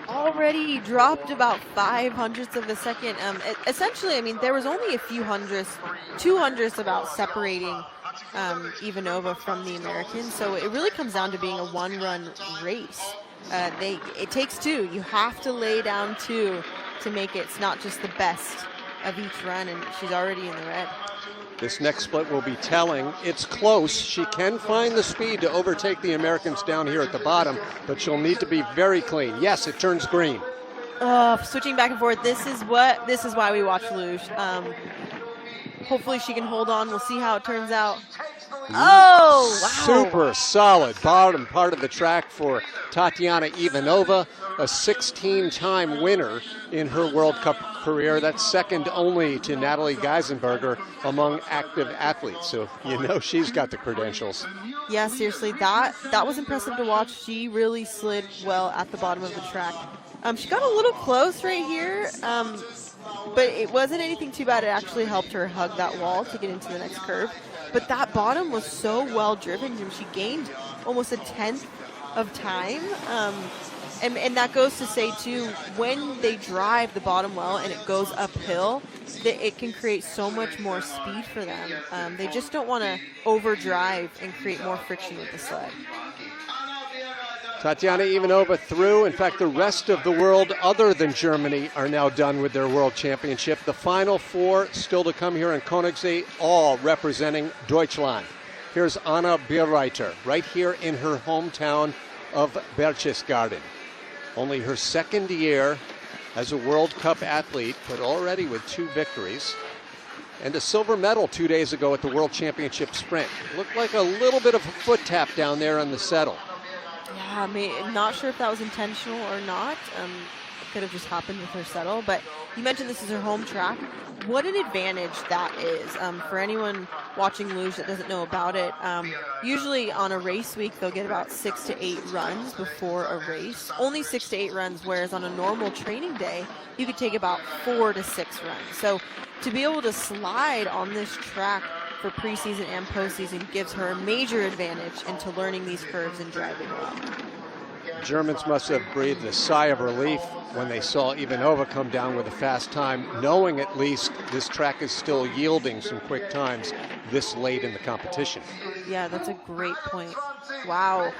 Already dropped about 0.05 of a second. Essentially, I mean, there was only a few hundredths, 2 hundredths about separating Ivanova from the Americans. So it really comes down to being a one-run race. It takes 2. You have to lay down 2 to make it. It's not just the best of each run, and she's already in the red. This next split will be telling. It's close. She can find the speed to overtake the Americans down here at the bottom, but she'll need to be very clean. Yes, it turns green. Switching back and forth. This is why we watch Luge. Hopefully she can hold on. We'll see how it turns out. Oh, wow. Super solid bottom part of the track for Tatiana Ivanova, a 16-time winner in her World Cup career. That's second only to Natalie Geisenberger among active athletes. So you know she's got the credentials. Yeah, seriously, that was impressive to watch. She really slid well at the bottom of the track. She got a little close right here, but it wasn't anything too bad. It actually helped her hug that wall to get into the next curve. But that bottom was so well driven, and she gained almost 1/10 of time. And that goes to say, too, when they drive the bottom well and it goes uphill, it can create so much more speed for them. They just don't want to overdrive and create more friction with the sled. Tatiana Ivanova through. In fact, the rest of the world other than Germany are now done with their World Championship. The final 4 still to come here in Königssee, all representing Deutschland. Here's Anna Berreiter, right here in her hometown of Berchtesgaden. Only her second year as a World Cup athlete, but already with 2 victories. And a silver medal 2 days ago at the World Championship Sprint. Looked like a little bit of a foot tap down there on the settle. Yeah, I'm not sure if that was intentional or not. It could have just happened with her settle. But you mentioned this is her home track. What an advantage that is for anyone watching Luge that doesn't know about it. Usually on a race week, they'll get about 6 to 8 runs before a race. Only 6 to 8 runs, whereas on a normal training day, you could take about 4 to 6 runs. So to be able to slide on this track for preseason and postseason gives her a major advantage into learning these curves and driving well. Germans must have breathed a sigh of relief when they saw Ivanova come down with a fast time, knowing at least this track is still yielding some quick times this late in the competition. Yeah, that's a great point. Wow.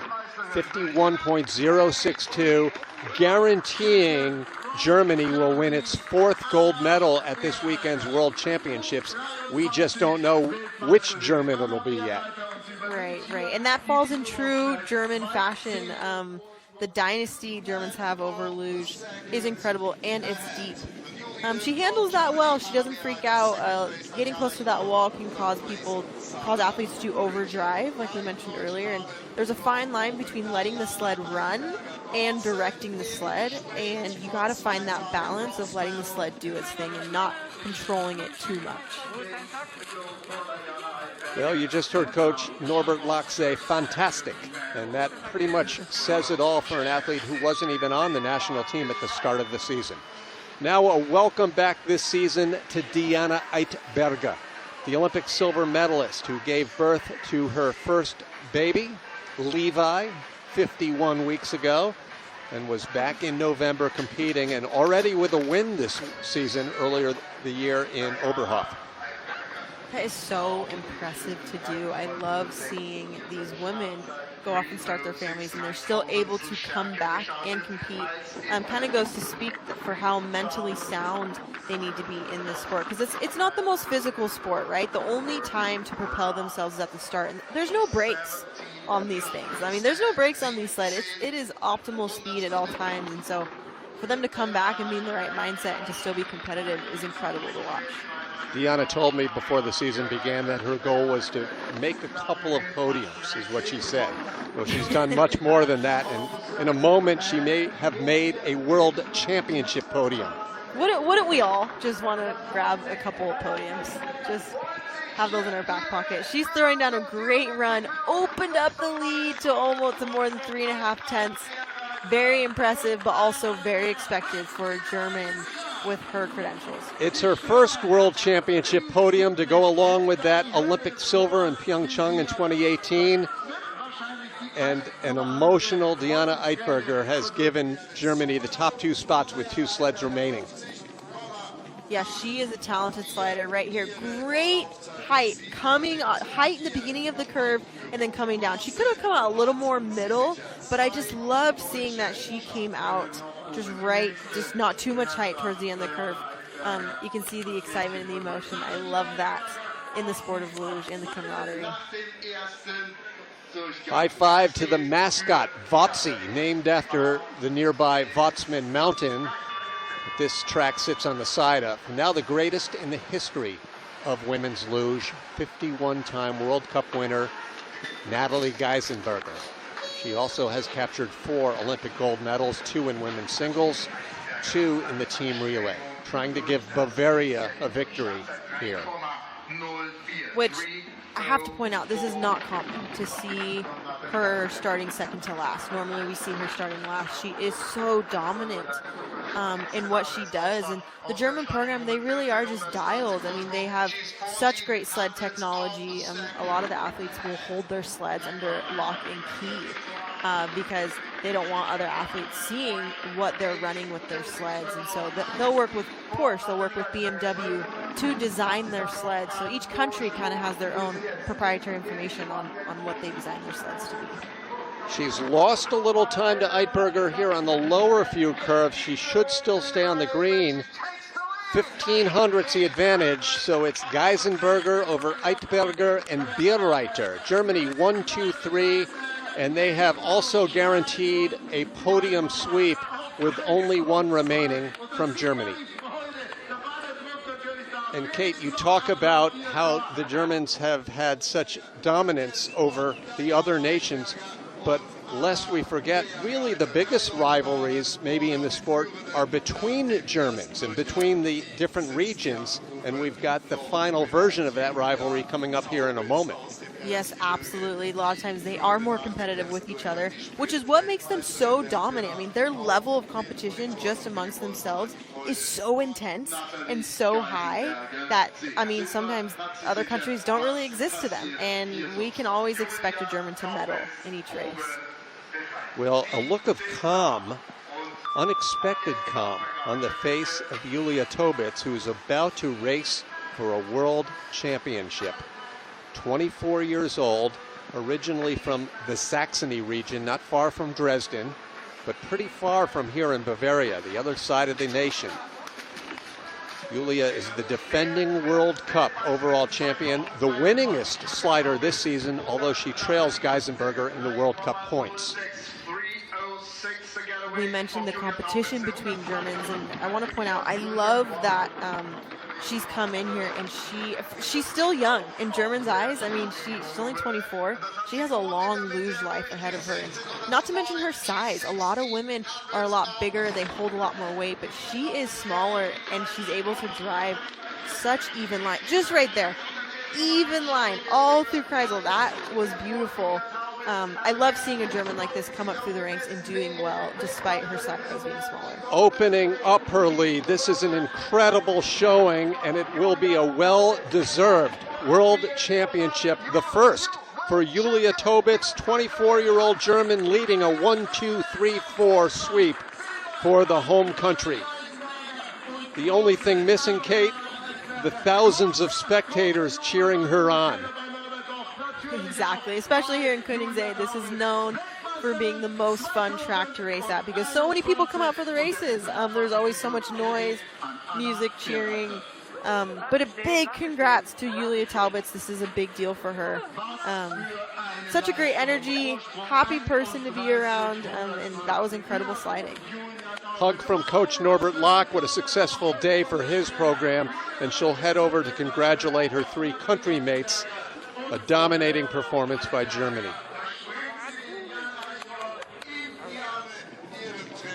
51.062, guaranteeing Germany will win its 4th gold medal at this weekend's World Championships. We just don't know which German it'll be yet. Right. And that falls in true German fashion. The dynasty Germans have over Luge is incredible, and it's deep. She handles that well. She doesn't freak out. Getting close to that wall can cause athletes to overdrive, like we mentioned earlier. And there's a fine line between letting the sled run and directing the sled. And you got to find that balance of letting the sled do its thing and not controlling it too much. Well, you just heard Coach Norbert Lach say fantastic, and that pretty much says it all for an athlete who wasn't even on the national team at the start of the season. Now a welcome back this season to Diana Eitberger. the Olympic silver medalist who gave birth to her first baby, Levi, 51 weeks ago, and was back in November competing, and already with a win this season earlier the year in Oberhof. That is so impressive to do. I love seeing these women go off and start their families, and they're still able to come back and compete. Kind of goes to speak for how mentally sound they need to be in this sport, because it's not the most physical sport, right? The only time to propel themselves is at the start, and there's no brakes on these things. I mean, there's no brakes on these sleds. It is optimal speed at all times, and so for them to come back and be in the right mindset and to still be competitive is incredible to watch. Deanna told me before the season began that her goal was to make a couple of podiums, is what she said. Well, she's done much more than that, and in a moment she may have made a world championship podium. Wouldn't we all just want to grab a couple of podiums? Just have those in our back pocket. She's throwing down a great run, opened up the lead to almost more than 3.5 tenths. Very impressive, but also very expected for a German with her credentials. It's her first World Championship podium to go along with that Olympic silver in Pyeongchang in 2018. And an emotional Deanna Eitberger has given Germany the top 2 spots with 2 sleds remaining. Yeah, she is a talented slider right here. Great height, height in the beginning of the curve and then coming down. She could have come out a little more middle, but I just loved seeing that she came out just not too much height towards the end of the curve. You can see the excitement and the emotion. I love that in the sport of luge and the camaraderie. High five to the mascot, Votsi, named after the nearby Votsman Mountain. This track sits on the side of. Now the greatest in the history of women's luge, 51-time World Cup winner, Natalie Geisenberger. She also has captured 4 Olympic gold medals, 2 in women's singles, 2 in the team relay, trying to give Bavaria a victory here. Which I have to point out, this is not common to see her starting second to last. Normally we see her starting last. She is so dominant in what she does. And the German program, they really are just dialed. I mean, they have such great sled technology. A lot of the athletes will hold their sleds under lock and key because they don't want other athletes seeing what they're running with their sleds. And so they'll work with Porsche, they'll work with BMW to design their sleds. So each country kind of has their own proprietary information on what they design their sleds to be. She's lost a little time to Eitberger here on the lower few curves. She should still stay on the green. 1,500's the advantage, so it's Geisenberger over Eitberger and Berreiter. Germany 1, 2, 3, and they have also guaranteed a podium sweep with only 1 remaining from Germany. And Kate, you talk about how the Germans have had such dominance over the other nations, but lest we forget, really the biggest rivalries maybe in the sport are between Germans and between the different regions, and we've got the final version of that rivalry coming up here in a moment. Yes, absolutely. A lot of times they are more competitive with each other, which is what makes them so dominant. I mean, their level of competition just amongst themselves is so intense and so high that, I mean, sometimes other countries don't really exist to them, and we can always expect a German to medal in each race. Well, a look of calm, unexpected calm, on the face of Julia Tobitz, who's about to race for a world championship. 24 years old, originally from the Saxony region, not far from Dresden, but pretty far from here in Bavaria, the other side of the nation. Julia is the defending World Cup overall champion, the winningest slider this season, although she trails Geisenberger in the World Cup points. We mentioned the competition between Germans, and I want to point out, I love that she's come in here and she's still young in Germans' eyes. I mean, she's only 24. She has a long luge life ahead of her. And not to mention her size. A lot of women are a lot bigger. They hold a lot more weight, but she is smaller and she's able to drive such even line. Just right there. Even line all through Kreisel. That was beautiful. I love seeing a German like this come up through the ranks and doing well despite her size being smaller. Opening up her lead. This is an incredible showing, and it will be a well-deserved World Championship, the first for Julia Tobitz, 24-year-old German, leading a 1-2-3-4 sweep for the home country. The only thing missing, Kate, the thousands of spectators cheering her on. Exactly, especially here in Königssee. This is known for being the most fun track to race at because so many people come out for the races. There's always so much noise, music, cheering. But a big congrats to Julia Tobitz. This is a big deal for her. Such a great energy, happy person to be around, and that was incredible sliding. Hug from Coach Norbert Locke. What a successful day for his program. And she'll head over to congratulate her three country mates. A dominating performance by Germany.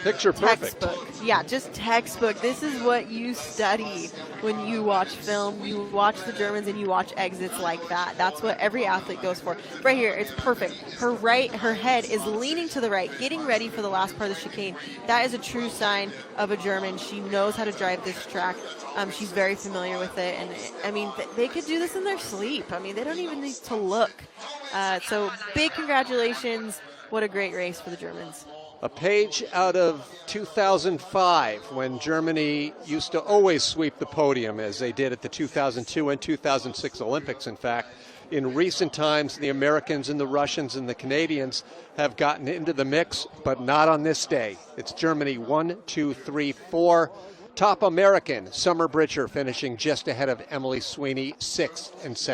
Picture perfect. Textbook. Yeah, just textbook. This is what you study when you watch film. You watch the Germans and you watch exits like that. That's what every athlete goes for. Right here, it's perfect. Her head is leaning to the right, getting ready for the last part of the chicane. That is a true sign of a German. She knows how to drive this track. She's very familiar with it. And, I mean, they could do this in their sleep. I mean, they don't even need to look. So big congratulations. What a great race for the Germans. A page out of 2005, when Germany used to always sweep the podium, as they did at the 2002 and 2006 Olympics, in fact. In recent times, the Americans and the Russians and the Canadians have gotten into the mix, but not on this day. It's Germany 1, 2, 3, 4. Top American, Summer Britcher, finishing just ahead of Emily Sweeney, 6th and 7th.